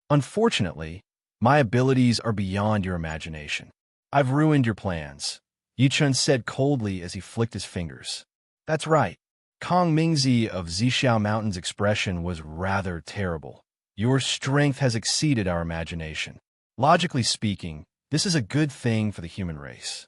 Unfortunately, my abilities are beyond your imagination. I've ruined your plans," Yi Chun said coldly as he flicked his fingers. "That's right. Kong Mingzi of Zixiao Mountain's expression was rather terrible. Your strength has exceeded our imagination. Logically speaking, this is a good thing for the human race."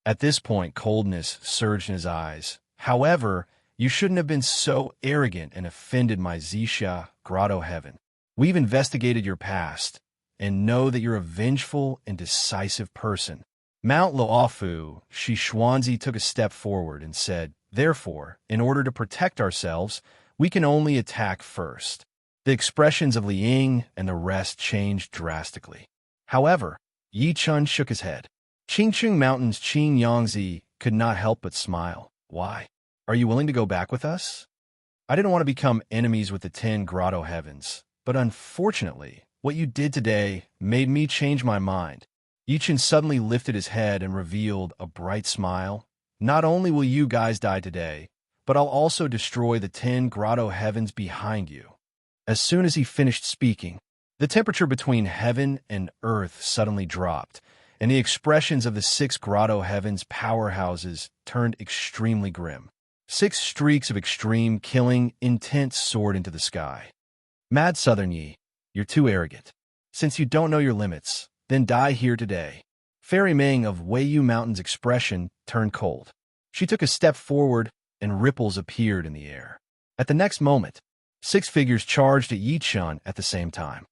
At this point, coldness surged in his eyes. "However, you shouldn't have been so arrogant and offended my Zixia grotto heaven. We've investigated your past and know that you're a vengeful and decisive person." Mount Luofu, Xishuanzi took a step forward and said, "Therefore, in order to protect ourselves, we can only attack first." The expressions of Li Ying and the rest changed drastically. However, Yi Chun shook his head. Qingcheng Mountain's Qing Yangzi could not help but smile. "Why? Are you willing to go back with us?" "I didn't want to become enemies with the 10 grotto heavens, but unfortunately, what you did today made me change my mind." Yi Chun suddenly lifted his head and revealed a bright smile. "Not only will you guys die today, but I'll also destroy the 10 grotto heavens behind you." As soon as he finished speaking, the temperature between heaven and earth suddenly dropped, and the expressions of the 6 grotto heavens powerhouses turned extremely grim. 6 streaks of extreme killing intent soared into the sky. "Mad Southern Yi, you're too arrogant. Since you don't know your limits, then die here today." Fairy Meng of Weiyu Mountain's expression turned cold. She took a step forward, and ripples appeared in the air. At the next moment, 6 figures charged at Yi Chun at the same time.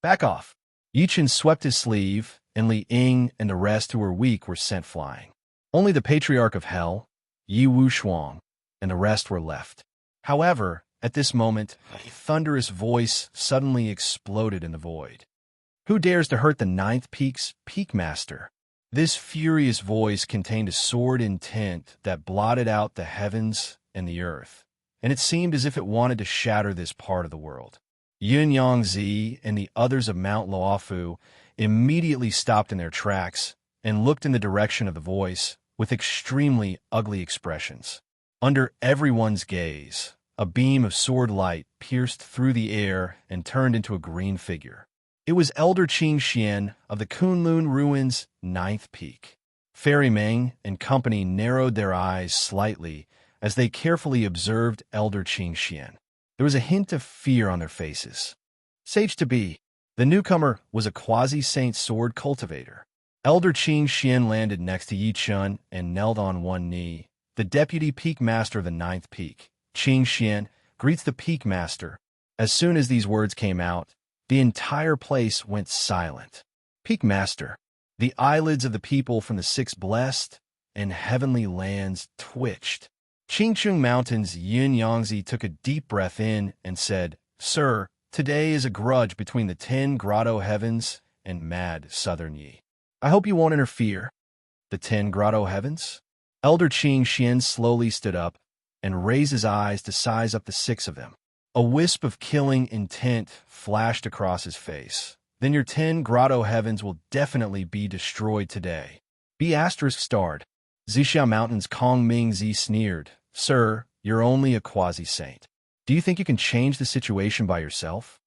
"Back off. Yi Chen swept his sleeve, and Li Ying and the rest who were weak were sent flying. Only the Patriarch of Hell, Yi Wushuang, and the rest were left. However, at this moment, a thunderous voice suddenly exploded in the void. Who dares to hurt the Ninth Peak's Peak Master? This furious voice contained a sword intent that blotted out the heavens and the earth, and it seemed as if it wanted to shatter this part of the world. Yun Yangzi and the others of Mount Luofu immediately stopped in their tracks and looked in the direction of the voice with extremely ugly expressions. Under everyone's gaze, a beam of sword light pierced through the air and turned into a green figure. It was Elder Qing Xian of the Kunlun Ruins' Ninth Peak. Fairy Meng and company narrowed their eyes slightly as they carefully observed Elder Qing Xian. There was a hint of fear on their faces. Sage-to-be, the newcomer was a quasi-saint sword cultivator. Elder Qing Xian landed next to Yi Chun and knelt on one knee. The deputy peak master of the Ninth Peak, Qing Xian, greets the peak master. As soon as these words came out, the entire place went silent. Peak Master, the eyelids of the people from the Six Blessed and Heavenly Lands twitched. Qingchung Mountain's Yin Yangzi took a deep breath in and said, "Sir, today is a grudge between the 10 Grotto Heavens and Mad Southern Yi. I hope you won't interfere." The 10 Grotto Heavens? Elder Qing Xian slowly stood up and raised his eyes to size up the 6 of them. A wisp of killing intent flashed across his face. "Then your 10 Grotto Heavens will definitely be destroyed today." B** starred. Zixia Mountain's Kong Ming Zi sneered, "Sir, you're only a quasi-saint. Do you think you can change the situation by yourself?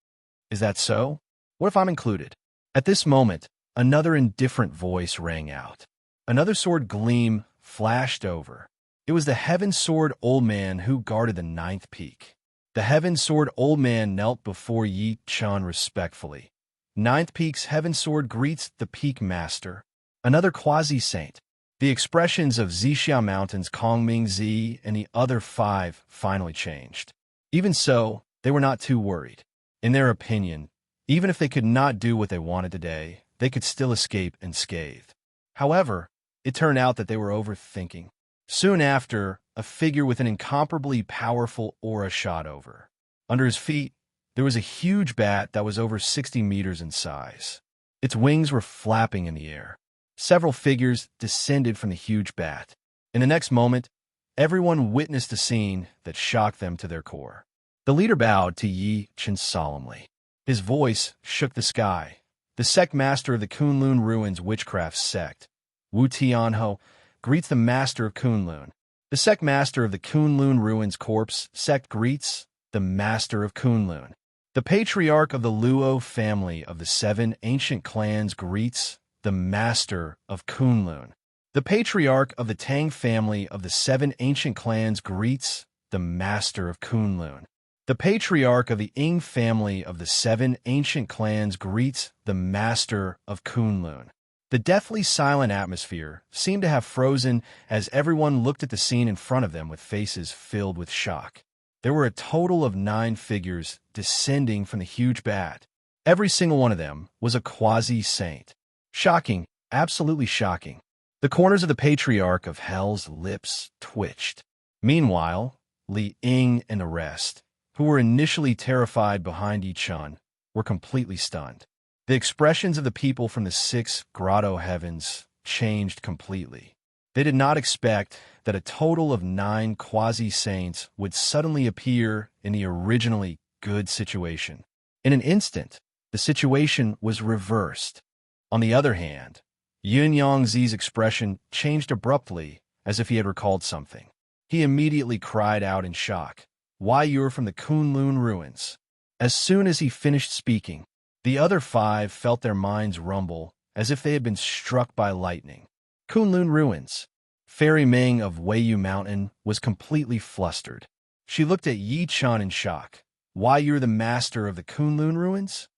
Is that so? What if I'm included?" At this moment, another indifferent voice rang out. Another sword gleam flashed over. It was the Heaven Sword Old Man who guarded the Ninth Peak. The Heaven Sword Old Man knelt before Yi Chun respectfully. Ninth Peak's Heaven Sword greets the Peak Master. Another quasi-saint. The expressions of Zixia Mountain's Kongming Zi and the other 5 finally changed. Even so, they were not too worried. In their opinion, even if they could not do what they wanted today, they could still escape unscathed. However, it turned out that they were overthinking. Soon after, a figure with an incomparably powerful aura shot over. Under his feet, there was a huge bat that was over 60 meters in size. Its wings were flapping in the air. Several figures descended from the huge bat. In the next moment, everyone witnessed a scene that shocked them to their core. The leader bowed to Yi Chen solemnly. His voice shook the sky. The sect master of the Kunlun Ruins witchcraft sect, Wu Tianho, greets the master of Kunlun. The sect master of the Kunlun Ruins Corpse sect greets the master of Kunlun. The patriarch of the Luo family of the 7 ancient clans greets the master of Kunlun. The patriarch of the Tang family of the 7 ancient clans greets the master of Kunlun. The patriarch of the Ying family of the 7 ancient clans greets the master of Kunlun. The deathly silent atmosphere seemed to have frozen as everyone looked at the scene in front of them with faces filled with shock. There were a total of 9 figures descending from the huge bat. Every single one of them was a quasi-saint. Shocking, absolutely shocking. The corners of the Patriarch of Hell's lips twitched. Meanwhile, Li Ying and the rest, who were initially terrified behind Yi Chun, were completely stunned. The expressions of the people from the 6 Grotto Heavens changed completely. They did not expect that a total of 9 quasi-saints would suddenly appear in the originally good situation. In an instant, the situation was reversed. On the other hand, Yun Yangzi's expression changed abruptly as if he had recalled something. He immediately cried out in shock, "Why, you're from the Kunlun Ruins." As soon as he finished speaking, the other 5 felt their minds rumble as if they had been struck by lightning. Kunlun Ruins. Fairy Ming of Weiyu Mountain was completely flustered. She looked at Yi Chun in shock. "Why, you're the master of the Kunlun Ruins?"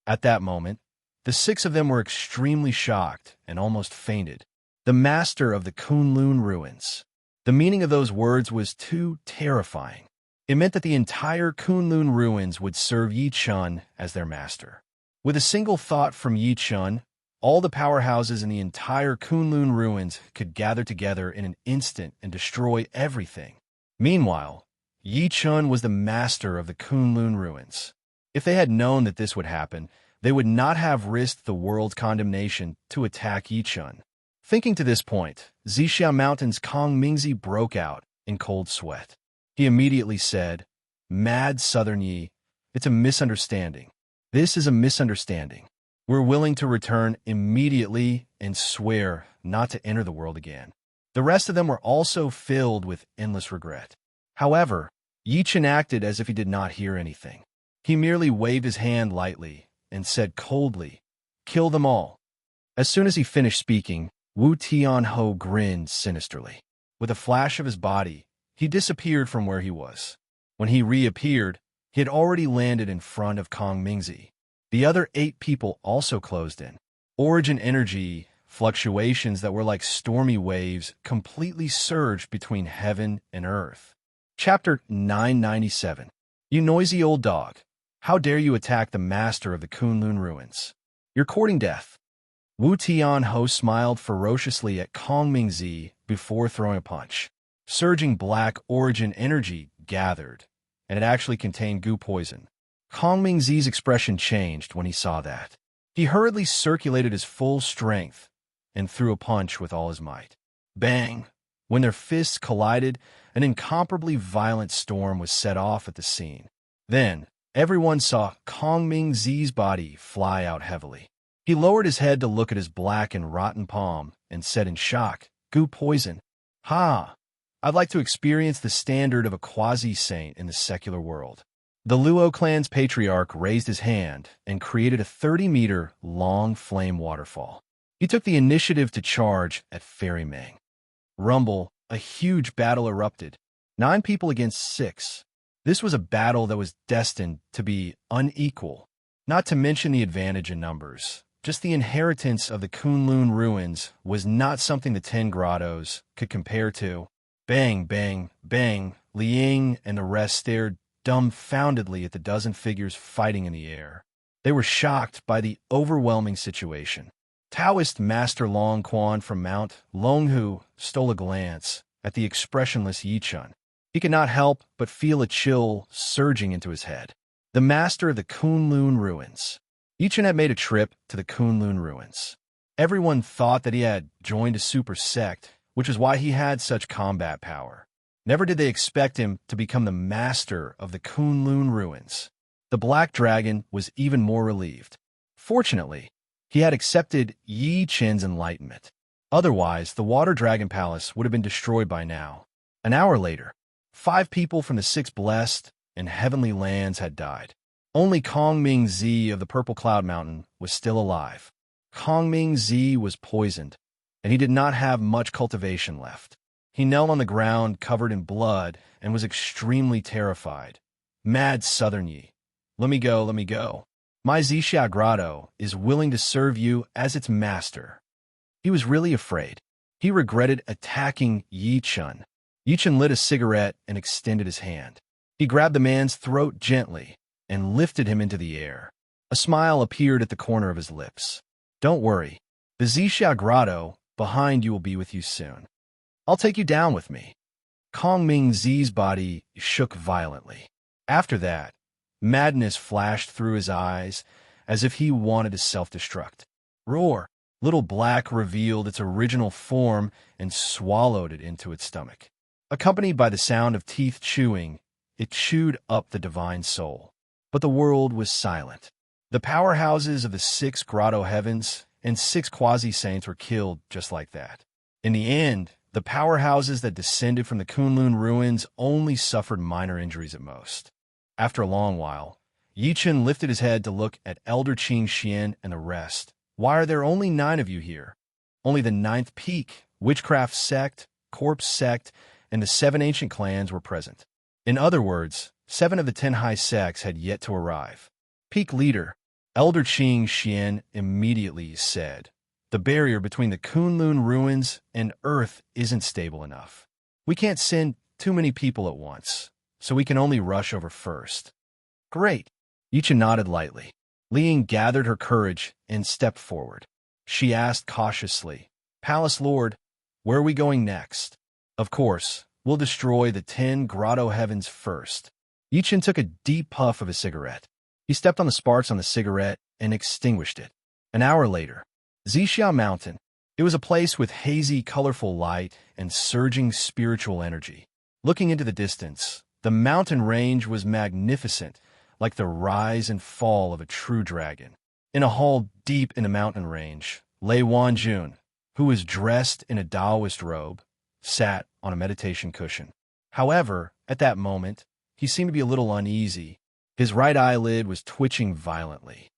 At that moment, the 6 of them were extremely shocked and almost fainted. The master of the Kunlun Ruins. The meaning of those words was too terrifying. It meant that the entire Kunlun Ruins would serve Yi Chun as their master. With a single thought from Yi Chun, all the powerhouses in the entire Kunlun ruins could gather together in an instant and destroy everything. Meanwhile, Yi Chun was the master of the Kunlun ruins. If they had known that this would happen, they would not have risked the world's condemnation to attack Yi Chun. Thinking to this point, Zixia Mountain's Kong Mingzi broke out in cold sweat. He immediately said, "Mad Southern Yi, it's a misunderstanding. This is a misunderstanding. We're willing to return immediately and swear not to enter the world again." The rest of them were also filled with endless regret. However, Yi Chen acted as if he did not hear anything. He merely waved his hand lightly and said coldly, "Kill them all." As soon as he finished speaking, Wu Tianho grinned sinisterly. With a flash of his body, he disappeared from where he was. When he reappeared, he had already landed in front of Kong Mingzi. The other 8 people also closed in. Origin energy fluctuations that were like stormy waves completely surged between heaven and earth. Chapter 997. You noisy old dog. How dare you attack the master of the Kunlun ruins? You're courting death. Wu Tianho smiled ferociously at Kong Mingzi before throwing a punch. Surging black origin energy gathered, and it actually contained goo poison. Kong Mingzi's expression changed when he saw that. He hurriedly circulated his full strength and threw a punch with all his might. Bang! When their fists collided, an incomparably violent storm was set off at the scene. Then, everyone saw Kong Mingzi's body fly out heavily. He lowered his head to look at his black and rotten palm and said in shock, "Goo poison? Ha! I'd like to experience the standard of a quasi-saint in the secular world." The Luo clan's patriarch raised his hand and created a 30-meter long flame waterfall. He took the initiative to charge at Fairy Meng. Rumble, a huge battle erupted. 9 people against 6. This was a battle that was destined to be unequal, not to mention the advantage in numbers. Just the inheritance of the Kunlun ruins was not something the 10 grottos could compare to. Bang, bang, bang, Liang and the rest stared dumbfoundedly at the dozen figures fighting in the air. They were shocked by the overwhelming situation. Taoist Master Long Quan from Mount Longhu stole a glance at the expressionless Yi Chun. He could not help but feel a chill surging into his head. The master of the Kunlun ruins. Yi Chun had made a trip to the Kunlun ruins. Everyone thought that he had joined a super sect, which is why he had such combat power. Never did they expect him to become the master of the Kunlun ruins. The Black Dragon was even more relieved. Fortunately, he had accepted Yi Chen's enlightenment. Otherwise, the Water Dragon Palace would have been destroyed by now. An hour later, 5 people from the 6 blessed and heavenly lands had died. Only Kong Mingzi of the Purple Cloud Mountain was still alive. Kong Mingzi was poisoned, and he did not have much cultivation left. He knelt on the ground covered in blood and was extremely terrified. "Mad Southern Yi, let me go, let me go. My Zixia Grotto is willing to serve you as its master." He was really afraid. He regretted attacking Yi Chun. Yi Chun lit a cigarette and extended his hand. He grabbed the man's throat gently and lifted him into the air. A smile appeared at the corner of his lips. "Don't worry. The Zixia Grotto behind you will be with you soon. I'll take you down with me." Kong Mingzi's body shook violently. After that, madness flashed through his eyes as if he wanted to self-destruct. Roar! Little Black revealed its original form and swallowed it into its stomach. Accompanied by the sound of teeth chewing, it chewed up the divine soul. But the world was silent. The powerhouses of the 6 grotto heavens and 6 quasi-saints were killed just like that. In the end, the powerhouses that descended from the Kunlun ruins only suffered minor injuries at most. After a long while, Yi Chen lifted his head to look at Elder Qing Xian and the rest. "Why are there only 9 of you here? Only the 9th peak, Witchcraft Sect, Corpse Sect, and the 7 ancient clans were present. In other words, 7 of the 10 high sects had yet to arrive." Peak leader, Elder Qing Xian immediately said, "The barrier between the Kunlun ruins and Earth isn't stable enough. We can't send too many people at once, so we can only rush over first." "Great." Yi Chen nodded lightly. Ling gathered her courage and stepped forward. She asked cautiously, "Palace Lord, where are we going next?" "Of course, we'll destroy the 10 grotto heavens first." Yichen took a deep puff of his cigarette. He stepped on the sparks on the cigarette and extinguished it. An hour later, Zixia Mountain. It was a place with hazy, colorful light and surging spiritual energy. Looking into the distance, the mountain range was magnificent, like the rise and fall of a true dragon. In a hall deep in the mountain range, Lei Wanjun, who was dressed in a Taoist robe, sat on a meditation cushion. However, at that moment, he seemed to be a little uneasy. His right eyelid was twitching violently.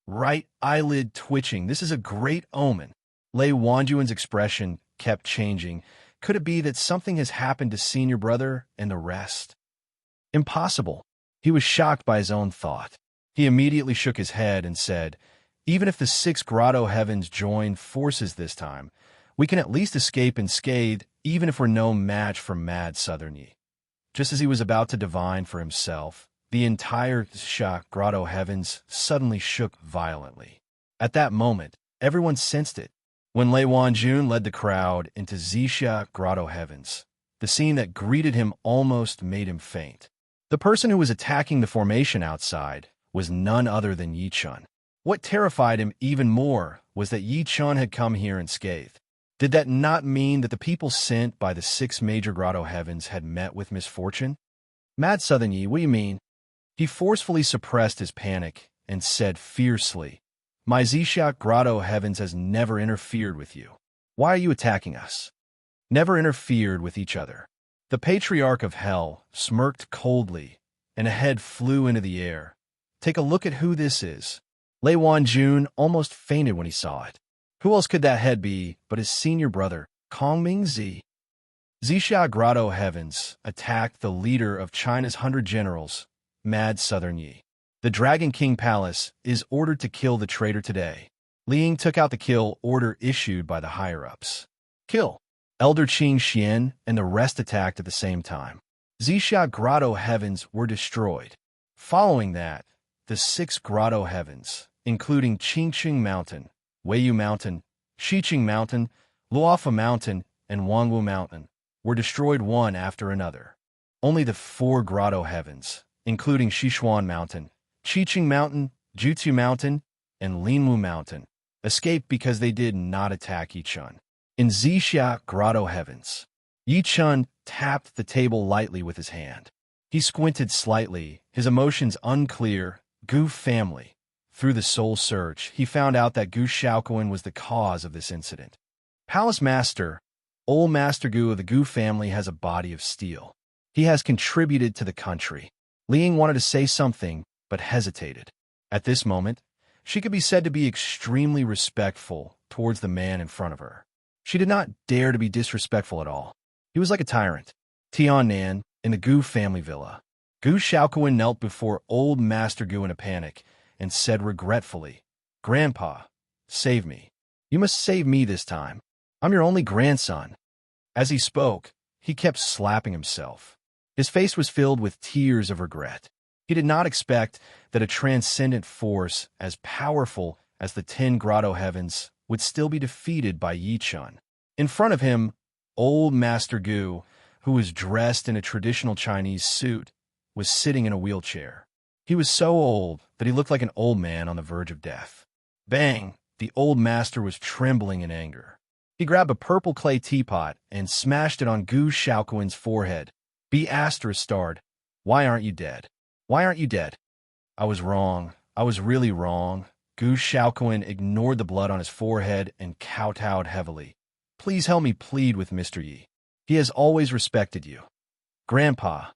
Right eyelid twitching. This is a great omen. Lei Wanjun's expression kept changing. Could it be that something has happened to senior brother and the rest? Impossible. He was shocked by his own thought. He immediately shook his head and said, "Even if the 6 grotto heavens join forces this time, we can at least escape unscathed, even if we're no match for mad Southern Yi." Just as he was about to divine for himself, the entire Xia grotto heavens suddenly shook violently. At that moment, everyone sensed it. When Lei Wanjun led the crowd into Zixia grotto heavens, the scene that greeted him almost made him faint. The person who was attacking the formation outside was none other than Yi Chun. What terrified him even more was that Yi Chun had come here unscathed. Did that not mean that the people sent by the 6 major grotto heavens had met with misfortune? "Mad Southern Yi, what do you mean?" He forcefully suppressed his panic and said fiercely, "My Zixia grotto heavens has never interfered with you. Why are you attacking us?" Never interfered with each other. The Patriarch of Hell smirked coldly, and a head flew into the air. "Take a look at who this is." Lei Wanjun almost fainted when he saw it. Who else could that head be but his senior brother, Kong Mingzi? Zixia grotto heavens attacked the leader of China's 100 generals, Mad Southern Yi. The Dragon King Palace is ordered to kill the traitor today. Ling took out the kill order issued by the higher-ups. Kill. Elder Qing Xian and the rest attacked at the same time. Zixia grotto heavens were destroyed. Following that, the 6 grotto heavens, including Qingqing Mountain, Weiyu Mountain, Xiqing Mountain, Luofa Mountain, and Wangwu Mountain, were destroyed one after another. Only the 4 grotto heavens, including Sichuan Mountain, Qiqing Mountain, Jutsu Mountain, and Linwu Mountain, escaped because they did not attack Yi Chun. In Zixia grotto heavens, Yi Chun tapped the table lightly with his hand. He squinted slightly, his emotions unclear. Gu family. Through the soul search, he found out that Gu Shaoquan was the cause of this incident. Palace Master, old Master Gu of the Gu family has a body of steel. He has contributed to the country. Ling wanted to say something, but hesitated. At this moment, she could be said to be extremely respectful towards the man in front of her. She did not dare to be disrespectful at all. He was like a tyrant. Tiannan, in the Gu family villa. Gu Shaoquan knelt before old Master Gu in a panic and said regretfully, "Grandpa, save me. You must save me this time. I'm your only grandson." As he spoke, he kept slapping himself. His face was filled with tears of regret. He did not expect that a transcendent force as powerful as the 10 grotto heavens would still be defeated by Yi Chun. In front of him, old Master Gu, who was dressed in a traditional Chinese suit, was sitting in a wheelchair. He was so old that he looked like an old man on the verge of death. Bang! The old master was trembling in anger. He grabbed a purple clay teapot and smashed it on Gu Shaoquan's forehead. B****, "Why aren't you dead? Why aren't you dead?" "I was wrong. I was really wrong." Gu Shaoquan ignored the blood on his forehead and kowtowed heavily. "Please help me plead with Mr. Yi. He has always respected you. Grandpa,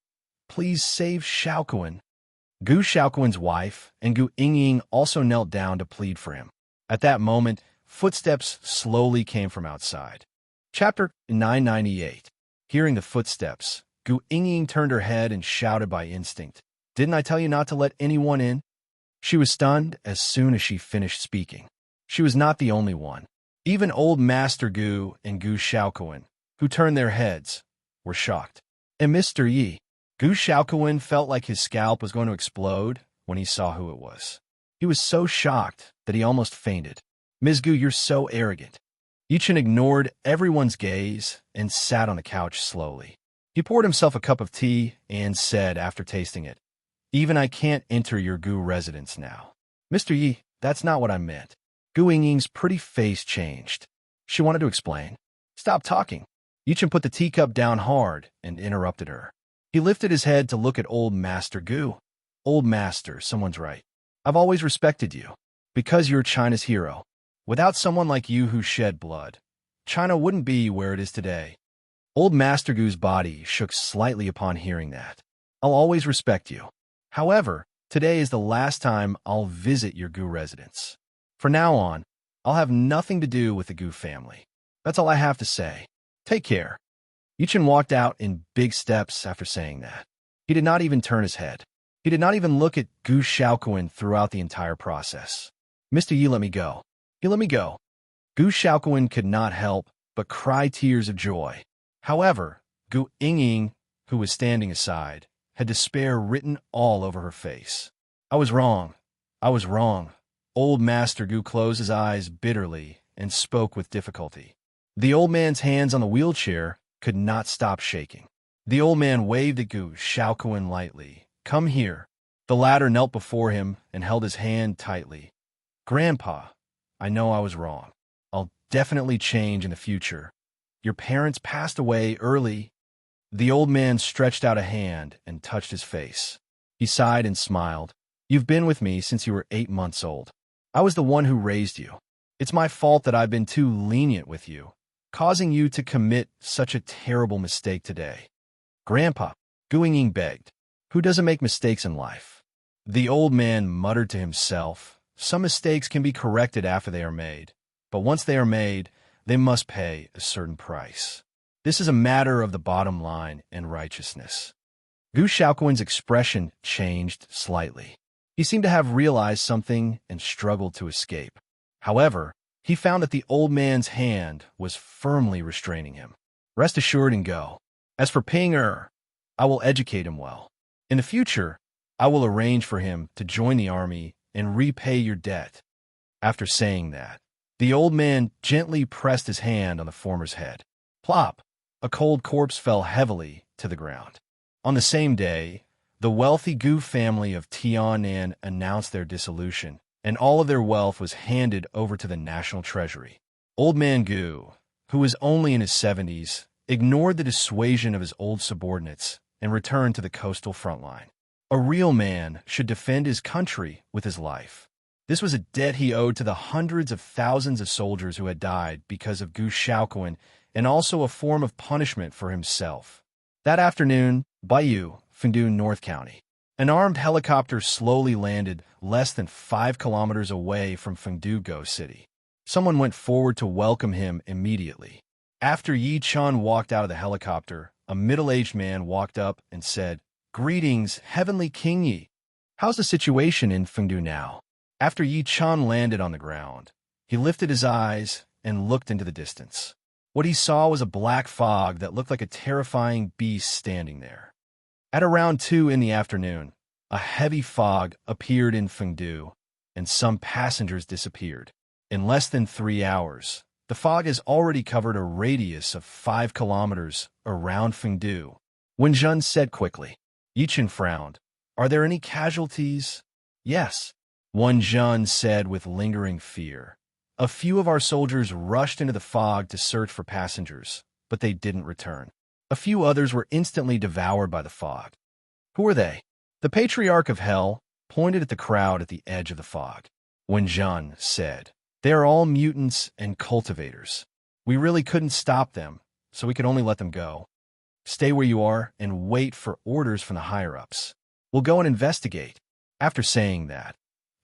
please save Shaoquan." Gu Shaoquan's wife and Gu Yingying also knelt down to plead for him. At that moment, footsteps slowly came from outside. Chapter 998. Hearing the footsteps, Gu Yingying turned her head and shouted by instinct, "Didn't I tell you not to let anyone in?" She was stunned as soon as she finished speaking. She was not the only one. Even old Master Gu and Gu Shaoquan, who turned their heads, were shocked. And Mr. Yi, Gu Shaoquan felt like his scalp was going to explode when he saw who it was. He was so shocked that he almost fainted. Ms. Gu, you're so arrogant. Yichen ignored everyone's gaze and sat on the couch slowly. He poured himself a cup of tea and said after tasting it, "Even I can't enter your Gu residence now." "Mr. Yi, that's not what I meant." Gu Yingying's pretty face changed. She wanted to explain. "Stop talking." Yichen put the teacup down hard and interrupted her. He lifted his head to look at old Master Gu. "Old Master, someone's right. I've always respected you, because you're China's hero. Without someone like you who shed blood, China wouldn't be where it is today." Old Master Gu's body shook slightly upon hearing that. "I'll always respect you. However, today is the last time I'll visit your Gu residence. From now on, I'll have nothing to do with the Gu family. That's all I have to say. Take care." Yichen walked out in big steps after saying that. He did not even turn his head. He did not even look at Gu Shaoquan throughout the entire process. "Mr. Yi, let me go. He let me go." Gu Shaoquan could not help but cry tears of joy. However, Gu Yingying, who was standing aside, had despair written all over her face. "I was wrong. I was wrong." Old Master Gu closed his eyes bitterly and spoke with difficulty. The old man's hands on the wheelchair could not stop shaking. The old man waved at Gu Shaoquan lightly. "Come here." The latter knelt before him and held his hand tightly. "Grandpa, I know I was wrong. I'll definitely change in the future. Your parents passed away early." The old man stretched out a hand and touched his face. He sighed and smiled. "You've been with me since you were 8 months old. I was the one who raised you. It's my fault that I've been too lenient with you, causing you to commit such a terrible mistake today." "Grandpa," Gu Yingying begged, "who doesn't make mistakes in life?" The old man muttered to himself, "Some mistakes can be corrected after they are made, but once they are made, they must pay a certain price. This is a matter of the bottom line and righteousness." Gu Shaoquan's expression changed slightly. He seemed to have realized something and struggled to escape. However, he found that the old man's hand was firmly restraining him. "Rest assured and go. As for Ping Er, I will educate him well. In the future, I will arrange for him to join the army and repay your debt." After saying that, the old man gently pressed his hand on the former's head. Plop! A cold corpse fell heavily to the ground. On the same day, the wealthy Gu family of Tianan announced their dissolution, and all of their wealth was handed over to the national treasury. Old man Gu, who was only in his 70s, ignored the dissuasion of his old subordinates and returned to the coastal front line. A real man should defend his country with his life. This was a debt he owed to the hundreds of thousands of soldiers who had died because of Gu Shaoquan, and also a form of punishment for himself. That afternoon, Baiyu, Fengdu, North County, an armed helicopter slowly landed less than 5 kilometers away from Fengdu City. Someone went forward to welcome him immediately. After Yi Chun walked out of the helicopter, a middle-aged man walked up and said, "Greetings, Heavenly King Yi. How's the situation in Fengdu now?" After Yi Chun landed on the ground, he lifted his eyes and looked into the distance. What he saw was a black fog that looked like a terrifying beast standing there. At around 2 in the afternoon, a heavy fog appeared in Fengdu, and some passengers disappeared. In less than 3 hours, the fog has already covered a radius of 5 kilometers around Fengdu. Wenjun said quickly. Yichen frowned. "Are there any casualties?" "Yes," Wenjun said with lingering fear. "A few of our soldiers rushed into the fog to search for passengers, but they didn't return. A few others were instantly devoured by the fog." "Who are they?" The Patriarch of Hell pointed at the crowd at the edge of the fog. Wenjun said, "They are all mutants and cultivators. We really couldn't stop them, so we could only let them go. Stay where you are and wait for orders from the higher-ups. We'll go and investigate." After saying that,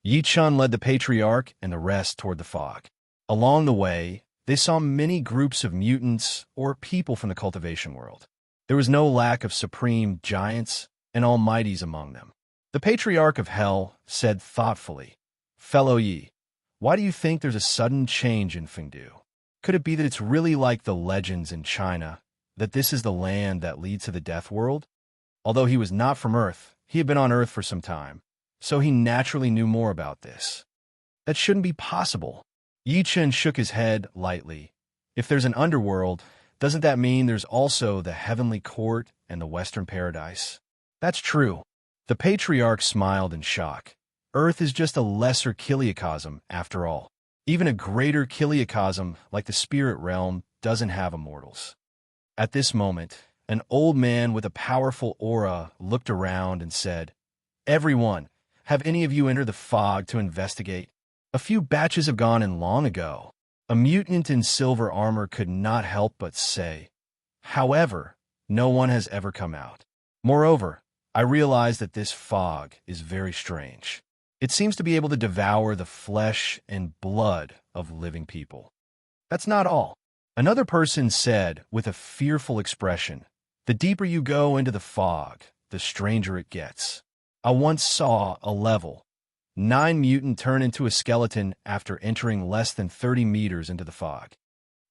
Yi Chun led the Patriarch and the rest toward the fog. Along the way, they saw many groups of mutants or people from the cultivation world. There was no lack of supreme giants and almighties among them. The Patriarch of Hell said thoughtfully, "Fellow Yi, why do you think there's a sudden change in Fengdu? Could it be that it's really like the legends in China, that this is the land that leads to the death world?" Although he was not from Earth, he had been on Earth for some time, so he naturally knew more about this. That shouldn't be possible. Yi Chen shook his head lightly. If there's an underworld, doesn't that mean there's also the heavenly court and the western paradise? That's true. The patriarch smiled in shock. Earth is just a lesser kiliocosm, after all. Even a greater kiliocosm, like the spirit realm, doesn't have immortals. At this moment, an old man with a powerful aura looked around and said, "Everyone, have any of you entered the fog to investigate? A few batches have gone in long ago." A mutant in silver armor could not help but say, "However, no one has ever come out. Moreover, I realize that this fog is very strange. It seems to be able to devour the flesh and blood of living people." That's not all. Another person said with a fearful expression, "The deeper you go into the fog, the stranger it gets. I once saw a level 9 mutant turn into a skeleton after entering less than 30 meters into the fog."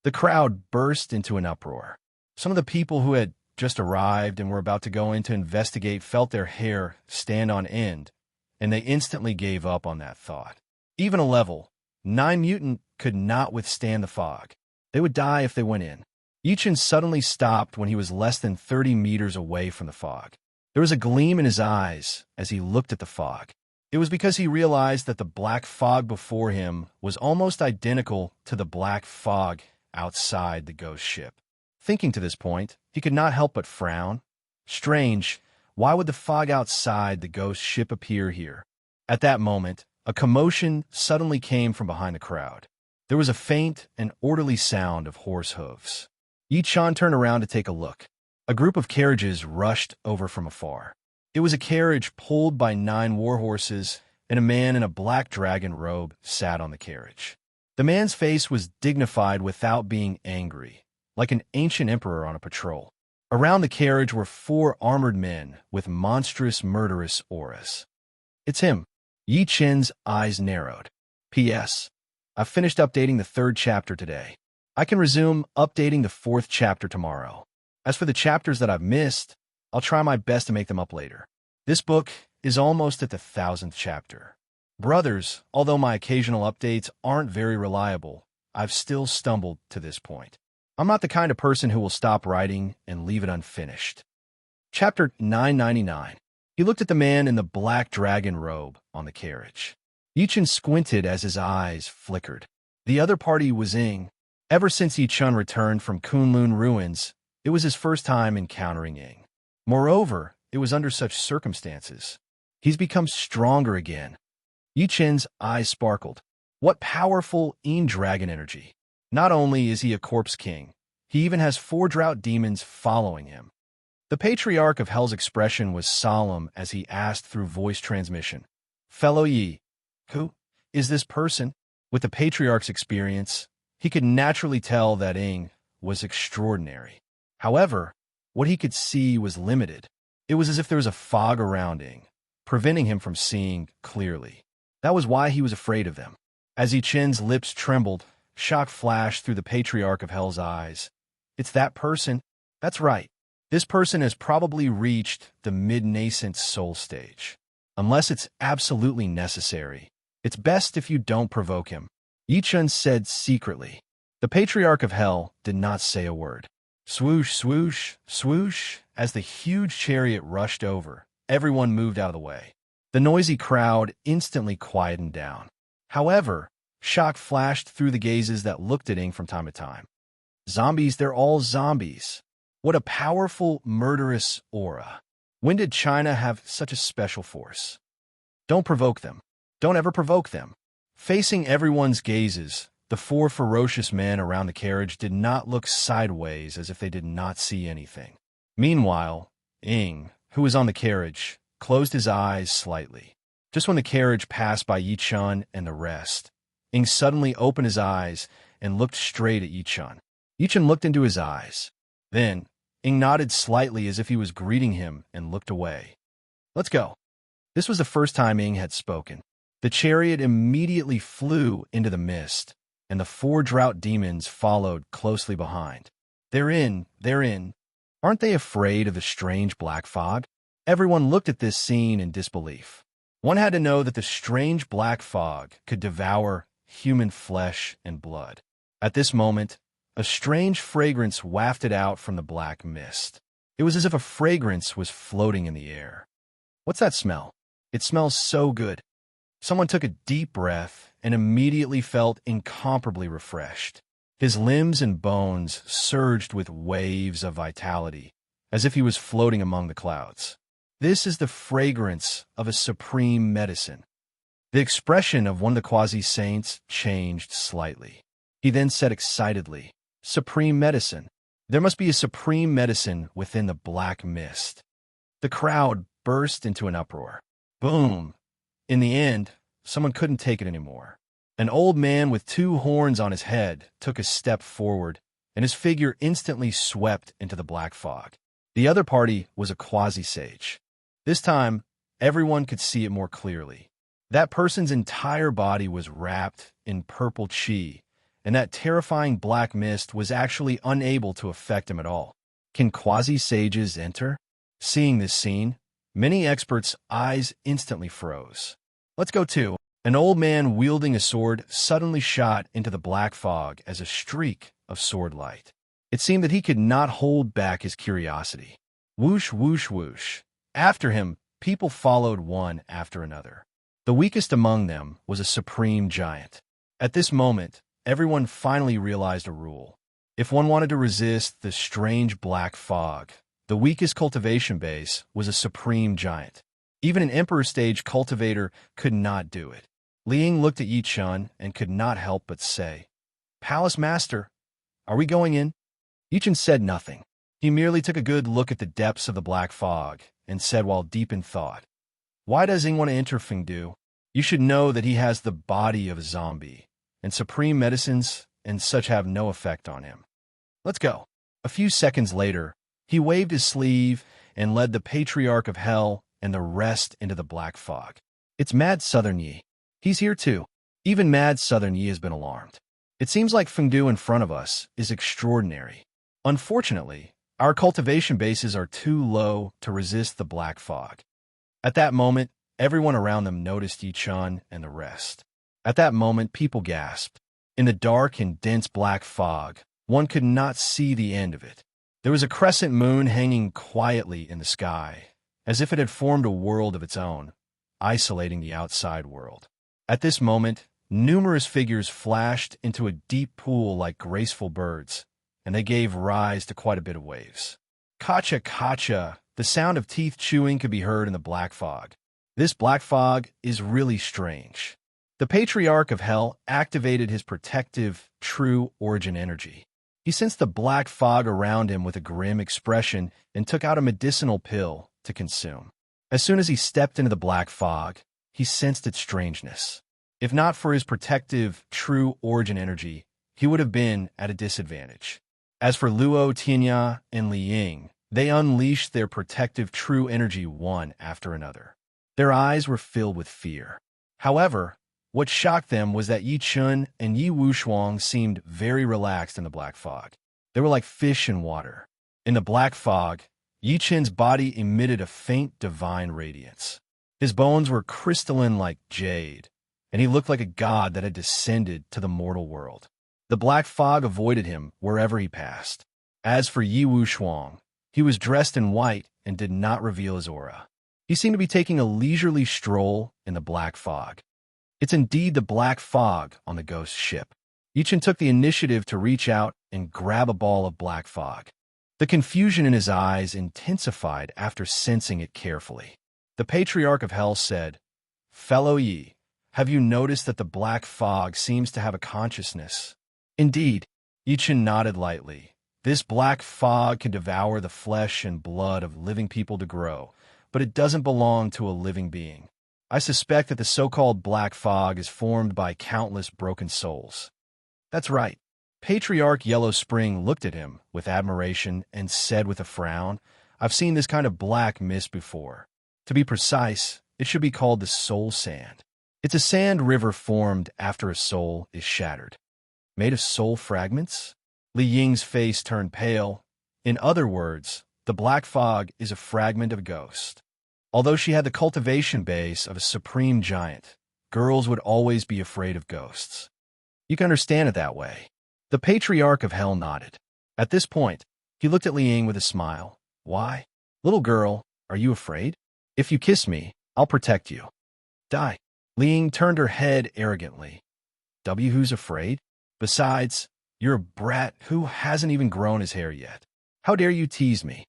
The crowd burst into an uproar. Some of the people who had just arrived and were about to go in to investigate felt their hair stand on end, and they instantly gave up on that thought. Even a level 9 mutant could not withstand the fog. They would die if they went in. Yi Chen suddenly stopped when he was less than 30 meters away from the fog. There was a gleam in his eyes as he looked at the fog. It was because he realized that the black fog before him was almost identical to the black fog outside the ghost ship. Thinking to this point, he could not help but frown. Strange, why would the fog outside the ghost ship appear here? At that moment, a commotion suddenly came from behind the crowd. There was a faint and orderly sound of horse hooves. Yi Chen turned around to take a look. A group of carriages rushed over from afar. It was a carriage pulled by 9 war horses, and a man in a black dragon robe sat on the carriage. The man's face was dignified without being angry, like an ancient emperor on a patrol. Around the carriage were 4 armored men with monstrous, murderous auras. "It's him." Yi Chen's eyes narrowed. "P.S. I've finished updating the 3rd chapter today. I can resume updating the 4th chapter tomorrow. As for the chapters that I've missed, I'll try my best to make them up later. This book is almost at the 1000th chapter. Brothers, although my occasional updates aren't very reliable, I've still stumbled to this point. I'm not the kind of person who will stop writing and leave it unfinished." Chapter 999. He looked at the man in the black dragon robe on the carriage. Yi Chen squinted as his eyes flickered. The other party was Ying. Ever since Yi Chen returned from Kunlun ruins, it was his first time encountering Ying. Moreover, it was under such circumstances. He's become stronger again. Yi Chen's eyes sparkled. What powerful dragon energy. Not only is he a corpse king, he even has 4 drought demons following him. The patriarch of Hell's expression was solemn as he asked through voice transmission, "Fellow Yi, who is this person?" With the patriarch's experience, he could naturally tell that Ying was extraordinary. However, what he could see was limited. It was as if there was a fog around Ying, preventing him from seeing clearly. That was why he was afraid of them. As Yi Chen's lips trembled, shock flashed through the patriarch of Hell's eyes. "It's that person?" "That's right. This person has probably reached the mid-nascent soul stage. Unless it's absolutely necessary, it's best if you don't provoke him," Yi Chen said secretly. The patriarch of Hell did not say a word. Swoosh, swoosh, swoosh, as the huge chariot rushed over, everyone moved out of the way. The noisy crowd instantly quietened down. However, shock flashed through the gazes that looked at Ying from time to time. Zombies, they're all zombies. What a powerful, murderous aura. When did China have such a special force? Don't provoke them. Don't ever provoke them. Facing everyone's gazes, the 4 ferocious men around the carriage did not look sideways as if they did not see anything. Meanwhile, Ying, who was on the carriage, closed his eyes slightly. Just when the carriage passed by Yi Chen and the rest, Ying suddenly opened his eyes and looked straight at Yi Chen. Yi Chen looked into his eyes. Then, Ying nodded slightly as if he was greeting him and looked away. "Let's go." This was the first time Ying had spoken. The chariot immediately flew into the mist, and the 4 drought demons followed closely behind. They're in. Aren't they afraid of the strange black fog?" Everyone looked at this scene in disbelief. One had to know that the strange black fog could devour human flesh and blood. At this moment, a strange fragrance wafted out from the black mist. It was as if a fragrance was floating in the air. What's that smell? It smells so good. Someone took a deep breath and immediately felt incomparably refreshed. His limbs and bones surged with waves of vitality, as if he was floating among the clouds. This is the fragrance of a supreme medicine. The expression of one of the quasi-saints changed slightly. He then said excitedly, "Supreme medicine. There must be a supreme medicine within the black mist." The crowd burst into an uproar. Boom! In the end, someone couldn't take it anymore. An old man with 2 horns on his head took a step forward, and his figure instantly swept into the black fog. The other party was a quasi-sage. This time, everyone could see it more clearly. That person's entire body was wrapped in purple chi, and that terrifying black mist was actually unable to affect him at all. Can quasi-sages enter? Seeing this scene, many experts' eyes instantly froze. Let's go to. An old man wielding a sword suddenly shot into the black fog as a streak of sword light. It seemed that he could not hold back his curiosity. Whoosh, whoosh, whoosh. After him, people followed one after another. The weakest among them was a supreme giant. At this moment, everyone finally realized a rule. If one wanted to resist the strange black fog, the weakest cultivation base was a supreme giant. Even an emperor stage cultivator could not do it. Liang looked at Yi Chun and could not help but say, "Palace Master, are we going in?" Yi Chun said nothing. He merely took a good look at the depths of the black fog and said while deep in thought, "Why does Ying want to enter Fengdu? You should know that he has the body of a zombie, and supreme medicines and such have no effect on him. Let's go." A few seconds later, he waved his sleeve and led the Patriarch of Hell and the rest into the black fog. "It's Mad Southern Yi. He's here too." Even Mad Southern Yi has been alarmed. "It seems like Fengdu in front of us is extraordinary. Unfortunately, our cultivation bases are too low to resist the black fog." At that moment, everyone around them noticed Yi Chun and the rest. At that moment, people gasped. In the dark and dense black fog, one could not see the end of it. There was a crescent moon hanging quietly in the sky, as if it had formed a world of its own, isolating the outside world. At this moment, numerous figures flashed into a deep pool like graceful birds, and they gave rise to quite a bit of waves. Kacha, kacha, the sound of teeth chewing could be heard in the black fog. This black fog is really strange. The Patriarch of Hell activated his protective, true origin energy. He sensed the black fog around him with a grim expression and took out a medicinal pill to consume. As soon as he stepped into the black fog, he sensed its strangeness. If not for his protective, true origin energy, he would have been at a disadvantage. As for Luo, Tianya, and Liang, they unleashed their protective true energy one after another. Their eyes were filled with fear. However, what shocked them was that Yi Chun and Yi Wushuang seemed very relaxed in the black fog. They were like fish in water. In the black fog, Yi Chun's body emitted a faint divine radiance. His bones were crystalline like jade, and he looked like a god that had descended to the mortal world. The black fog avoided him wherever he passed. As for Yi Wushuang, he was dressed in white and did not reveal his aura. He seemed to be taking a leisurely stroll in the black fog. It's indeed the black fog on the ghost ship. Yi Chun took the initiative to reach out and grab a ball of black fog. The confusion in his eyes intensified after sensing it carefully. The Patriarch of Hell said, "Fellow Yi, have you noticed that the black fog seems to have a consciousness?" "Indeed." Yi Chun nodded lightly. "This black fog can devour the flesh and blood of living people to grow, but it doesn't belong to a living being. I suspect that the so-called black fog is formed by countless broken souls." "That's right." Patriarch Yellow Spring looked at him with admiration and said with a frown, "I've seen this kind of black mist before. To be precise, it should be called the soul sand. It's a sand river formed after a soul is shattered." "Made of soul fragments?" Li Ying's face turned pale. "In other words, the black fog is a fragment of a ghost." Although she had the cultivation base of a supreme giant, girls would always be afraid of ghosts. You can understand it that way. The patriarch of hell nodded. At this point, he looked at Liang with a smile. Why? Little girl, are you afraid? If you kiss me, I'll protect you. Die. Liang turned her head arrogantly. Who's afraid? Besides, you're a brat who hasn't even grown his hair yet. How dare you tease me?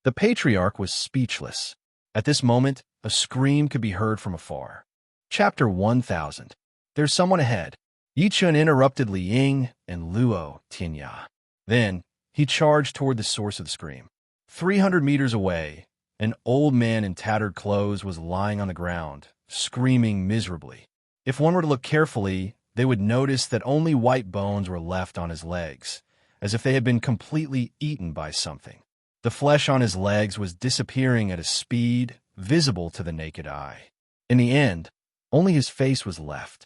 The patriarch was speechless. At this moment, a scream could be heard from afar. Chapter 1000. There's someone ahead. Yichun interrupted Liang and Luo Tinya. Then, he charged toward the source of the scream. 300 meters away, an old man in tattered clothes was lying on the ground, screaming miserably. If one were to look carefully, they would notice that only white bones were left on his legs, as if they had been completely eaten by something. The flesh on his legs was disappearing at a speed visible to the naked eye. In the end, only his face was left.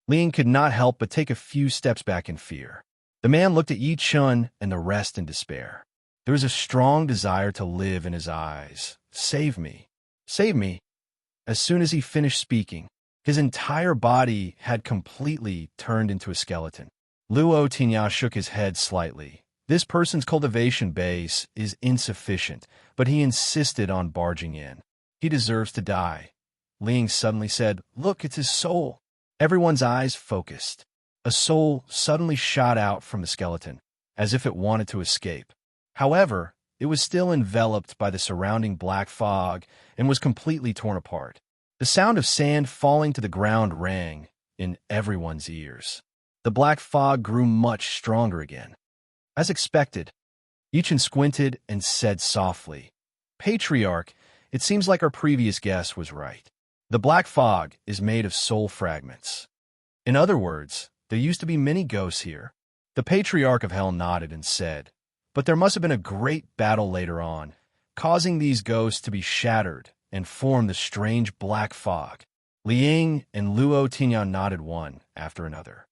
Liang could not help but take a few steps back in fear. The man looked at Yi Chun and the rest in despair. There was a strong desire to live in his eyes. Save me. Save me. As soon as he finished speaking, his entire body had completely turned into a skeleton. Luo Tinya shook his head slightly. This person's cultivation base is insufficient, but he insisted on barging in. He deserves to die. Liang suddenly said, Look, it's his soul. Everyone's eyes focused. A soul suddenly shot out from the skeleton, as if it wanted to escape. However, it was still enveloped by the surrounding black fog and was completely torn apart. The sound of sand falling to the ground rang in everyone's ears. The black fog grew much stronger again. As expected, Yichun squinted and said softly, Patriarch, it seems like our previous guess was right. The black fog is made of soul fragments. In other words, there used to be many ghosts here. The patriarch of hell nodded and said, But there must have been a great battle later on, causing these ghosts to be shattered and form the strange black fog. Liang and Luo Tinya nodded one after another.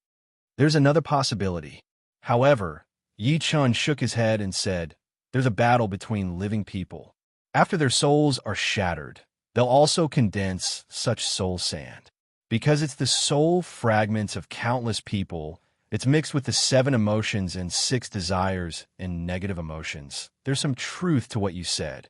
There's another possibility. However, Yi Chun shook his head and said, There's a battle between living people. After their souls are shattered, they'll also condense such soul sand. Because it's the soul fragments of countless people, it's mixed with the 7 emotions and 6 desires and negative emotions. There's some truth to what you said.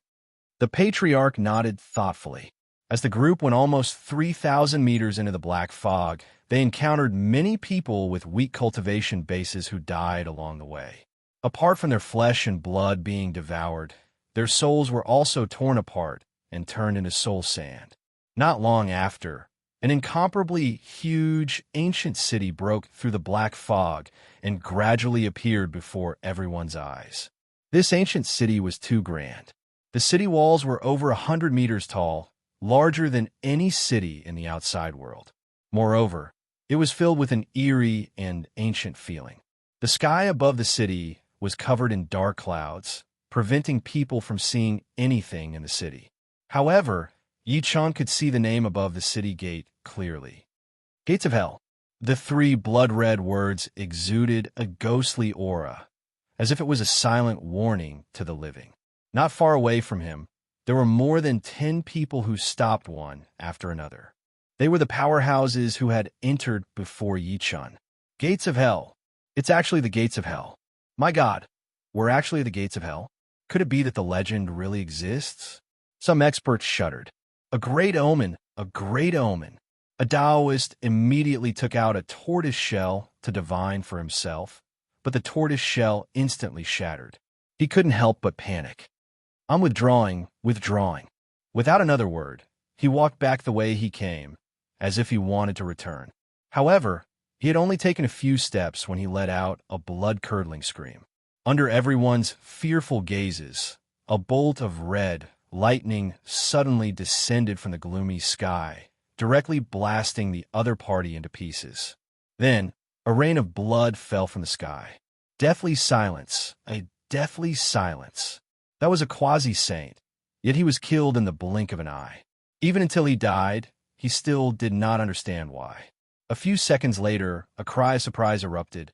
The patriarch nodded thoughtfully. As the group went almost 3,000 meters into the black fog, they encountered many people with weak cultivation bases who died along the way. Apart from their flesh and blood being devoured, their souls were also torn apart and turned into soul sand. Not long after, an incomparably huge ancient city broke through the black fog and gradually appeared before everyone's eyes. This ancient city was too grand. The city walls were over 100 meters tall, larger than any city in the outside world. Moreover, it was filled with an eerie and ancient feeling. The sky above the city was covered in dark clouds, preventing people from seeing anything in the city. However, Yi Chun could see the name above the city gate clearly. Gates of Hell. The 3 blood-red words exuded a ghostly aura, as if it was a silent warning to the living. Not far away from him, there were more than 10 people who stopped one after another. They were the powerhouses who had entered before Yi Chun. Gates of Hell. It's actually the Gates of Hell. My God, we're actually the Gates of Hell? Could it be that the legend really exists? Some experts shuddered. A great omen, a great omen. A Taoist immediately took out a tortoise shell to divine for himself, but the tortoise shell instantly shattered. He couldn't help but panic. I'm withdrawing. Without another word, he walked back the way he came, as if he wanted to return. However, he had only taken a few steps when he let out a blood-curdling scream. Under everyone's fearful gazes, a bolt of red lightning suddenly descended from the gloomy sky, directly blasting the other party into pieces. Then, a rain of blood fell from the sky. Deathly silence, a deathly silence. That was a quasi-saint, yet he was killed in the blink of an eye. Even until he died, he still did not understand why. A few seconds later, a cry of surprise erupted.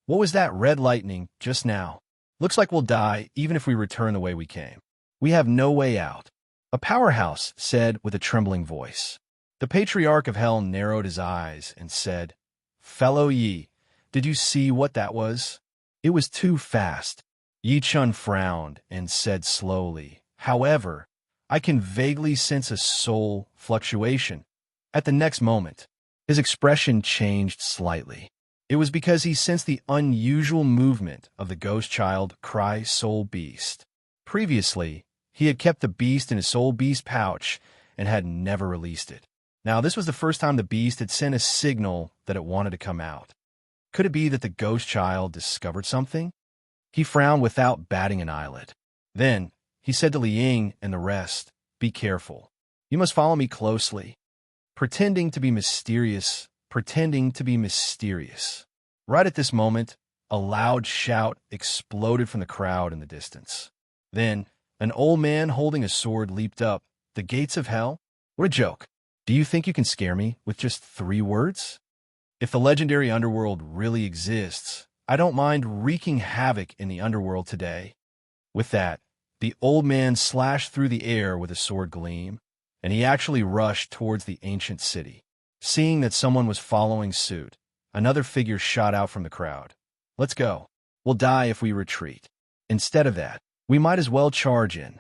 What was that red lightning just now? Looks like we'll die even if we return the way we came. We have no way out. A powerhouse said with a trembling voice. The patriarch of hell narrowed his eyes and said, "Fellow Yi, did you see what that was?" It was too fast. Yi Chun frowned and said slowly, "However, I can vaguely sense a soul fluctuation." At the next moment, his expression changed slightly. It was because he sensed the unusual movement of the ghost child cry soul beast. Previously, he had kept the beast in his soul beast pouch and had never released it. Now, this was the first time the beast had sent a signal that it wanted to come out. Could it be that the ghost child discovered something? He frowned without batting an eyelid. Then, he said to Liang and the rest, "Be careful. You must follow me closely." Pretending to be mysterious, pretending to be mysterious. Right at this moment, a loud shout exploded from the crowd in the distance. Then, an old man holding a sword leaped up. "The gates of hell? What a joke. Do you think you can scare me with just 3 words? If the legendary underworld really exists, I don't mind wreaking havoc in the underworld today." With that, the old man slashed through the air with a sword gleam, and he actually rushed towards the ancient city. Seeing that someone was following suit, another figure shot out from the crowd. "Let's go. We'll die if we retreat. Instead of that, we might as well charge in.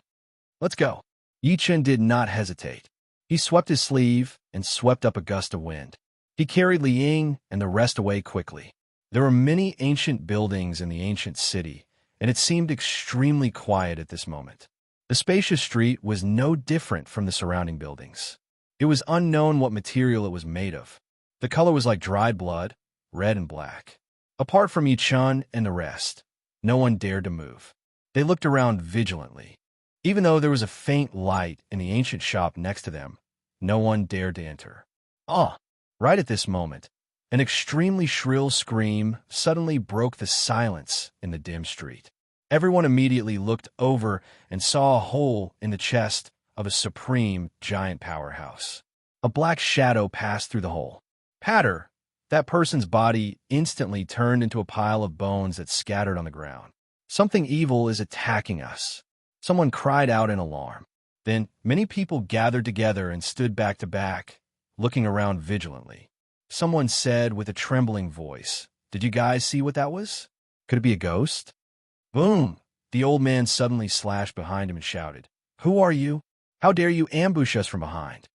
Let's go." Yi Chen did not hesitate. He swept his sleeve and swept up a gust of wind. He carried Liang and the rest away quickly. There were many ancient buildings in the ancient city, and it seemed extremely quiet at this moment. The spacious street was no different from the surrounding buildings. It was unknown what material it was made of. The color was like dried blood, red and black. Apart from Yi Chun and the rest, no one dared to move. They looked around vigilantly. Even though there was a faint light in the ancient shop next to them, no one dared to enter. Ah! Right at this moment, an extremely shrill scream suddenly broke the silence in the dim street. Everyone immediately looked over and saw a hole in the chest of a supreme giant powerhouse. A black shadow passed through the hole. Patter! That person's body instantly turned into a pile of bones that scattered on the ground. "Something evil is attacking us." Someone cried out in alarm. Then many people gathered together and stood back to back, looking around vigilantly. Someone said with a trembling voice, "Did you guys see what that was? Could it be a ghost?" Boom! The old man suddenly slashed behind him and shouted, "Who are you? How dare you ambush us from behind?"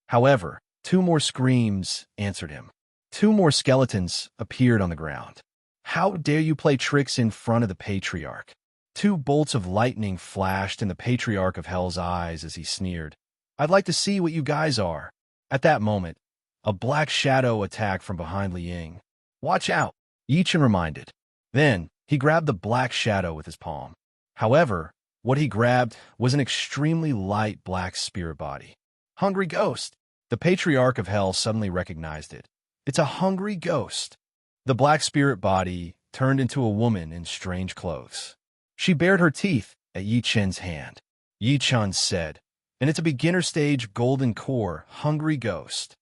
However, 2 more screams answered him. 2 more skeletons appeared on the ground. "How dare you play tricks in front of the patriarch?" 2 bolts of lightning flashed in the patriarch of hell's eyes as he sneered, "I'd like to see what you guys are." At that moment, a black shadow attacked from behind Liang. "Watch out," Yi Chen reminded. Then, he grabbed the black shadow with his palm. However, what he grabbed was an extremely light black spirit body. "Hungry ghost!" The patriarch of hell suddenly recognized it. "It's a hungry ghost." The black spirit body turned into a woman in strange clothes. She bared her teeth at Yi Chen's hand. Yi Chun said, "And it's a beginner stage golden core hungry ghost."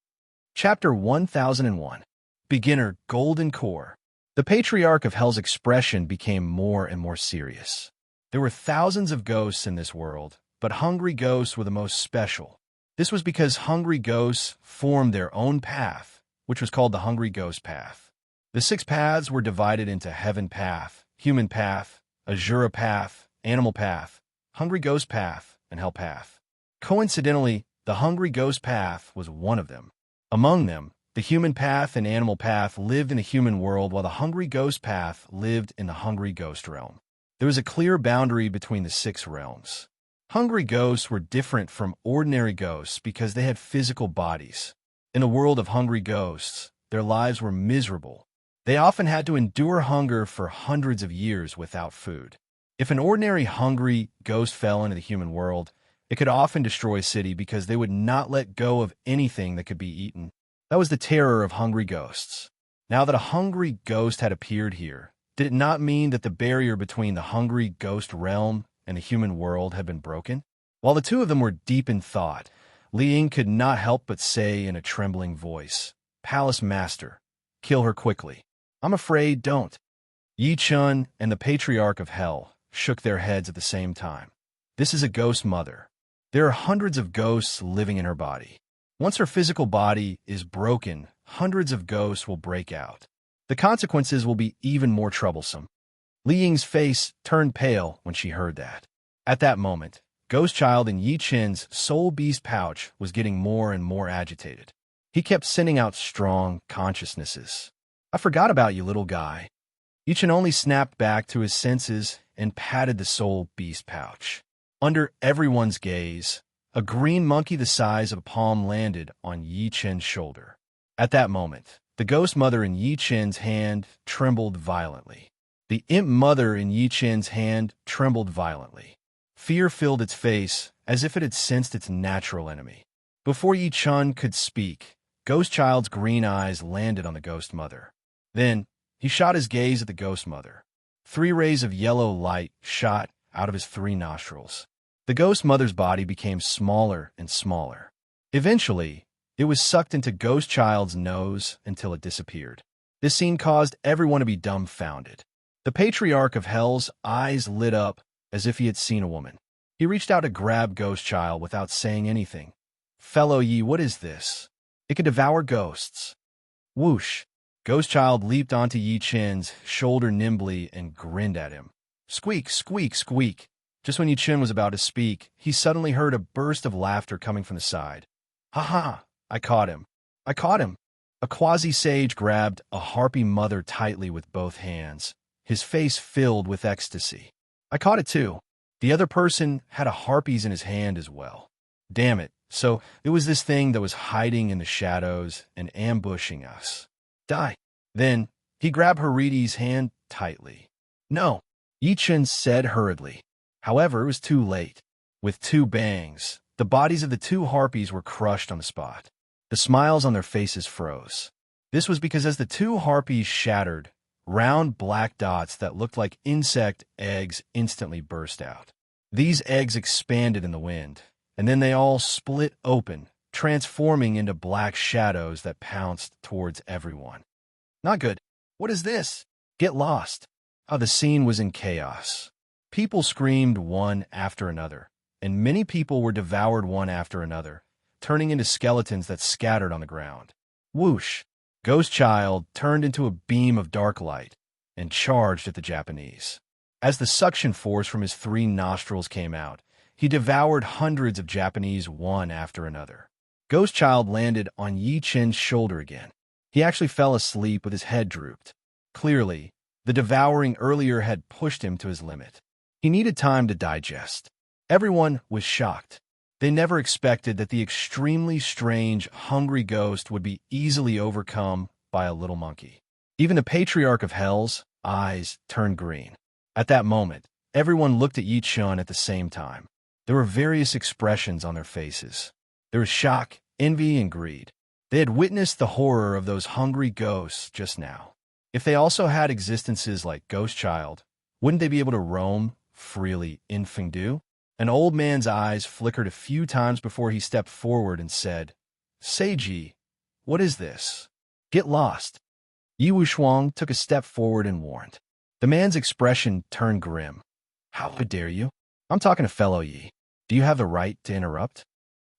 Chapter 1001. Beginner Golden Core. The patriarch of hell's expression became more and more serious. There were thousands of ghosts in this world, but hungry ghosts were the most special. This was because hungry ghosts formed their own path, which was called the Hungry Ghost Path. The 6 paths were divided into Heaven Path, Human Path, Azura Path, Animal Path, Hungry Ghost Path, and Hell Path. Coincidentally, the Hungry Ghost Path was one of them. Among them, the Human Path and Animal Path lived in the human world, while the Hungry Ghost Path lived in the Hungry Ghost realm. There was a clear boundary between the 6 realms. Hungry ghosts were different from ordinary ghosts because they had physical bodies. In the world of hungry ghosts, their lives were miserable. They often had to endure hunger for hundreds of years without food. If an ordinary hungry ghost fell into the human world, it could often destroy a city because they would not let go of anything that could be eaten. That was the terror of hungry ghosts. Now that a hungry ghost had appeared here, did it not mean that the barrier between the hungry ghost realm and the human world had been broken? While the 2 of them were deep in thought, Liang could not help but say in a trembling voice, "Palace Master, kill her quickly." "I'm afraid don't." Yi Chun and the patriarch of hell shook their heads at the same time. "This is a ghost mother. There are hundreds of ghosts living in her body. Once her physical body is broken, hundreds of ghosts will break out. The consequences will be even more troublesome. Li Ying's face turned pale when she heard that. At that moment, Ghost Child in Yi Chen's soul beast pouch was getting more and more agitated. He kept sending out strong consciousnesses. I forgot about you, little guy. Yi Chen only snapped back to his senses and patted the soul beast pouch. Under everyone's gaze, a green monkey the size of a palm landed on Yi Chen's shoulder. At that moment, the ghost mother in Yi Chen's hand trembled violently. The imp mother in Yi Chen's hand trembled violently. Fear filled its face as if it had sensed its natural enemy. Before Yi Chen could speak, Ghost Child's green eyes landed on the ghost mother. Then, he shot his gaze at the ghost mother. 3 rays of yellow light shot out of his 3 nostrils. The ghost mother's body became smaller and smaller. Eventually, it was sucked into Ghost Child's nose until it disappeared. This scene caused everyone to be dumbfounded. The Patriarch of Hell's eyes lit up as if he had seen a woman. He reached out to grab Ghost Child without saying anything. Fellow Yi, what is this? It could devour ghosts. Whoosh! Ghost Child leaped onto Yi Chen's shoulder nimbly and grinned at him. Squeak, squeak, squeak. Just when Yi Chen was about to speak, he suddenly heard a burst of laughter coming from the side. Ha ha! I caught him. I caught him. A quasi-sage grabbed a harpy mother tightly with both hands, his face filled with ecstasy. I caught it too. The other person had a harpies in his hand as well. Damn it. So it was this thing that was hiding in the shadows and ambushing us. Die. Then he grabbed Haridi's hand tightly. No, Yi Chen said hurriedly. However, it was too late. With 2 bangs, the bodies of the 2 harpies were crushed on the spot. The smiles on their faces froze. This was because as the 2 harpies shattered, round black dots that looked like insect eggs instantly burst out. These eggs expanded in the wind, and then they all split open, transforming into black shadows that pounced towards everyone. Not good. What is this? Get lost. The scene was in chaos. People screamed one after another, and many people were devoured one after another, turning into skeletons that scattered on the ground. Whoosh! Ghost Child turned into a beam of dark light and charged at the Japanese. As the suction force from his 3 nostrils came out, he devoured hundreds of Japanese one after another. Ghost Child landed on Yi Chen's shoulder again. He actually fell asleep with his head drooped. Clearly, the devouring earlier had pushed him to his limit. He needed time to digest. Everyone was shocked. They never expected that the extremely strange, hungry ghost would be easily overcome by a little monkey. Even the Patriarch of Hell's eyes turned green. At that moment, everyone looked at Yi Chen at the same time. There were various expressions on their faces. There was shock, envy, and greed. They had witnessed the horror of those hungry ghosts just now. If they also had existences like Ghost Child, wouldn't they be able to roam freely in Fengdu? An old man's eyes flickered a few times before he stepped forward and said, Seiji, what is this? Get lost. Yi Wushuang took a step forward and warned. The man's expression turned grim. How dare you? I'm talking to fellow Yi. Do you have the right to interrupt?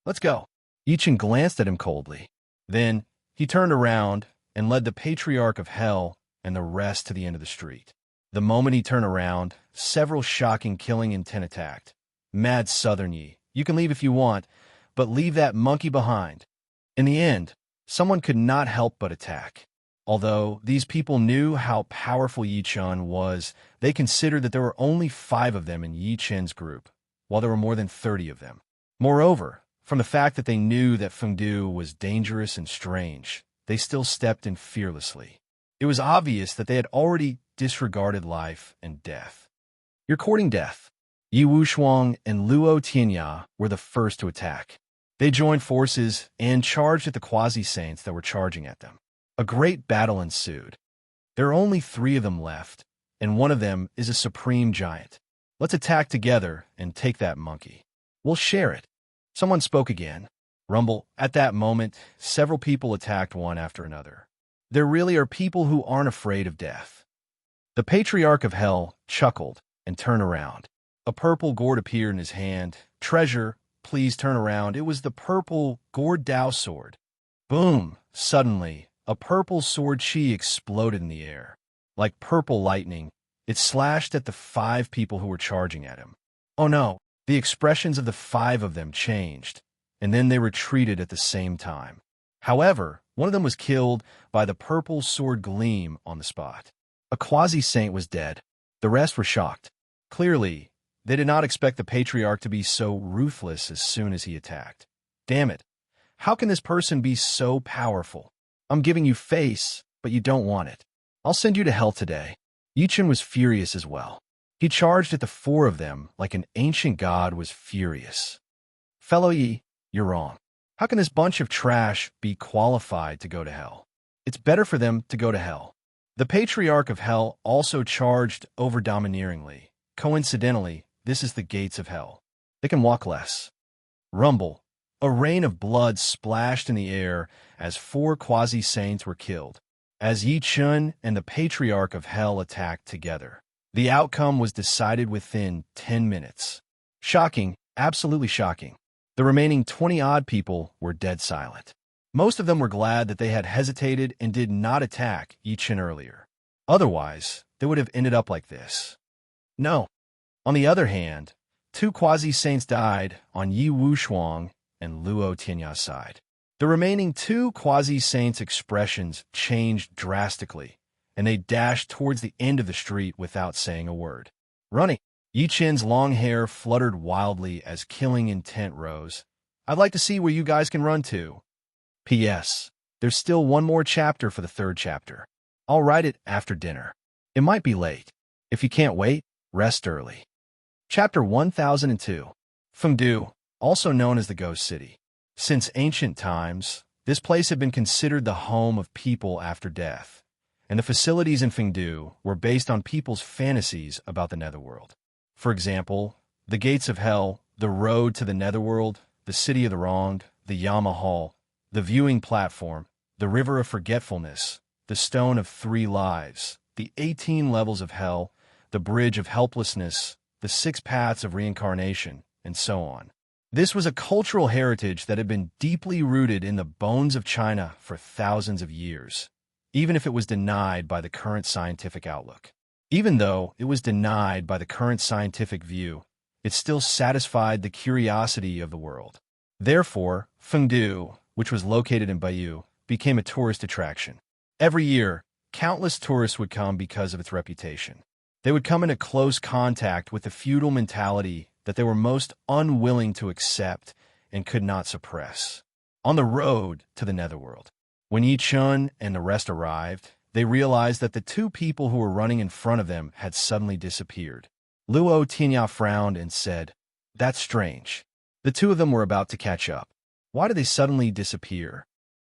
Let's go. Yi Chen glanced at him coldly. Then he turned around and led the Patriarch of Hell and the rest to the end of the street. The moment he turned around, several shocking killing intent attacked. Mad Southern Yi, you can leave if you want, but leave that monkey behind. In the end, someone could not help but attack. Although these people knew how powerful Yi Chen was, they considered that there were only 5 of them in Yi Chen's group, while there were more than 30 of them. Moreover, from the fact that they knew that Fengdu was dangerous and strange, they still stepped in fearlessly. It was obvious that they had already disregarded life and death. You're courting death. Yi Wushuang and Luo Tianya were the first to attack. They joined forces and charged at the quasi-saints that were charging at them. A great battle ensued. There are only 3 of them left, and one of them is a supreme giant. Let's attack together and take that monkey. We'll share it. Someone spoke again. Rumble. At that moment, several people attacked one after another. There really are people who aren't afraid of death. The Patriarch of Hell chuckled and turned around. A purple gourd appeared in his hand. Treasure, please turn around. It was the purple Gord Dao sword. Boom! Suddenly, a purple sword chi exploded in the air. Like purple lightning, it slashed at the 5 people who were charging at him. Oh no! The expressions of the 5 of them changed, and then they retreated at the same time. However, one of them was killed by the purple sword gleam on the spot. A quasi-saint was dead. The rest were shocked. Clearly, they did not expect the patriarch to be so ruthless as soon as he attacked. Damn it. How can this person be so powerful? I'm giving you face, but you don't want it. I'll send you to hell today. Yichen was furious as well. He charged at the 4 of them like an ancient god was furious. Fellow Yi, you're wrong. How can this bunch of trash be qualified to go to hell? It's better for them to go to hell. The Patriarch of Hell also charged over-domineeringly. Coincidentally, this is the gates of hell. They can walk less. Rumble. A rain of blood splashed in the air as 4 quasi-saints were killed. As Yi Chun and the Patriarch of Hell attacked together, the outcome was decided within 10 minutes. Shocking, absolutely shocking. The remaining 20-odd people were dead silent. Most of them were glad that they had hesitated and did not attack Yi Chun earlier. Otherwise, they would have ended up like this. No. On the other hand, 2 quasi-saints died on Yi Wushuang and Luo Tianya's side. The remaining 2 quasi-saints' expressions changed drastically, and they dashed towards the end of the street without saying a word. Running. Yi Chen's long hair fluttered wildly as killing intent rose. I'd like to see where you guys can run to. P.S. There's still one more chapter for the 3rd chapter. I'll write it after dinner. It might be late. If you can't wait, rest early. Chapter 1002. Fengdu, also known as the Ghost City. Since ancient times, this place had been considered the home of people after death, and the facilities in Fengdu were based on people's fantasies about the netherworld. For example, the gates of hell, the road to the netherworld, the city of the wronged, the Yama Hall, the viewing platform, the river of forgetfulness, the stone of 3 lives, the 18 levels of hell, the bridge of helplessness, the 6 paths of reincarnation, and so on. This was a cultural heritage that had been deeply rooted in the bones of China for thousands of years, even if it was denied by the current scientific outlook. Even though it was denied by the current scientific view, it still satisfied the curiosity of the world. Therefore, Fengdu, which was located in Baiyu, became a tourist attraction. Every year, countless tourists would come because of its reputation. They would come into close contact with the feudal mentality that they were most unwilling to accept and could not suppress. On the road to the netherworld, when Yi Chun and the rest arrived, they realized that the 2 people who were running in front of them had suddenly disappeared. Luo Tianya frowned and said, "That's strange. The 2 of them were about to catch up. Why did they suddenly disappear?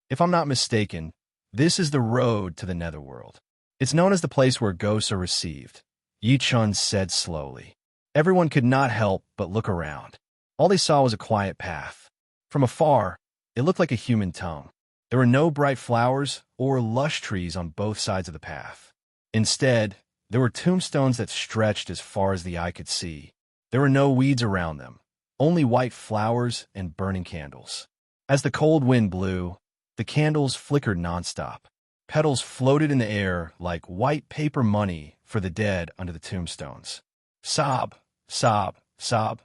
If I'm not mistaken, this is the road to the netherworld. It's known as the place where ghosts are received," Yi Chun said slowly. Everyone could not help but look around. All they saw was a quiet path. From afar, it looked like a human tongue. There were no bright flowers or lush trees on both sides of the path. Instead, there were tombstones that stretched as far as the eye could see. There were no weeds around them, only white flowers and burning candles. As the cold wind blew, the candles flickered nonstop. Petals floated in the air like white paper money for the dead under the tombstones. Sob, sob, sob.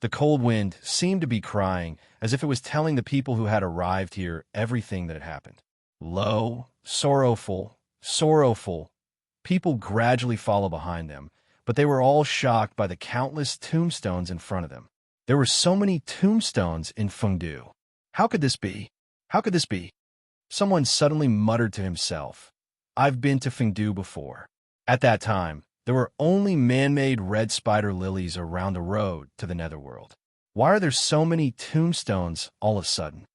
The cold wind seemed to be crying, as if it was telling the people who had arrived here everything that had happened. Low, sorrowful, sorrowful. People gradually followed behind them, but they were all shocked by the countless tombstones in front of them. There were so many tombstones in Fengdu. How could this be? How could this be? Someone suddenly muttered to himself, "I've been to Fengdu before." At that time, there were only man-made red spider lilies around the road to the netherworld. Why are there so many tombstones all of a sudden?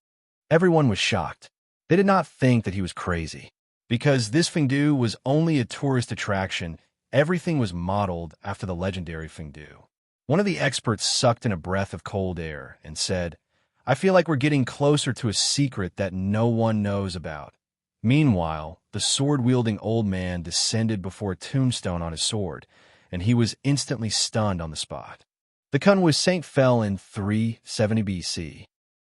Everyone was shocked. They did not think that he was crazy. Because this Fengdu was only a tourist attraction, everything was modeled after the legendary Fengdu. One of the experts sucked in a breath of cold air and said, "I feel like we're getting closer to a secret that no one knows about." Meanwhile, the sword-wielding old man descended before a tombstone on his sword, and he was instantly stunned on the spot. The Kunwa saint fell in 370 BC.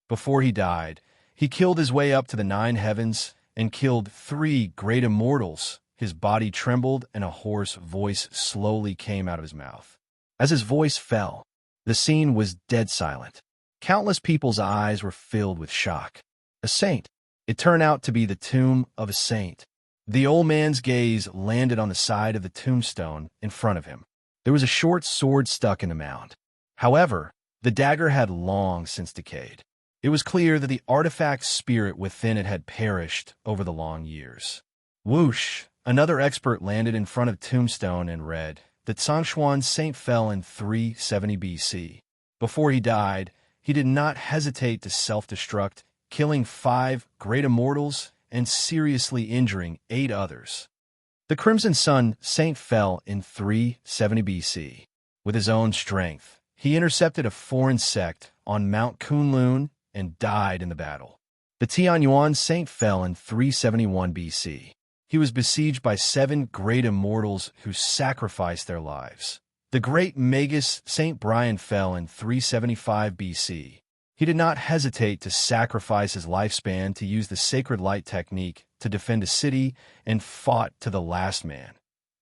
Before he died, he killed his way up to the 9 heavens and killed 3 great immortals. His body trembled and a hoarse voice slowly came out of his mouth. As his voice fell, the scene was dead silent. Countless people's eyes were filled with shock. A saint. It turned out to be the tomb of a saint. The old man's gaze landed on the side of the tombstone in front of him. There was a short sword stuck in the mound. However, the dagger had long since decayed. It was clear that the artifact's spirit within it had perished over the long years. Whoosh! Another expert landed in front of the tombstone and read, "The Zhongshuan saint fell in 370 BC. Before he died, he did not hesitate to self-destruct, killing 5 great immortals and seriously injuring 8 others. The Crimson Sun saint fell in 370 BC. With his own strength, he intercepted a foreign sect on Mount Kunlun and died in the battle. The Tianyuan saint fell in 371 BC. He was besieged by 7 great immortals who sacrificed their lives. The great Magus Saint Brian fell in 375 BC. He did not hesitate to sacrifice his lifespan to use the sacred light technique to defend a city and fought to the last man.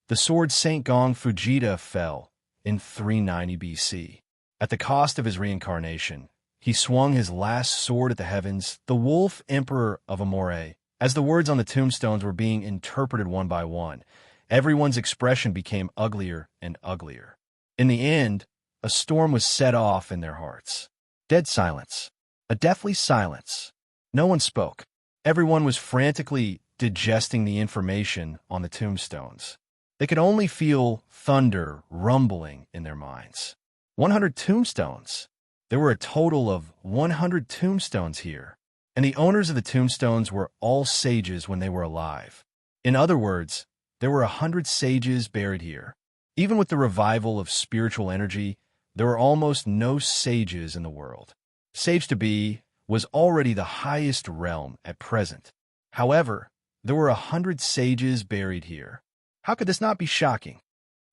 The sword Saint Gong Fujita fell in 390 BC. At the cost of his reincarnation, he swung his last sword at the heavens, the Wolf Emperor of Amore. As the words on the tombstones were being interpreted one by one, everyone's expression became uglier and uglier. In the end, a storm was set off in their hearts. Dead silence. A deathly silence. No one spoke. Everyone was frantically digesting the information on the tombstones. They could only feel thunder rumbling in their minds. 100 tombstones. There were a total of 100 tombstones here, and the owners of the tombstones were all sages when they were alive. In other words, there were 100 sages buried here. Even with the revival of spiritual energy, there were almost no sages in the world. Sage-to-be was already the highest realm at present. However, there were 100 sages buried here. How could this not be shocking?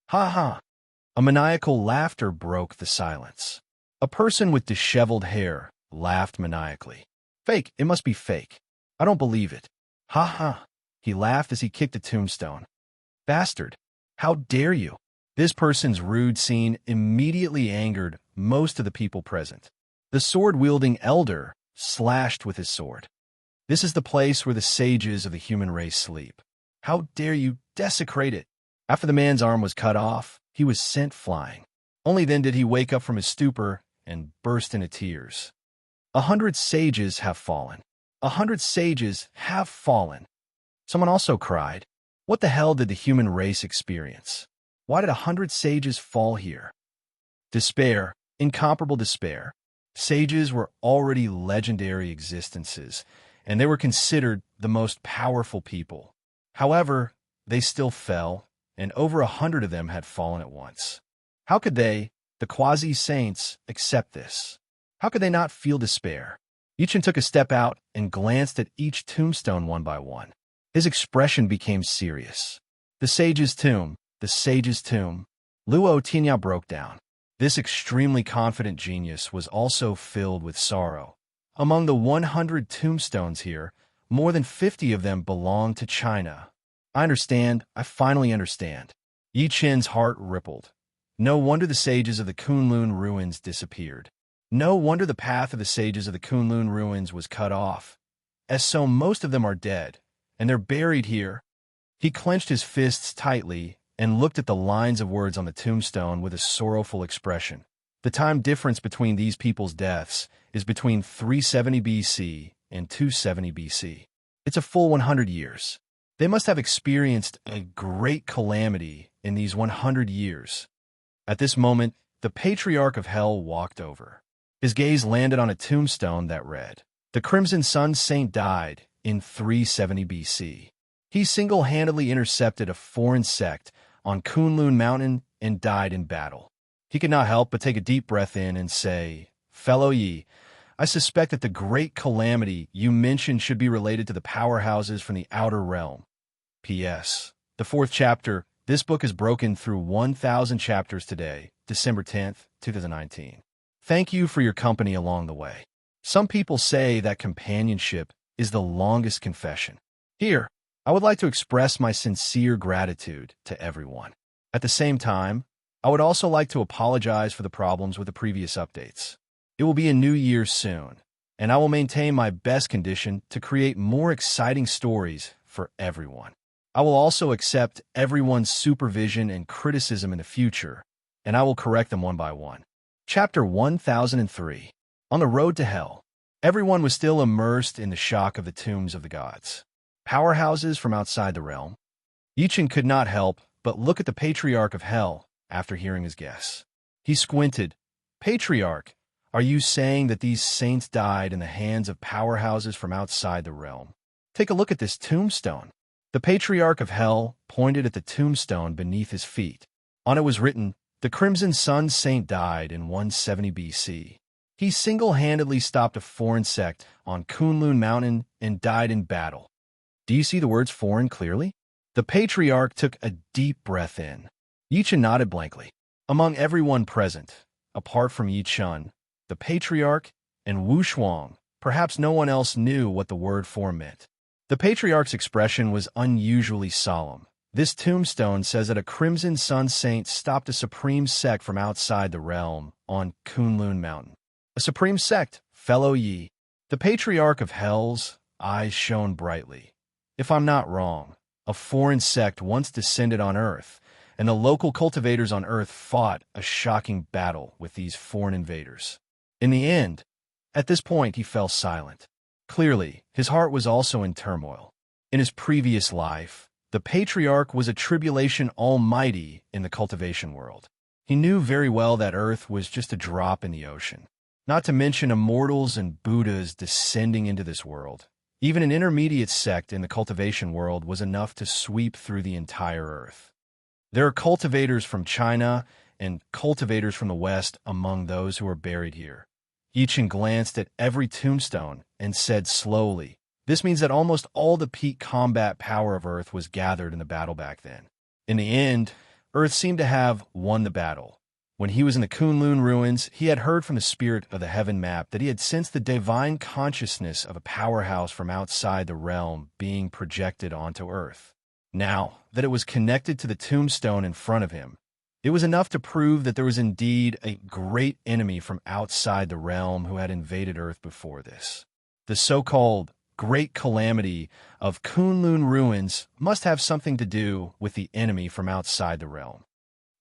Ha ha! A maniacal laughter broke the silence. A person with disheveled hair laughed maniacally. Fake, it must be fake. I don't believe it. Ha ha! He laughed as he kicked a tombstone. Bastard! How dare you! This person's rude scene immediately angered most of the people present. The sword-wielding elder slashed with his sword. This is the place where the sages of the human race sleep. How dare you desecrate it! After the man's arm was cut off, he was sent flying. Only then did he wake up from his stupor and burst into tears. 100 sages have fallen. 100 sages have fallen. Someone also cried, what the hell did the human race experience? Why did 100 sages fall here? Despair, incomparable despair. Sages were already legendary existences, and they were considered the most powerful people. However, they still fell, and over 100 of them had fallen at once. How could they, the quasi-saints, accept this? How could they not feel despair? Yichen took a step out and glanced at each tombstone one by one. His expression became serious. The sage's tomb, the sage's tomb. Luo Tianyao broke down. This extremely confident genius was also filled with sorrow. Among the 100 tombstones here, more than 50 of them belonged to China. I understand. I finally understand. Yi Chen's heart rippled. No wonder the sages of the Kunlun ruins disappeared. No wonder the path of the sages of the Kunlun ruins was cut off, as so most of them are dead, and they're buried here. He clenched his fists tightly and looked at the lines of words on the tombstone with a sorrowful expression. The time difference between these people's deaths is between 370 BC and 270 BC. It's a full 100 years. They must have experienced a great calamity in these 100 years. At this moment, the Patriarch of Hell walked over. His gaze landed on a tombstone that read, "The Crimson Sun Saint died in 370 BC. He single-handedly intercepted a foreign sect on Kunlun Mountain and died in battle." He could not help but take a deep breath in and say, "Fellow Yi, I suspect that the great calamity you mentioned should be related to the powerhouses from the outer realm. P.S. The 4th chapter. This book is broken through 1,000 chapters today, December 10th, 2019. Thank you for your company along the way. Some people say that companionship is the longest confession. Here, I would like to express my sincere gratitude to everyone. At the same time, I would also like to apologize for the problems with the previous updates. It will be a new year soon, and I will maintain my best condition to create more exciting stories for everyone. I will also accept everyone's supervision and criticism in the future, and I will correct them one by one. Chapter 1003. On the road to hell. Everyone was still immersed in the shock of the tombs of the gods. Powerhouses from outside the realm. Yichen could not help but look at the Patriarch of Hell after hearing his guess. He squinted. Patriarch, are you saying that these saints died in the hands of powerhouses from outside the realm? Take a look at this tombstone. The Patriarch of Hell pointed at the tombstone beneath his feet. On it was written, the Crimson Sun Saint died in 170 BC. He single-handedly stopped a foreign sect on Kunlun Mountain and died in battle. Do you see the words foreign clearly? The Patriarch took a deep breath in. Yichen nodded blankly. Among everyone present, apart from Yichen, the Patriarch, and Wu Shuang, perhaps no one else knew what the word for meant. The Patriarch's expression was unusually solemn. This tombstone says that a Crimson Sun Saint stopped a supreme sect from outside the realm on Kunlun Mountain. A supreme sect, fellow Yi. The Patriarch of Hell's eyes shone brightly. If I'm not wrong, a foreign sect once descended on Earth, and the local cultivators on Earth fought a shocking battle with these foreign invaders. In the end, at this point he fell silent. Clearly, his heart was also in turmoil. In his previous life, the Patriarch was a tribulation almighty in the cultivation world. He knew very well that Earth was just a drop in the ocean. Not to mention immortals and Buddhas descending into this world. Even an intermediate sect in the cultivation world was enough to sweep through the entire Earth. There are cultivators from China and cultivators from the West among those who are buried here. Yichen glanced at every tombstone and said slowly, this means that almost all the peak combat power of Earth was gathered in the battle back then. In the end, Earth seemed to have won the battle. When he was in the Kunlun ruins, he had heard from the spirit of the heaven map that he had sensed the divine consciousness of a powerhouse from outside the realm being projected onto Earth. Now that it was connected to the tombstone in front of him, it was enough to prove that there was indeed a great enemy from outside the realm who had invaded Earth before this. The so-called Great Calamity of Kunlun ruins must have something to do with the enemy from outside the realm.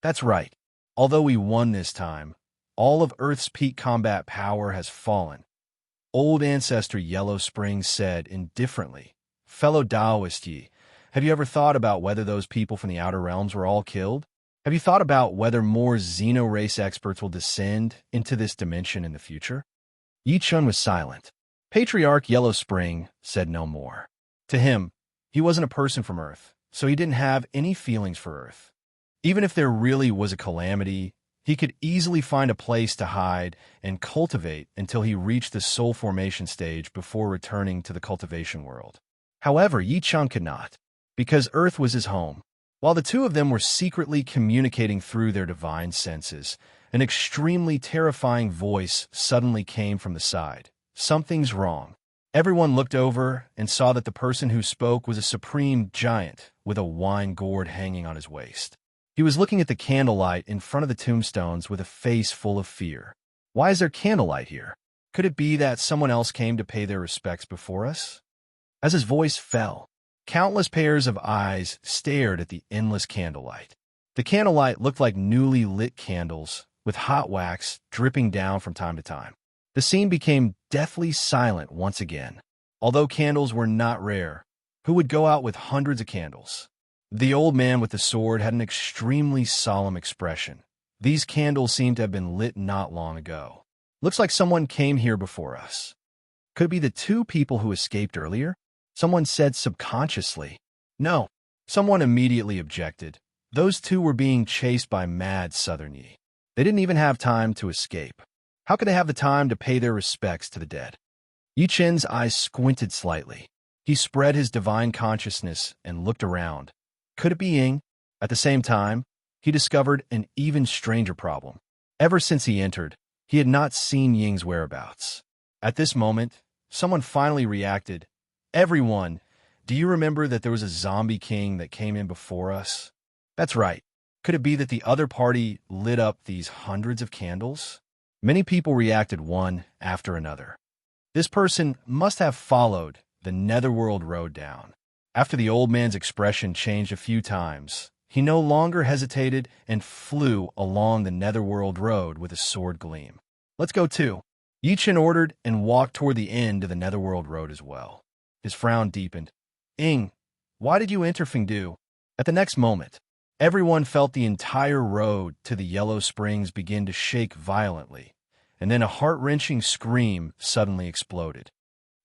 That's right. Although we won this time, all of Earth's peak combat power has fallen. Old Ancestor Yellow Spring said indifferently, fellow Taoist Yi, have you ever thought about whether those people from the outer realms were all killed? Have you thought about whether more xeno-race experts will descend into this dimension in the future? Yichen was silent. Patriarch Yellow Spring said no more. To him, he wasn't a person from Earth, so he didn't have any feelings for Earth. Even if there really was a calamity, he could easily find a place to hide and cultivate until he reached the soul formation stage before returning to the cultivation world. However, Yichen could not, because Earth was his home. While the two of them were secretly communicating through their divine senses, an extremely terrifying voice suddenly came from the side. Something's wrong. Everyone looked over and saw that the person who spoke was a supreme giant with a wine gourd hanging on his waist. He was looking at the candlelight in front of the tombstones with a face full of fear. Why is there candlelight here? Could it be that someone else came to pay their respects before us? As his voice fell, countless pairs of eyes stared at the endless candlelight. The candlelight looked like newly lit candles, with hot wax dripping down from time to time. The scene became deathly silent once again. Although candles were not rare, who would go out with hundreds of candles? The old man with the sword had an extremely solemn expression. These candles seemed to have been lit not long ago. Looks like someone came here before us. Could it be the two people who escaped earlier? Someone said subconsciously. No. Someone immediately objected. Those two were being chased by mad Southern Yi. They didn't even have time to escape. How could they have the time to pay their respects to the dead? Yichen's eyes squinted slightly. He spread his divine consciousness and looked around. Could it be Ying? At the same time, he discovered an even stranger problem. Ever since he entered, he had not seen Ying's whereabouts. At this moment, someone finally reacted. Everyone, do you remember that there was a zombie king that came in before us? That's right. Could it be that the other party lit up these hundreds of candles? Many people reacted one after another. This person must have followed the Netherworld road down. After the old man's expression changed a few times, he no longer hesitated and flew along the Netherworld road with a sword gleam. Let's go too. Yi Chen ordered and walked toward the end of the Netherworld road as well. His frown deepened. Ing, why did you enter Fengdu? At the next moment, everyone felt the entire road to the Yellow Springs begin to shake violently, and then a heart-wrenching scream suddenly exploded.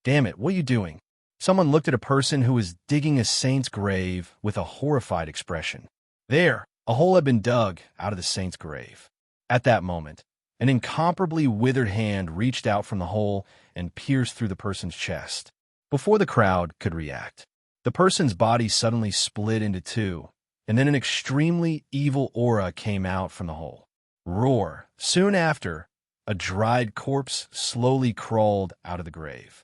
Damn it, what are you doing? Someone looked at a person who was digging a saint's grave with a horrified expression. There, a hole had been dug out of the saint's grave. At that moment, an incomparably withered hand reached out from the hole and pierced through the person's chest. Before the crowd could react, the person's body suddenly split into two, and then an extremely evil aura came out from the hole. Roar! Soon after, a dried corpse slowly crawled out of the grave.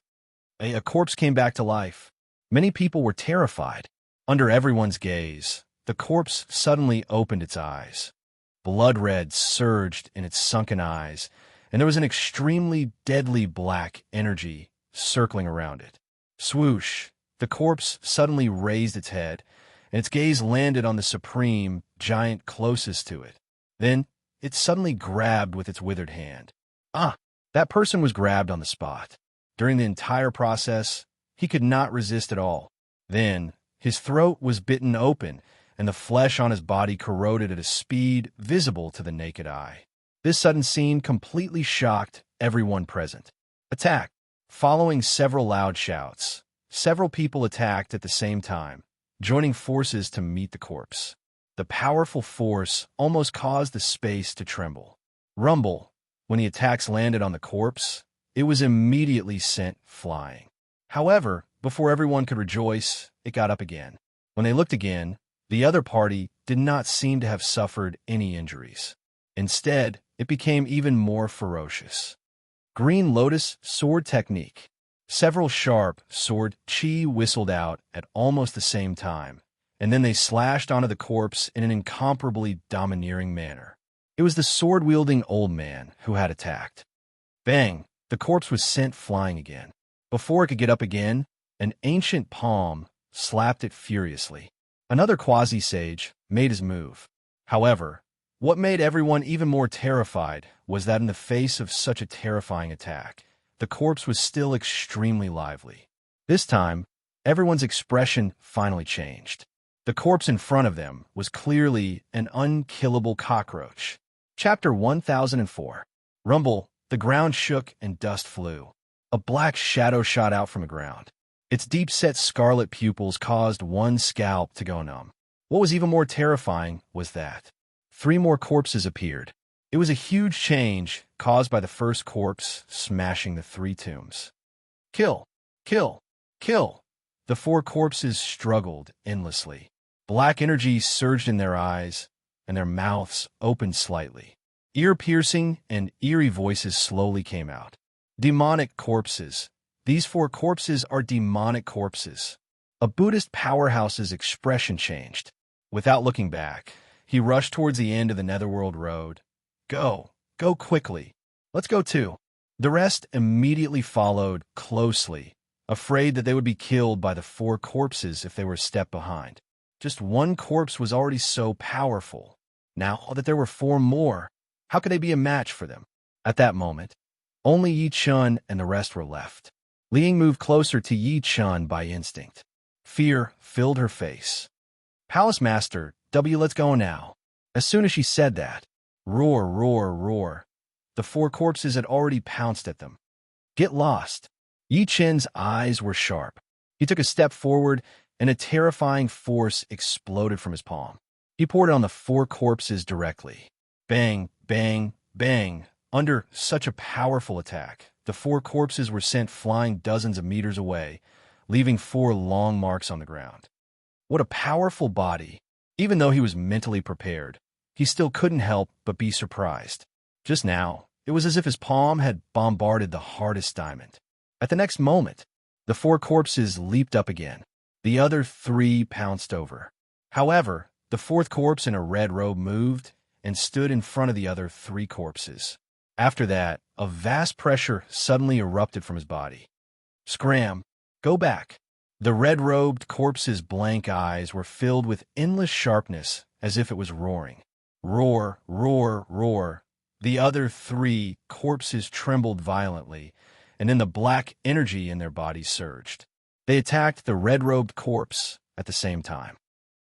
A corpse came back to life. Many people were terrified. Under everyone's gaze, the corpse suddenly opened its eyes. Blood red surged in its sunken eyes, and there was an extremely deadly black energy circling around it. Swoosh! The corpse suddenly raised its head, and its gaze landed on the supreme giant closest to it. Then, it suddenly grabbed with its withered hand. That person was grabbed on the spot. During the entire process, he could not resist at all. Then, his throat was bitten open, and the flesh on his body corroded at a speed visible to the naked eye. This sudden scene completely shocked everyone present. Attack! Following several loud shouts, several people attacked at the same time, joining forces to meet the corpse. The powerful force almost caused the space to tremble. Rumble! When the attacks landed on the corpse, it was immediately sent flying. However, before everyone could rejoice, it got up again. When they looked again, the other party did not seem to have suffered any injuries. Instead, it became even more ferocious. Green Lotus Sword Technique. Several sharp sword chi whistled out at almost the same time, and then they slashed onto the corpse in an incomparably domineering manner. It was the sword-wielding old man who had attacked. Bang! The corpse was sent flying again. Before it could get up again, an ancient palm slapped it furiously. Another quasi-sage made his move. However, what made everyone even more terrified was that in the face of such a terrifying attack, the corpse was still extremely lively. This time, everyone's expression finally changed. The corpse in front of them was clearly an unkillable cockroach. Chapter 1004. Rumble, the ground shook and dust flew. A black shadow shot out from the ground. Its deep-set scarlet pupils caused one scalp to go numb. What was even more terrifying was that 3 more corpses appeared. It was a huge change caused by the first corpse smashing the 3 tombs. Kill! Kill! Kill! The 4 corpses struggled endlessly. Black energy surged in their eyes, and their mouths opened slightly. Ear-piercing and eerie voices slowly came out. Demonic corpses. These 4 corpses are demonic corpses. A Buddhist powerhouse's expression changed. Without looking back, he rushed towards the end of the Netherworld road. Go. Go quickly. Let's go too. The rest immediately followed closely, afraid that they would be killed by the 4 corpses if they were a step behind. Just 1 corpse was already so powerful. Now that there were 4 more, how could they be a match for them? At that moment, only Yi Chun and the rest were left. Liang moved closer to Yi Chun by instinct. Fear filled her face. Palace Master, let's go now. As soon as she said that, roar, roar, roar. The 4 corpses had already pounced at them. Get lost. Yi Chen's eyes were sharp. He took a step forward, and a terrifying force exploded from his palm. He poured it on the 4 corpses directly. Bang, bang, bang. Under such a powerful attack, the 4 corpses were sent flying dozens of meters away, leaving 4 long marks on the ground. What a powerful body! Even though he was mentally prepared, he still couldn't help but be surprised. Just now, it was as if his palm had bombarded the hardest diamond. At the next moment, the 4 corpses leaped up again. The other 3 pounced over. However, the 4th corpse in a red robe moved and stood in front of the other 3 corpses. After that, a vast pressure suddenly erupted from his body. Scram! Go back! The red-robed corpse's blank eyes were filled with endless sharpness, as if it was roaring. Roar, roar, roar. The other 3 corpses trembled violently, and then the black energy in their bodies surged. They attacked the red-robed corpse at the same time.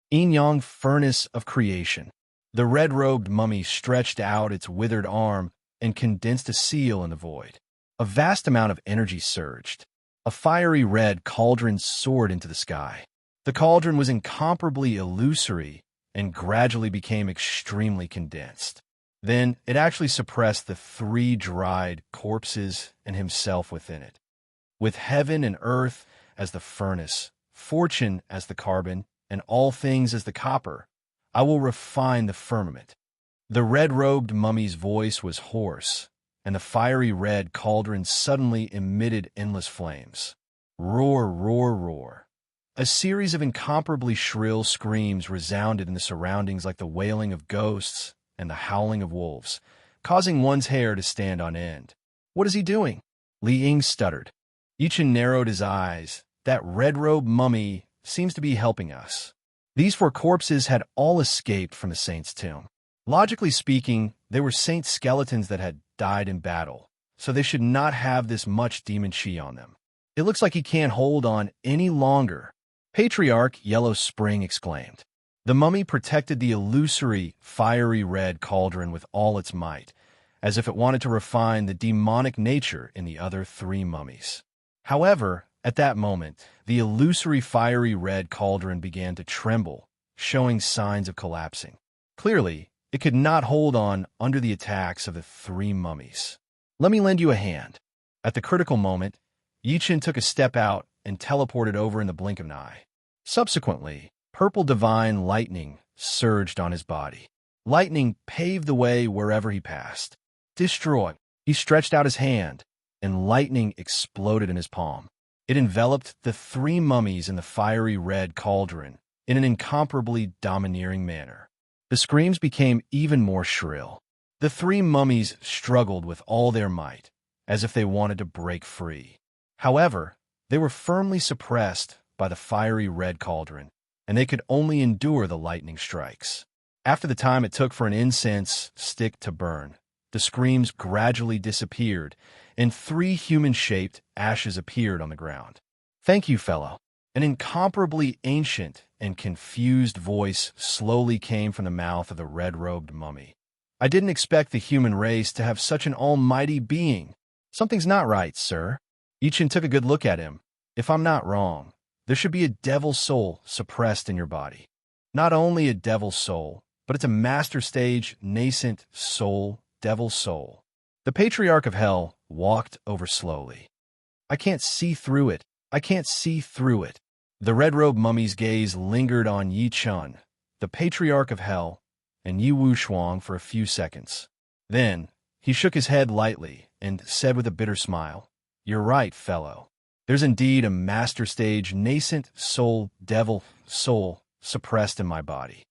Yin-yang furnace of creation. The red-robed mummy stretched out its withered arm and condensed a seal in the void. A vast amount of energy surged. A fiery red cauldron soared into the sky. The cauldron was incomparably illusory and gradually became extremely condensed. Then it actually suppressed the 3 dried corpses and himself within it. With heaven and earth as the furnace, fortune as the carbon, and all things as the copper, I will refine the firmament. The red-robed mummy's voice was hoarse, and the fiery red cauldron suddenly emitted endless flames. Roar, roar, roar. A series of incomparably shrill screams resounded in the surroundings like the wailing of ghosts and the howling of wolves, causing one's hair to stand on end. What is he doing? Li Ying stuttered. Yichen narrowed his eyes. That red-robed mummy seems to be helping us. These 4 corpses had all escaped from the saint's tomb. Logically speaking, they were saint skeletons that had died in battle, so they should not have this much demon chi on them. It looks like he can't hold on any longer. Patriarch Yellow Spring exclaimed. The mummy protected the illusory, fiery red cauldron with all its might, as if it wanted to refine the demonic nature in the other 3 mummies. However, at that moment, the illusory fiery red cauldron began to tremble, showing signs of collapsing. Clearly, it could not hold on under the attacks of the 3 mummies. Let me lend you a hand. At the critical moment, Yichen took a step out and teleported over in the blink of an eye. Subsequently, purple divine lightning surged on his body. Lightning paved the way wherever he passed. Destroy! He stretched out his hand, and lightning exploded in his palm. It enveloped the 3 mummies in the fiery red cauldron in an incomparably domineering manner. The screams became even more shrill. The 3 mummies struggled with all their might, as if they wanted to break free. However, they were firmly suppressed by the fiery red cauldron, and they could only endure the lightning strikes. After the time it took for an incense stick to burn, the screams gradually disappeared, and 3 human-shaped ashes appeared on the ground. Thank you, fellow. An incomparably ancient and confused voice slowly came from the mouth of the red-robed mummy. I didn't expect the human race to have such an almighty being. Something's not right, sir. Yichen took a good look at him. If I'm not wrong, there should be a devil soul suppressed in your body. Not only a devil soul, but it's a master stage, nascent soul, devil soul. The Patriarch of Hell walked over slowly. I can't see through it. I can't see through it. The red-robed mummy's gaze lingered on Yi Chun, the Patriarch of Hell, and Yi Wushuang for a few seconds. Then, he shook his head lightly and said with a bitter smile, "You're right, fellow. There's indeed a master stage, nascent soul, devil soul suppressed in my body."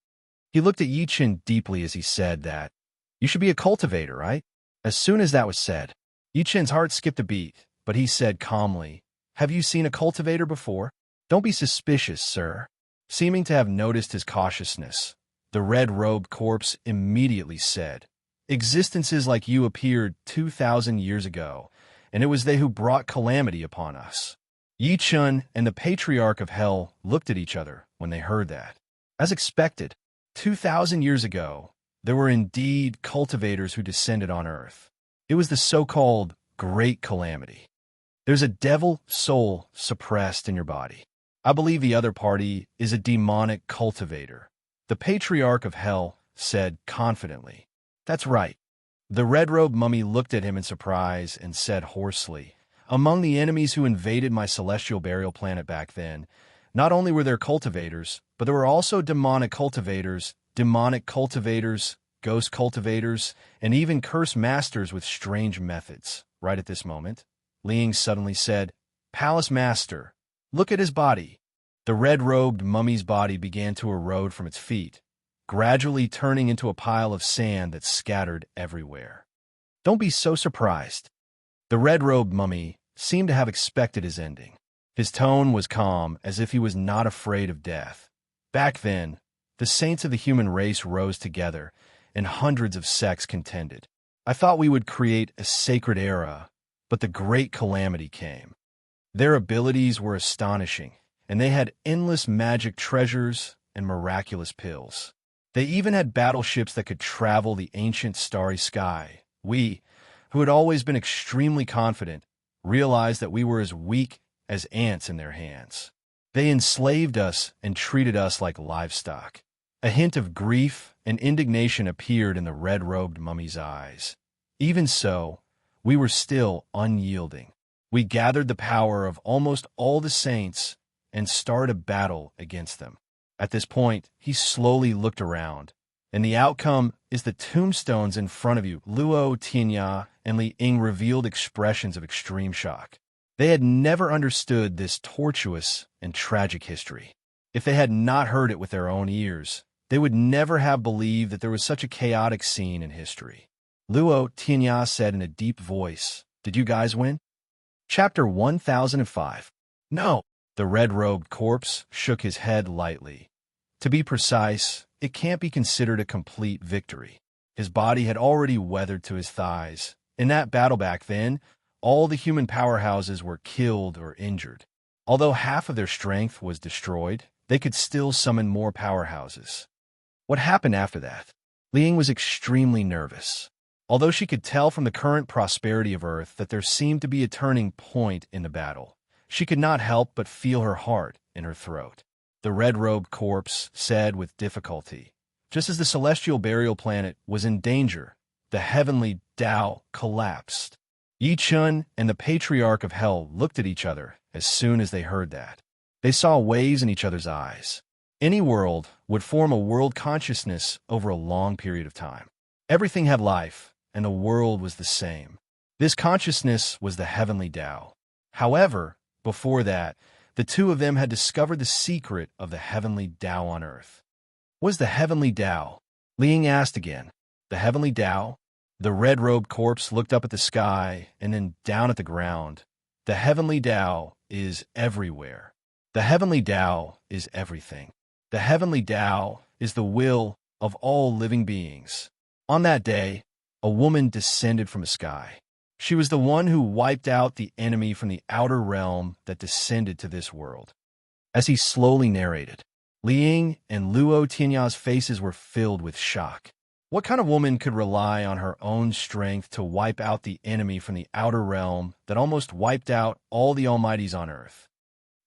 He looked at Yi Chun deeply as he said that. You should be a cultivator, right? As soon as that was said, Yi Chun's heart skipped a beat, but he said calmly, "Have you seen a cultivator before? Don't be suspicious, sir." Seeming to have noticed his cautiousness, the red-robed corpse immediately said, "Existences like you appeared 2,000 years ago, and it was they who brought calamity upon us." Yi Chun and the Patriarch of Hell looked at each other when they heard that. As expected, 2,000 years ago, there were indeed cultivators who descended on Earth. It was the so-called Great Calamity. There's a devil soul suppressed in your body. I believe the other party is a demonic cultivator. The Patriarch of Hell said confidently. That's right. The red-robed mummy looked at him in surprise and said hoarsely, "Among the enemies who invaded my celestial burial planet back then, not only were there cultivators, but there were also demonic cultivators, ghost cultivators, and even cursed masters with strange methods. Right at this moment, Ling suddenly said, "Palace Master, look at his body." The red-robed mummy's body began to erode from its feet, gradually turning into a pile of sand that scattered everywhere. "Don't be so surprised." The red-robed mummy seemed to have expected his ending. His tone was calm, as if he was not afraid of death. Back then, the saints of the human race rose together, and hundreds of sects contended. I thought we would create a sacred era, but the great calamity came. Their abilities were astonishing, and they had endless magic treasures and miraculous pills. They even had battleships that could travel the ancient starry sky. We, who had always been extremely confident, realized that we were as weak as ants in their hands. They enslaved us and treated us like livestock. A hint of grief and indignation appeared in the red-robed mummy's eyes. Even so, we were still unyielding. We gathered the power of almost all the saints and started a battle against them. At this point, he slowly looked around, and the outcome is the tombstones in front of you. Luo, Tianya, and Li Ying revealed expressions of extreme shock. They had never understood this tortuous and tragic history. If they had not heard it with their own ears, they would never have believed that there was such a chaotic scene in history. Luo, Tianya said in a deep voice, "Did you guys win?" Chapter 1005. "No." The red-robed corpse shook his head lightly. To be precise, it can't be considered a complete victory. His body had already weathered to his thighs. In that battle back then, all the human powerhouses were killed or injured. Although half of their strength was destroyed, they could still summon more powerhouses. What happened after that? Li Ying was extremely nervous. Although she could tell from the current prosperity of Earth that there seemed to be a turning point in the battle, she could not help but feel her heart in her throat. The red-robed corpse said with difficulty, "Just as the celestial burial planet was in danger, the heavenly Tao collapsed." Yi Chun and the Patriarch of Hell looked at each other as soon as they heard that. They saw waves in each other's eyes. Any world would form a world consciousness over a long period of time. Everything had life, and the world was the same. This consciousness was the heavenly Tao. However, before that, the two of them had discovered the secret of the heavenly Tao on Earth. Was the heavenly Tao? Li Ying asked again. The heavenly Tao? The red-robed corpse looked up at the sky and then down at the ground. The heavenly Tao is everywhere. The heavenly Tao is everything. The heavenly Tao is the will of all living beings. On that day, a woman descended from the sky. She was the one who wiped out the enemy from the outer realm that descended to this world. As he slowly narrated, Li Ying and Luo Tianya's faces were filled with shock. What kind of woman could rely on her own strength to wipe out the enemy from the outer realm that almost wiped out all the Almighties on Earth?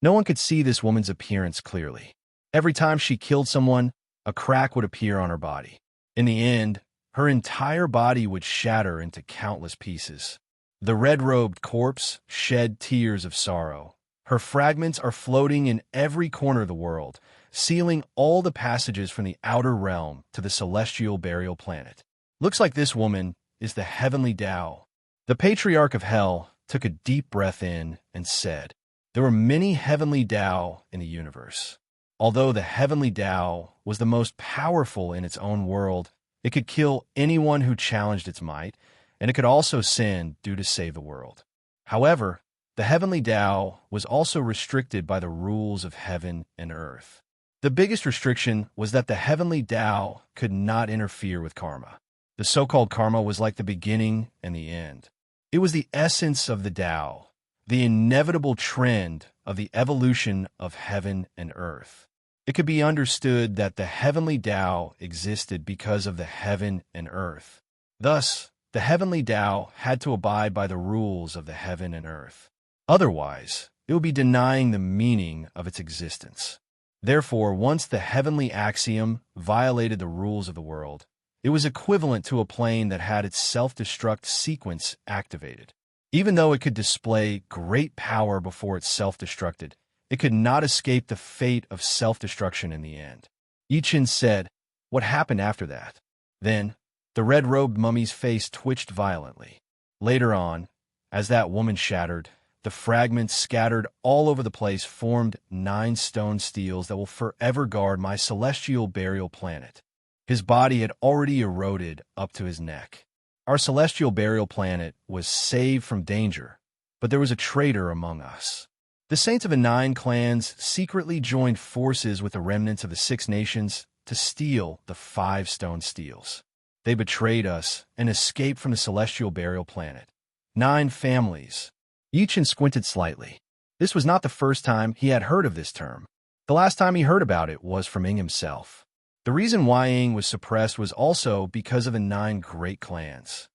No one could see this woman's appearance clearly. Every time she killed someone, a crack would appear on her body. In the end, her entire body would shatter into countless pieces. The red-robed corpse shed tears of sorrow. Her fragments are floating in every corner of the world, sealing all the passages from the outer realm to the celestial burial planet. Looks like this woman is the heavenly Tao. The Patriarch of Hell took a deep breath in and said, "There were many heavenly Tao in the universe. Although the heavenly Tao was the most powerful in its own world, it could kill anyone who challenged its might, and it could also sin due to save the world. However, the heavenly Tao was also restricted by the rules of heaven and earth. The biggest restriction was that the heavenly Tao could not interfere with karma. The so-called karma was like the beginning and the end. It was the essence of the Tao, the inevitable trend of the evolution of heaven and earth. It could be understood that the heavenly Tao existed because of the heaven and earth. Thus, the heavenly Tao had to abide by the rules of the heaven and earth. Otherwise, it would be denying the meaning of its existence. Therefore, once the heavenly axiom violated the rules of the world, it was equivalent to a plane that had its self-destruct sequence activated. Even though it could display great power before it self-destructed, it could not escape the fate of self-destruction in the end. Yi Chen said, "What happened after that?" Then, The red-robed mummy's face twitched violently. Later on, as that woman shattered, the fragments scattered all over the place formed 9 stone steels that will forever guard my celestial burial planet. His body had already eroded up to his neck. Our celestial burial planet was saved from danger, but there was a traitor among us. The saints of the 9 clans secretly joined forces with the remnants of the 6 nations to steal the 5 stone steels. They betrayed us and escaped from the celestial burial planet. 9 families. Yichin squinted slightly. This was not the first time he had heard of this term. The last time he heard about it was from Ing himself. The reason why Ing was suppressed was also because of the 9 great clans.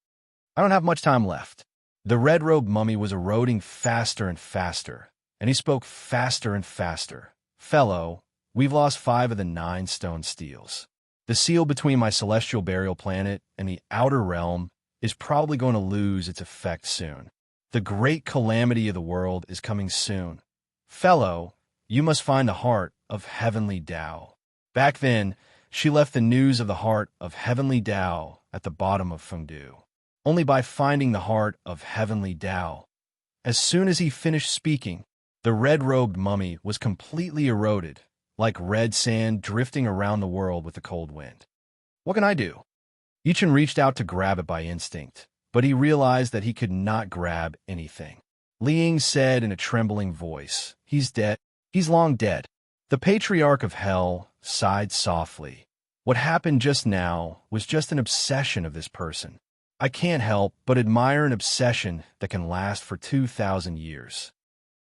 I don't have much time left. The red-robed mummy was eroding faster and faster, and he spoke faster and faster. Fellow, we've lost 5 of the 9 stone steels. The seal between my celestial burial planet and the outer realm is probably going to lose its effect soon. The great calamity of the world is coming soon. Fellow, you must find the heart of heavenly Tao. Back then, she left the news of the heart of heavenly Tao at the bottom of Fengdu. Only by finding the heart of heavenly Tao. As soon as he finished speaking, the red-robed mummy was completely eroded, like red sand drifting around the world with the cold wind. What can I do? Yichin reached out to grab it by instinct, but he realized that he could not grab anything. Liang said in a trembling voice, "He's dead. He's long dead." The Patriarch of Hell sighed softly. What happened just now was just an obsession of this person. I can't help but admire an obsession that can last for 2,000 years.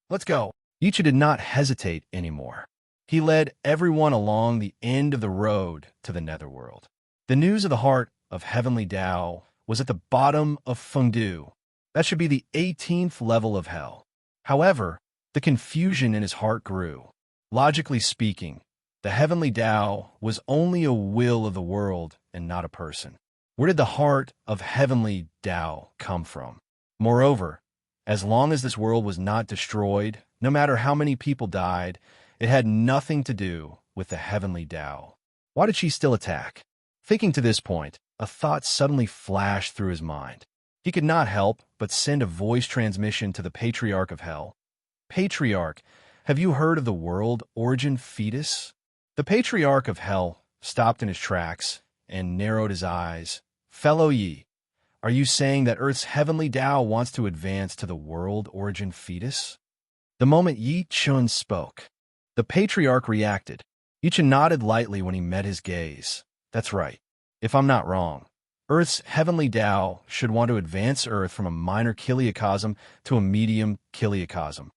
Let's go. Yichin did not hesitate anymore. He led everyone along the end of the road to the netherworld. The news of the heart of heavenly Tao was at the bottom of Fengdu. That should be the 18th level of hell. However, the confusion in his heart grew. Logically speaking, the heavenly Tao was only a will of the world and not a person. Where did the heart of heavenly Tao come from? Moreover, as long as this world was not destroyed, no matter how many people died, it had nothing to do with the heavenly Tao. Why did she still attack? Thinking to this point, a thought suddenly flashed through his mind. He could not help but send a voice transmission to the Patriarch of Hell. Patriarch, have you heard of the world origin fetus? The Patriarch of Hell stopped in his tracks and narrowed his eyes. Fellow Yi, are you saying that Earth's heavenly Tao wants to advance to the world origin fetus? The moment Yi Chun spoke, the Patriarch reacted. Yi Chun nodded lightly when he met his gaze. That's right. If I'm not wrong, Earth's heavenly Tao should want to advance Earth from a minor kiliacosm to a medium kiliacosm.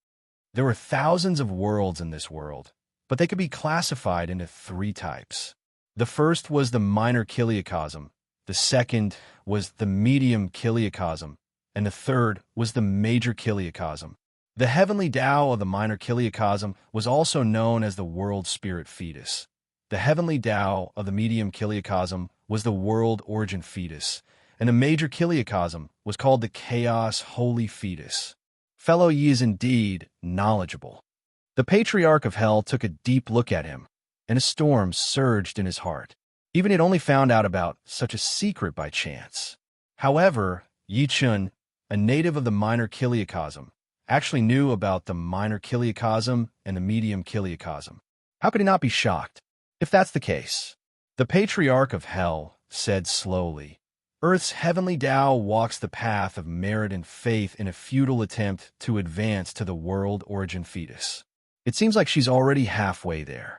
There were thousands of worlds in this world, but they could be classified into 3 types. The first was the minor kiliacosm, the second was the medium kiliacosm, and the third was the major kiliacosm. The heavenly Tao of the minor kiliacosm was also known as the world spirit fetus. The heavenly Tao of the medium kiliacosm was the world origin fetus, and the major kiliacosm was called the chaos holy fetus. Fellow Yi is indeed knowledgeable. The Patriarch of Hell took a deep look at him, and a storm surged in his heart. Even he had only found out about such a secret by chance. However, Yi Chun, a native of the minor kiliacosm, actually knew about the minor kiliacosm and the medium kiliacosm. How could he not be shocked? If that's the case, the Patriarch of Hell said slowly, Earth's heavenly Tao walks the path of merit and faith in a futile attempt to advance to the world origin fetus. It seems like she's already halfway there.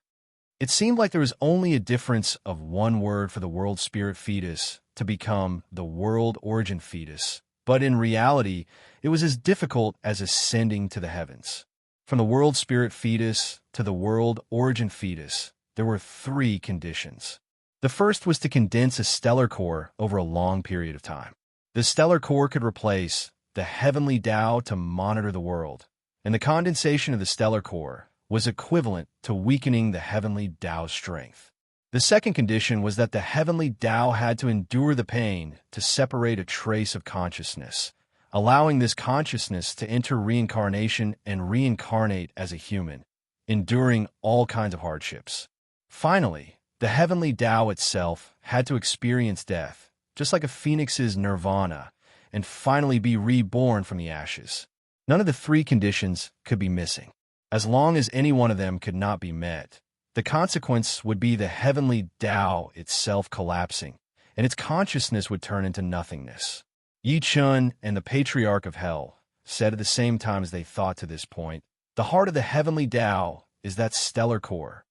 It seemed like there was only a difference of 1 word for the world spirit fetus to become the world origin fetus, but in reality, it was as difficult as ascending to the heavens. From the world spirit fetus to the world origin fetus, there were 3 conditions. The first was to condense a stellar core over a long period of time. The stellar core could replace the heavenly Tao to monitor the world, and the condensation of the stellar core was equivalent to weakening the heavenly Tao's strength. The second condition was that the heavenly Tao had to endure the pain to separate a trace of consciousness, allowing this consciousness to enter reincarnation and reincarnate as a human, enduring all kinds of hardships. Finally, the heavenly Tao itself had to experience death just like a phoenix's nirvana, and finally be reborn from the ashes. None of the three conditions could be missing. As long as any one of them could not be met, the consequence would be the heavenly Tao itself collapsing, and its consciousness would turn into nothingness. Yi Chun and the Patriarch of Hell said at the same time as they thought to this point, the heart of the heavenly Tao is that stellar core.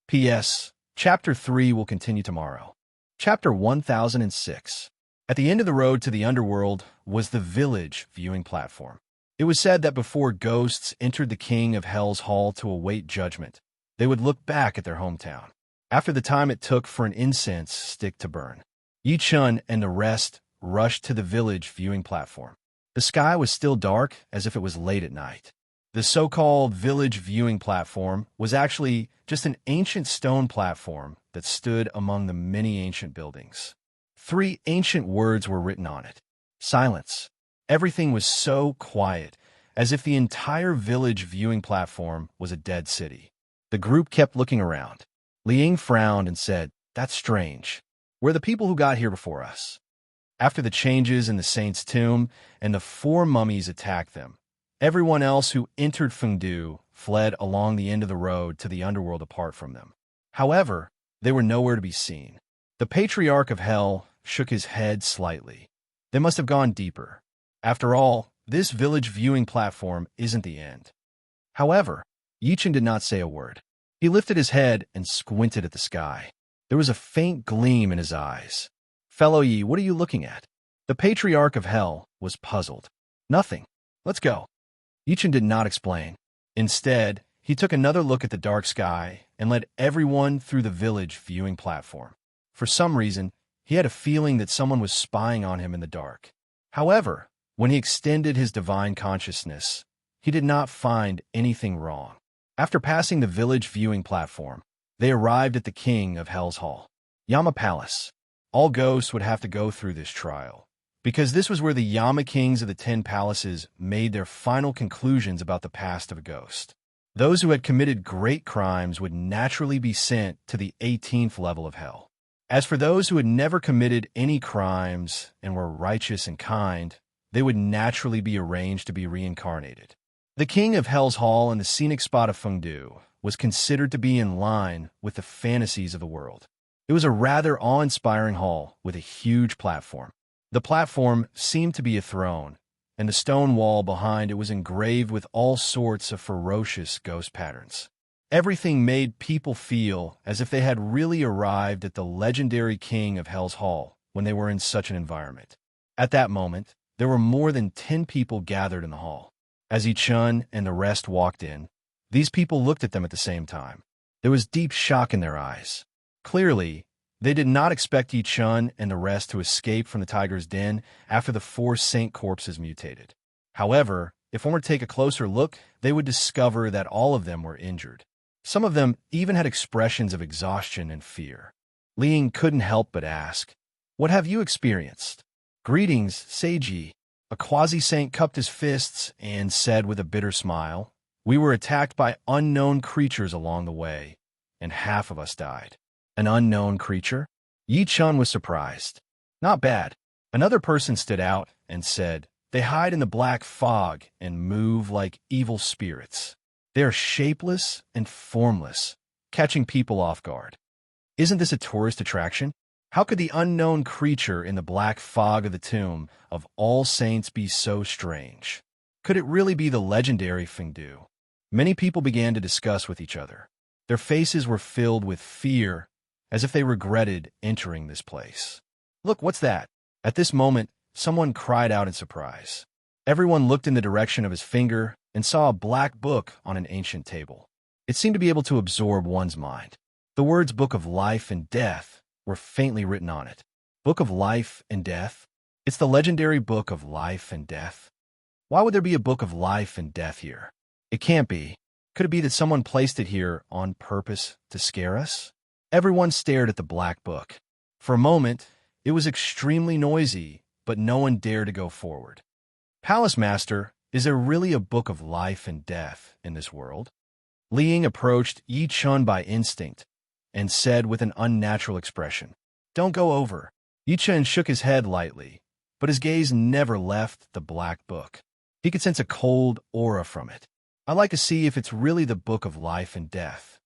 P.S. Chapter 3 will continue tomorrow. Chapter 1006. At the end of the road to the underworld was the village viewing platform. It was said that before ghosts entered the King of Hell's hall to await judgment, they would look back at their hometown. After the time it took for an incense stick to burn, Yi Chun and the rest rushed to the village viewing platform. The sky was still dark, as if it was late at night. The so-called village viewing platform was actually just an ancient stone platform that stood among the many ancient buildings. 3 ancient words were written on it. Silence. Everything was so quiet, as if the entire village viewing platform was a dead city. The group kept looking around. Liang frowned and said, "That's strange. We're the people who got here before us." After the changes in the saint's tomb and the 4 mummies attacked them, everyone else who entered Fengdu fled along the end of the road to the underworld apart from them. However, they were nowhere to be seen. The Patriarch of Hell shook his head slightly. They must have gone deeper. After all, this village viewing platform isn't the end. However, Yi Chun did not say a word. He lifted his head and squinted at the sky. There was a faint gleam in his eyes. "Fellow Yi, what are you looking at?" The Patriarch of Hell was puzzled. "Nothing. Let's go." Yi Chun did not explain. Instead, he took another look at the dark sky and led everyone through the village viewing platform. For some reason, he had a feeling that someone was spying on him in the dark. However, when he extended his divine consciousness, he did not find anything wrong. After passing the village viewing platform, they arrived at the King of Hell's Hall, Yama Palace. All ghosts would have to go through this trial, because this was where the Yama Kings of the 10 palaces made their final conclusions about the past of a ghost. Those who had committed great crimes would naturally be sent to the 18th level of hell. As for those who had never committed any crimes and were righteous and kind, they would naturally be arranged to be reincarnated. The King of Hell's Hall in the scenic spot of Fengdu was considered to be in line with the fantasies of the world. It was a rather awe-inspiring hall with a huge platform. The platform seemed to be a throne, and the stone wall behind it was engraved with all sorts of ferocious ghost patterns. Everything made people feel as if they had really arrived at the legendary King of Hell's Hall when they were in such an environment. At that moment, there were more than 10 people gathered in the hall. As Yi Chun and the rest walked in, these people looked at them at the same time. There was deep shock in their eyes. Clearly, they did not expect Yi Chun and the rest to escape from the tiger's den after the 4 saint corpses mutated. However, if one were to take a closer look, they would discover that all of them were injured. Some of them even had expressions of exhaustion and fear. Liang couldn't help but ask, "What have you experienced?" "Greetings, Seiji." A quasi-saint cupped his fists and said with a bitter smile, "We were attacked by unknown creatures along the way, and half of us died." An unknown creature? Yi Chun was surprised. Not bad. Another person stood out and said, "They hide in the black fog and move like evil spirits. They are shapeless and formless, catching people off guard." Isn't this a tourist attraction? How could the unknown creature in the black fog of the tomb of all saints be so strange? Could it really be the legendary Fengdu? Many people began to discuss with each other. Their faces were filled with fear, as if they regretted entering this place. "Look, what's that?" At this moment, someone cried out in surprise. Everyone looked in the direction of his finger and saw a black book on an ancient table. It seemed to be able to absorb one's mind. The words Book of Life and Death were faintly written on it. Book of Life and Death? It's the legendary Book of Life and Death. Why would there be a Book of Life and Death here? It can't be. Could it be that someone placed it here on purpose to scare us? Everyone stared at the black book. For a moment, it was extremely noisy, but no one dared to go forward. "Palace Master, is there really a Book of Life and Death in this world?" Liang approached Yi Chun by instinct and said with an unnatural expression, "Don't go over. Yi Chen shook his head lightly, but his gaze never left the black book. He could sense a cold aura from it. "I'd like to see if it's really the book of life and death."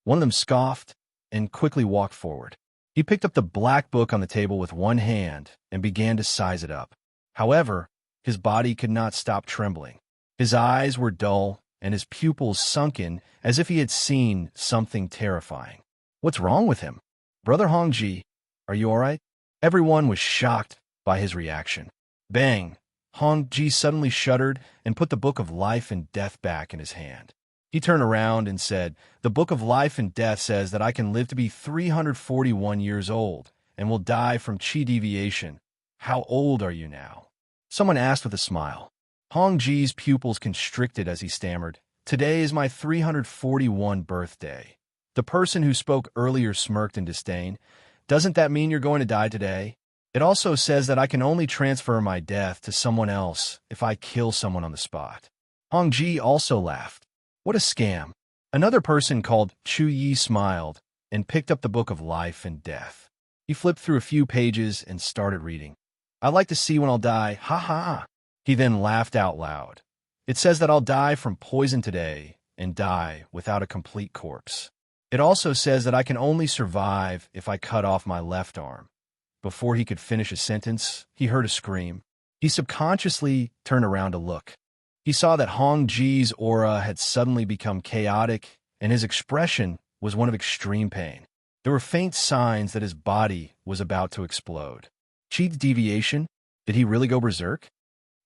One of them scoffed and quickly walked forward. He picked up the black book on the table with one hand and began to size it up. However, his body could not stop trembling. His eyes were dull and his pupils sunken as if he had seen something terrifying. "What's wrong with him? Brother Hongji, are you all right?" Everyone was shocked by his reaction. Bang! Hongji suddenly shuddered and put the book of life and death back in his hand. He turned around and said, "The book of life and death says that I can live to be 341 years old and will die from qi deviation. How old are you now?" Someone asked with a smile. Hongji's pupils constricted as he stammered, "Today is my 341 birthday." The person who spoke earlier smirked in disdain. "Doesn't that mean you're going to die today? It also says that I can only transfer my death to someone else if I kill someone on the spot." Hongji also laughed. "What a scam." Another person called Chu Yi smiled and picked up the book of life and death. He flipped through a few pages and started reading. "I'd like to see when I'll die, ha ha." He then laughed out loud. "It says that I'll die from poison today and die without a complete corpse. It also says that I can only survive if I cut off my left arm." Before he could finish a sentence, he heard a scream. He subconsciously turned around to look. He saw that Hong Ji's aura had suddenly become chaotic, and his expression was one of extreme pain. There were faint signs that his body was about to explode. Qi deviation? Did he really go berserk?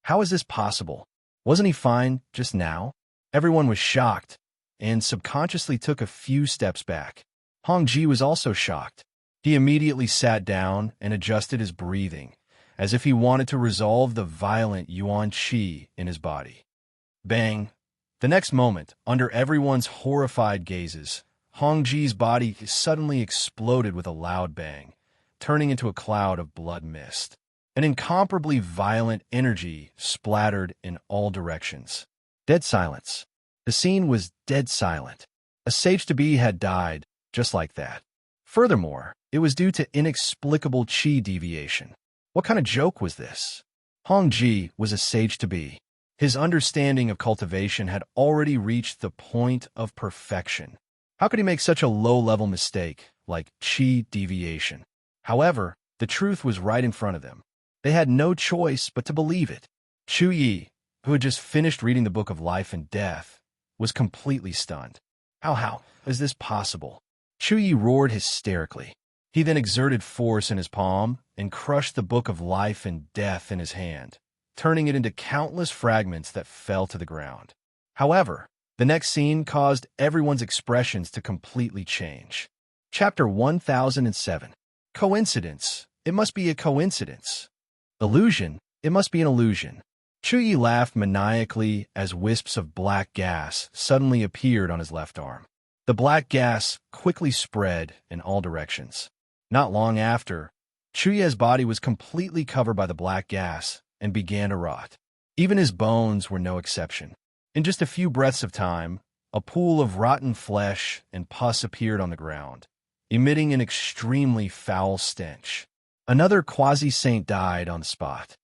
How is this possible? Wasn't he fine just now? Everyone was shocked and subconsciously took a few steps back. Hong Ji was also shocked. He immediately sat down and adjusted his breathing, as if he wanted to resolve the violent yuan qi in his body. Bang! The next moment, under everyone's horrified gazes, Hong Ji's body suddenly exploded with a loud bang, turning into a cloud of blood mist. An incomparably violent energy splattered in all directions. Dead silence. The scene was dead silent. A sage-to-be had died just like that. Furthermore, it was due to inexplicable qi deviation. What kind of joke was this? Hong Ji was a sage-to-be. His understanding of cultivation had already reached the point of perfection. How could he make such a low-level mistake like qi deviation? However, the truth was right in front of them. They had no choice but to believe it. Chu Yi, who had just finished reading the Book of Life and Death, was completely stunned. How is this possible? Chu Yi roared hysterically. He then exerted force in his palm and crushed the Book of Life and Death in his hand, turning it into countless fragments that fell to the ground. However, the next scene caused everyone's expressions to completely change. Chapter 1007. Coincidence. It must be a coincidence. Illusion. It must be an illusion. Chu Yi laughed maniacally as wisps of black gas suddenly appeared on his left arm. The black gas quickly spread in all directions. Not long after, Chu Yi's body was completely covered by the black gas and began to rot. Even his bones were no exception. In just a few breaths of time, a pool of rotten flesh and pus appeared on the ground, emitting an extremely foul stench. Another quasi-saint died on the spot.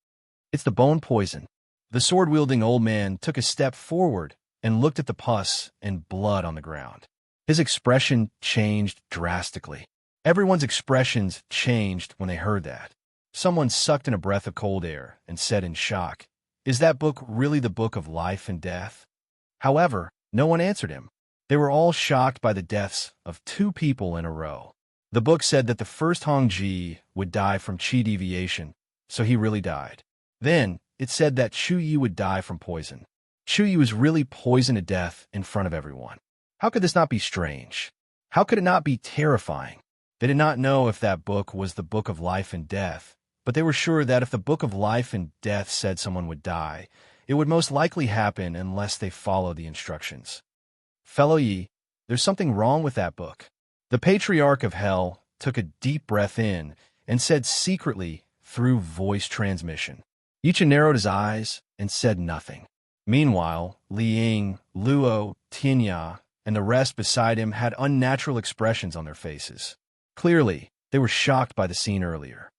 "It's the bone poison." The sword-wielding old man took a step forward and looked at the pus and blood on the ground. His expression changed drastically. Everyone's expressions changed when they heard that. Someone sucked in a breath of cold air and said in shock, "Is that book really the Book of Life and Death?" However, no one answered him. They were all shocked by the deaths of two people in a row. The book said that the first Hong Ji would die from qi deviation, so he really died. Then, it said that Chu Yi would die from poison. Chu Yi was really poisoned to death in front of everyone. How could this not be strange? How could it not be terrifying? They did not know if that book was the Book of Life and Death, but they were sure that if the Book of Life and Death said someone would die, it would most likely happen unless they followed the instructions. "Fellow Yi, there's something wrong with that book." The Patriarch of Hell took a deep breath in and said secretly through voice transmission. Yichen narrowed his eyes and said nothing. Meanwhile, Li Ying, Luo, Tinya, and the rest beside him had unnatural expressions on their faces. Clearly, they were shocked by the scene earlier.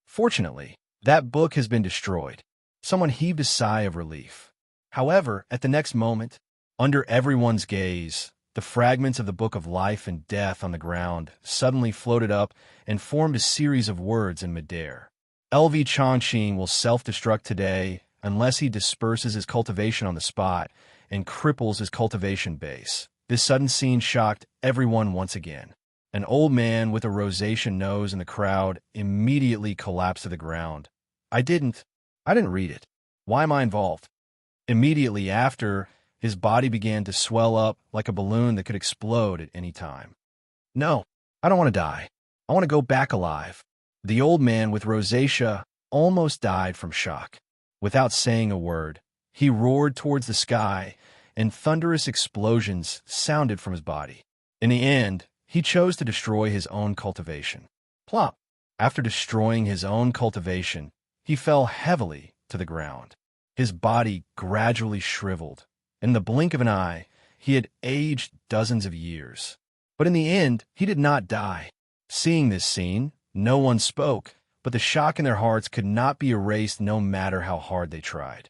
Fortunately, that book has been destroyed. Someone heaved a sigh of relief. However, at the next moment, under everyone's gaze, the fragments of the Book of Life and Death on the ground suddenly floated up and formed a series of words in midair. LV Chongqing will self-destruct today unless he disperses his cultivation on the spot and cripples his cultivation base. This sudden scene shocked everyone once again. An old man with a rosacea nose in the crowd immediately collapsed to the ground. I didn't read it. Why am I involved? Immediately after, his body began to swell up like a balloon that could explode at any time. No, I don't want to die. I want to go back alive. The old man with rosacea almost died from shock. Without saying a word, he roared towards the sky, and thunderous explosions sounded from his body. In the end, he chose to destroy his own cultivation. Plop! After destroying his own cultivation, he fell heavily to the ground. His body gradually shriveled. In the blink of an eye, he had aged dozens of years. But in the end, he did not die. Seeing this scene, no one spoke, but the shock in their hearts could not be erased no matter how hard they tried.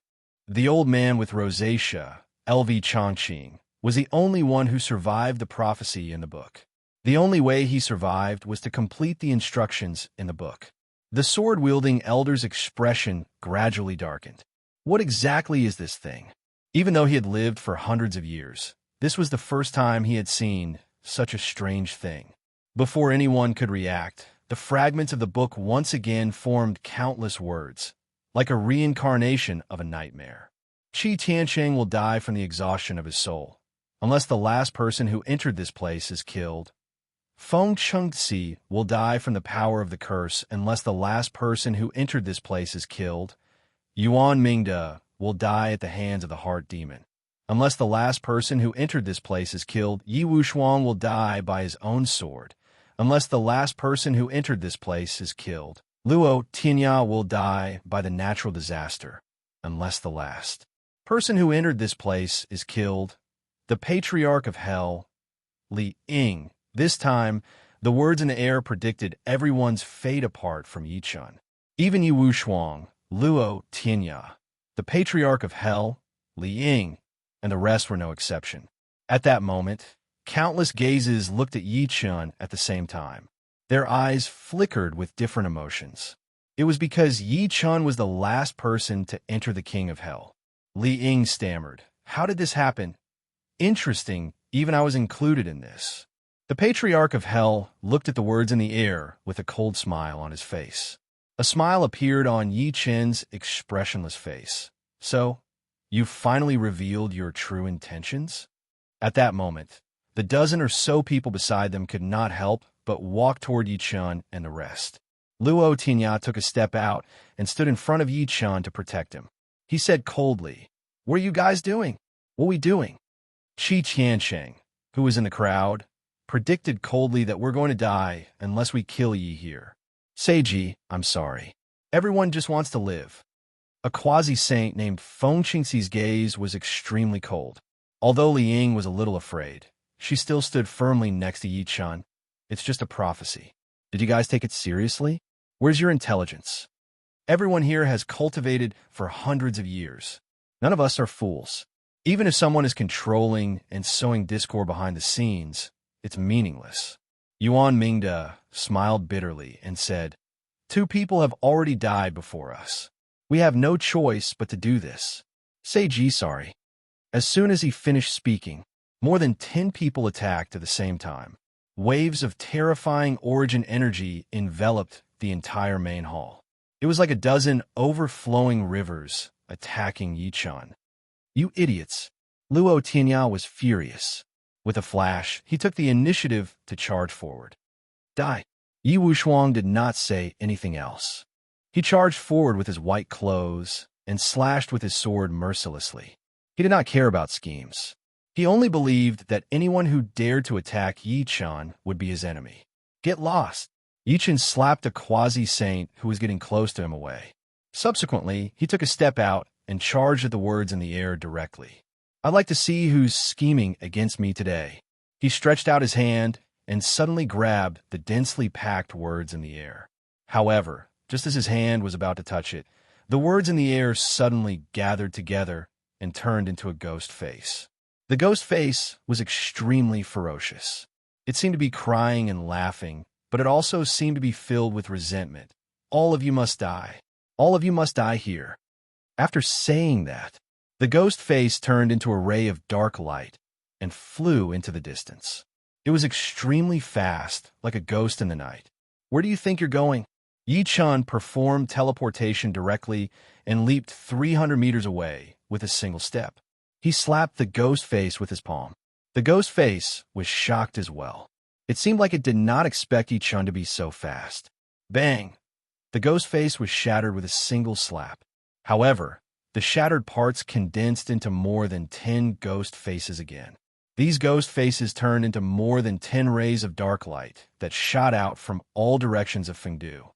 The old man with rosacea, LV Chongqing, was the only one who survived the prophecy in the book. The only way he survived was to complete the instructions in the book. The sword-wielding elder's expression gradually darkened. What exactly is this thing? Even though he had lived for hundreds of years, this was the first time he had seen such a strange thing. Before anyone could react, the fragments of the book once again formed countless words, like a reincarnation of a nightmare. Qi Tiansheng will die from the exhaustion of his soul, unless the last person who entered this place is killed. Feng Chengxi will die from the power of the curse unless the last person who entered this place is killed. Yuan Mingde will die at the hands of the heart demon. Unless the last person who entered this place is killed, Yi Wushuang will die by his own sword. Unless the last person who entered this place is killed, Luo Tianya will die by the natural disaster. Unless the last person who entered this place is killed, the patriarch of hell, Li Ying. This time, the words in the air predicted everyone's fate apart from Yichun. Even Yi Wushuang, Luo Tianya, the patriarch of hell, Li Ying, and the rest were no exception. At that moment, countless gazes looked at Yichun at the same time. Their eyes flickered with different emotions. It was because Yichun was the last person to enter the king of hell. Li Ying stammered, "How did this happen? Interesting, even I was included in this." The patriarch of hell looked at the words in the air with a cold smile on his face. A smile appeared on Yi Chen's expressionless face. "So, you finally revealed your true intentions?" At that moment, the dozen or so people beside them could not help but walk toward Yi Chen and the rest. Luo Tianya took a step out and stood in front of Yi Chen to protect him. He said coldly, "What are you guys doing? What are we doing?" Qi Tiansheng, who was in the crowd, predicted coldly that we're going to die unless we kill Yi here. "Seiji, I'm sorry. Everyone just wants to live." A quasi-saint named Feng Qingxi's gaze was extremely cold. Although Li Ying was a little afraid, she still stood firmly next to Yi Chen. "It's just a prophecy. Did you guys take it seriously? Where's your intelligence? Everyone here has cultivated for hundreds of years. None of us are fools. Even if someone is controlling and sowing discord behind the scenes, it's meaningless." Yuan Mingde smiled bitterly and said, "Two people have already died before us. We have no choice but to do this. Seiji, sorry." As soon as he finished speaking, more than 10 people attacked at the same time. Waves of terrifying origin energy enveloped the entire main hall. It was like a dozen overflowing rivers attacking Yichun. "You idiots!" Luo Tianya was furious. With a flash, he took the initiative to charge forward. "Die!" Yi Wushuang did not say anything else. He charged forward with his white clothes and slashed with his sword mercilessly. He did not care about schemes. He only believed that anyone who dared to attack Yi Chen would be his enemy. "Get lost!" Yi Chen slapped a quasi-saint who was getting close to him away. Subsequently, he took a step out and charged at the words in the air directly. "I'd like to see who's scheming against me today." He stretched out his hand and suddenly grabbed the densely packed words in the air. However, just as his hand was about to touch it, the words in the air suddenly gathered together and turned into a ghost face. The ghost face was extremely ferocious. It seemed to be crying and laughing, but it also seemed to be filled with resentment. All of you must die. All of you must die here. After saying that, the ghost face turned into a ray of dark light and flew into the distance. It was extremely fast, like a ghost in the night. Where do you think you're going? Yi Chun performed teleportation directly and leaped 300 meters away with a single step. He slapped the ghost face with his palm. The ghost face was shocked as well. It seemed like it did not expect Yi Chun to be so fast. Bang! The ghost face was shattered with a single slap. However, the shattered parts condensed into more than 10 ghost faces again. These ghost faces turned into more than 10 rays of dark light that shot out from all directions of Fengdu.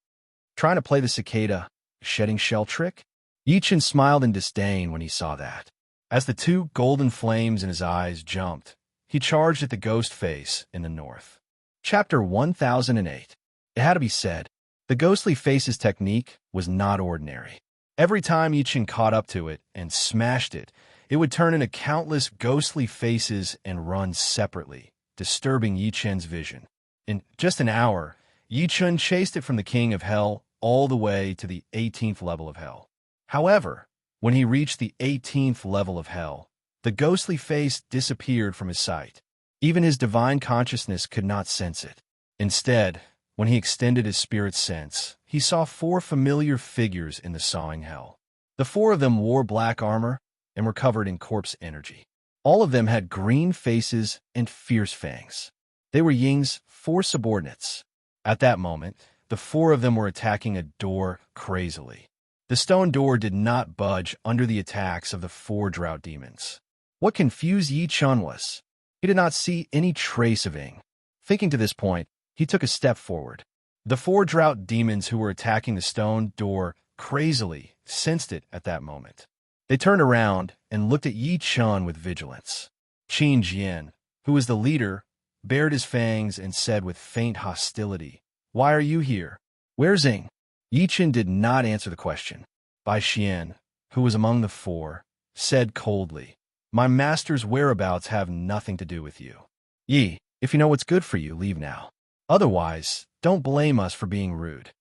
Trying to play the cicada shedding shell trick? Yi Chun smiled in disdain when he saw that. As the two golden flames in his eyes jumped, he charged at the ghost face in the north. Chapter 1008. It had to be said, the ghostly face's technique was not ordinary. Every time Yi Chun caught up to it and smashed it, it would turn into countless ghostly faces and run separately, disturbing Yi Chun's vision. In just an hour, Yi Chun chased it from the king of hell all the way to the 18th level of hell. However, when he reached the 18th level of hell, the ghostly face disappeared from his sight. Even his divine consciousness could not sense it. Instead, when he extended his spirit sense, he saw 4 familiar figures in the sawing hell. The 4 of them wore black armor and were covered in corpse energy. All of them had green faces and fierce fangs. They were Ying's 4 subordinates. At that moment, the 4 of them were attacking a door crazily. The stone door did not budge under the attacks of the 4 drought demons. What confused Yi Chun was, he did not see any trace of Ying. Thinking to this point, he took a step forward. The 4 drought demons who were attacking the stone door crazily sensed it at that moment. They turned around and looked at Yi Chun with vigilance. Qin Jian, who was the leader, bared his fangs and said with faint hostility, "Why are you here? Where's Ying?" Yi Chun did not answer the question. Bai Xian, who was among the 4, said coldly, "My master's whereabouts have nothing to do with you. Yi, if you know what's good for you, leave now. Otherwise, don't blame us for being rude.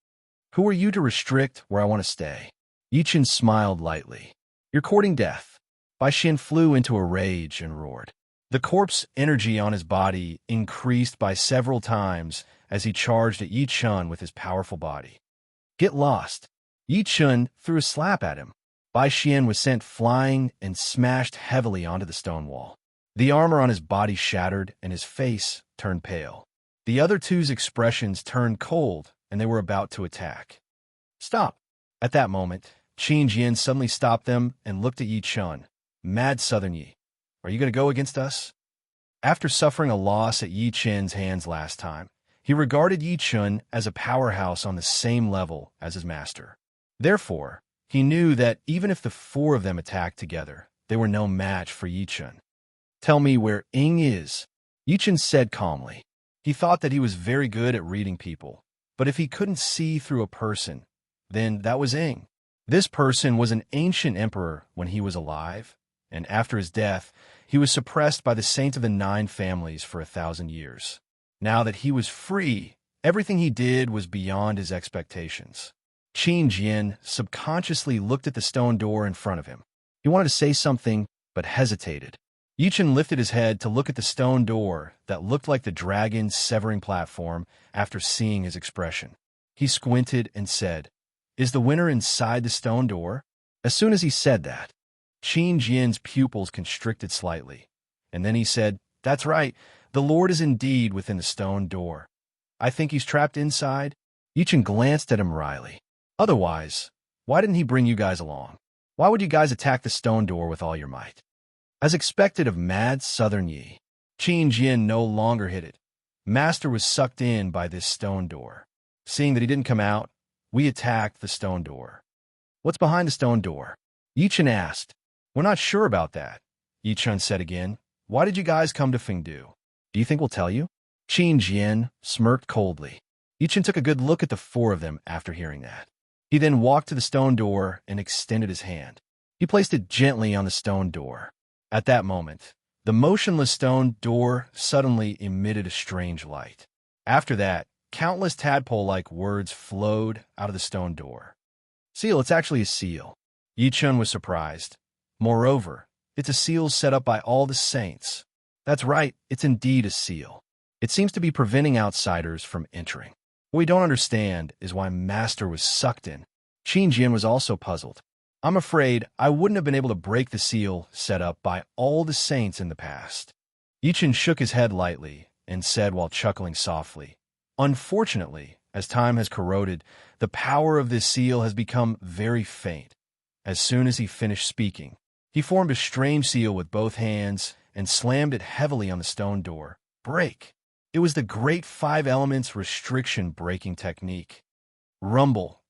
Who are you to restrict where I want to stay?" Yi Chun smiled lightly. "You're courting death." Bai Xian flew into a rage and roared. The corpse energy on his body increased by several times as he charged at Yi Chun with his powerful body. "Get lost." Yi Chun threw a slap at him. Bai Xian was sent flying and smashed heavily onto the stone wall. The armor on his body shattered and his face turned pale. The other 2's expressions turned cold and they were about to attack. "Stop." At that moment, Qin Jian suddenly stopped them and looked at Yi Chun. "Mad Southern Yi, are you going to go against us?" After suffering a loss at Yi Chun's hands last time, he regarded Yi Chun as a powerhouse on the same level as his master. Therefore, he knew that even if the 4 of them attacked together, they were no match for Yi Chun. "Tell me where Ying is," Yi Chun said calmly. He thought that he was very good at reading people, but if he couldn't see through a person, then that was Ying. This person was an ancient emperor when he was alive, and after his death, he was suppressed by the saint of the 9 families for 1,000 years. Now that he was free, everything he did was beyond his expectations. Qin Jian subconsciously looked at the stone door in front of him. He wanted to say something, but hesitated. Yi Chun lifted his head to look at the stone door that looked like the dragon's severing platform after seeing his expression. He squinted and said, "Is the winner inside the stone door?" As soon as he said that, Qin Jian's pupils constricted slightly, and then he said, "That's right, the Lord is indeed within the stone door. I think he's trapped inside." Yi Chun glanced at him wryly. "Otherwise, why didn't he bring you guys along? Why would you guys attack the stone door with all your might?" As expected of mad Southern Yi, Qin Jian no longer hid it. Master was sucked in by this stone door. Seeing that he didn't come out, we attacked the stone door. "What's behind the stone door?" Yi Chun asked. "We're not sure about that," Yi Chun said again. "Why did you guys come to Fengdu? Do you think we'll tell you?" Qin Jian smirked coldly. Yi Chun took a good look at the 4 of them after hearing that. He then walked to the stone door and extended his hand. He placed it gently on the stone door. At that moment, the motionless stone door suddenly emitted a strange light. After that, countless tadpole-like words flowed out of the stone door. Seal, it's actually a seal. Yi-chun was surprised. Moreover, it's a seal set up by all the saints. That's right, it's indeed a seal. It seems to be preventing outsiders from entering. What we don't understand is why Master was sucked in. Qin Jian was also puzzled. I'm afraid I wouldn't have been able to break the seal set up by all the saints in the past. Yi-chun shook his head lightly and said while chuckling softly, Unfortunately, as time has corroded, the power of this seal has become very faint. As soon as he finished speaking, he formed a strange seal with both hands and slammed it heavily on the stone door. Break! It was the great 5 elements restriction breaking technique. Rumble!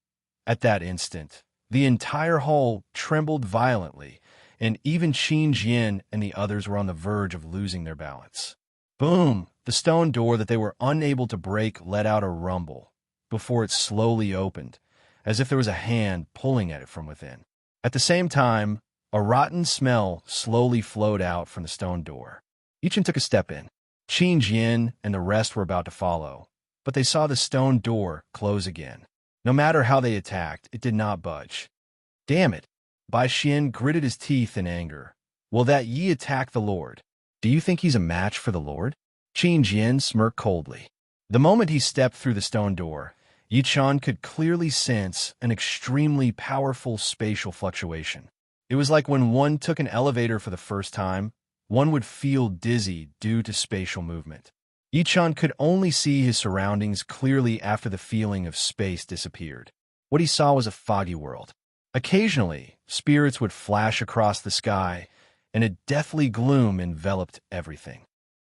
At that instant, the entire hall trembled violently, and even Qin Jian and the others were on the verge of losing their balance. Boom! The stone door that they were unable to break let out a rumble before it slowly opened, as if there was a hand pulling at it from within. At the same time, a rotten smell slowly flowed out from the stone door. Yi-chun took a step in. Qin Jian and the rest were about to follow, but they saw the stone door close again. No matter how they attacked, it did not budge. Damn it! Bai Xian gritted his teeth in anger. Will that Yi attack the Lord? Do you think he's a match for the Lord? Qin Jian smirked coldly. The moment he stepped through the stone door, Yi-chun could clearly sense an extremely powerful spatial fluctuation. It was like when one took an elevator for the first time, one would feel dizzy due to spatial movement. Yi-chun could only see his surroundings clearly after the feeling of space disappeared. What he saw was a foggy world. Occasionally, spirits would flash across the sky, and a deathly gloom enveloped everything.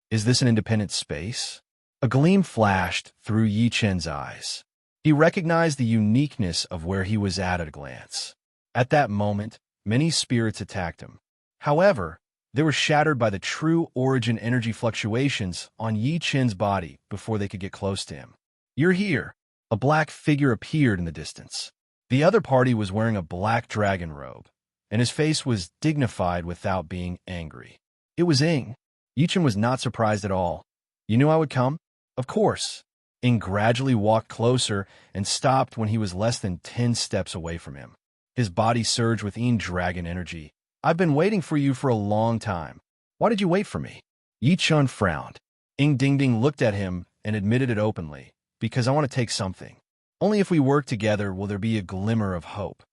Is this an independent space? A gleam flashed through Yi-chun's eyes. He recognized the uniqueness of where he was at a glance. At that moment, many spirits attacked him. However, they were shattered by the true origin energy fluctuations on Yi-chun's body before they could get close to him. You're here. A black figure appeared in the distance. The other party was wearing a black dragon robe, and his face was dignified without being angry. It was Ing. Yi-chun was not surprised at all. You knew I would come? Of course. Ing gradually walked closer and stopped when he was less than 10 steps away from him. His body surged with dragon energy. I've been waiting for you for a long time. Why did you wait for me? Yi-chun frowned. Ing Dingding looked at him and admitted it openly. Because I want to take something. Only if we work together will there be a glimmer of hope.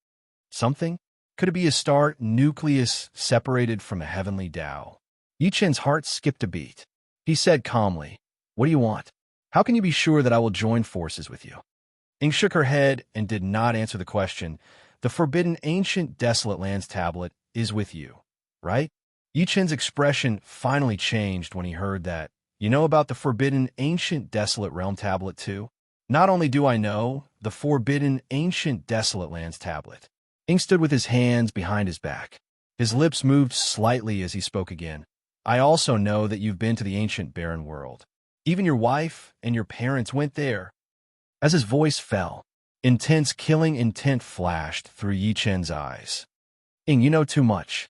Something? Could it be a star nucleus separated from a heavenly Tao? Yi-chun's heart skipped a beat. He said calmly, What do you want? How can you be sure that I will join forces with you? Ing shook her head and did not answer the question. The forbidden ancient desolate lands tablet is with you, right? Yi-chun's expression finally changed when he heard that. You know about the forbidden ancient desolate realm tablet too? Not only do I know the forbidden ancient desolate lands tablet. Ing stood with his hands behind his back. His lips moved slightly as he spoke again. I also know that you've been to the ancient barren world. Even your wife and your parents went there. As his voice fell, intense killing intent flashed through Yi-chun's eyes. Ing, you know too much.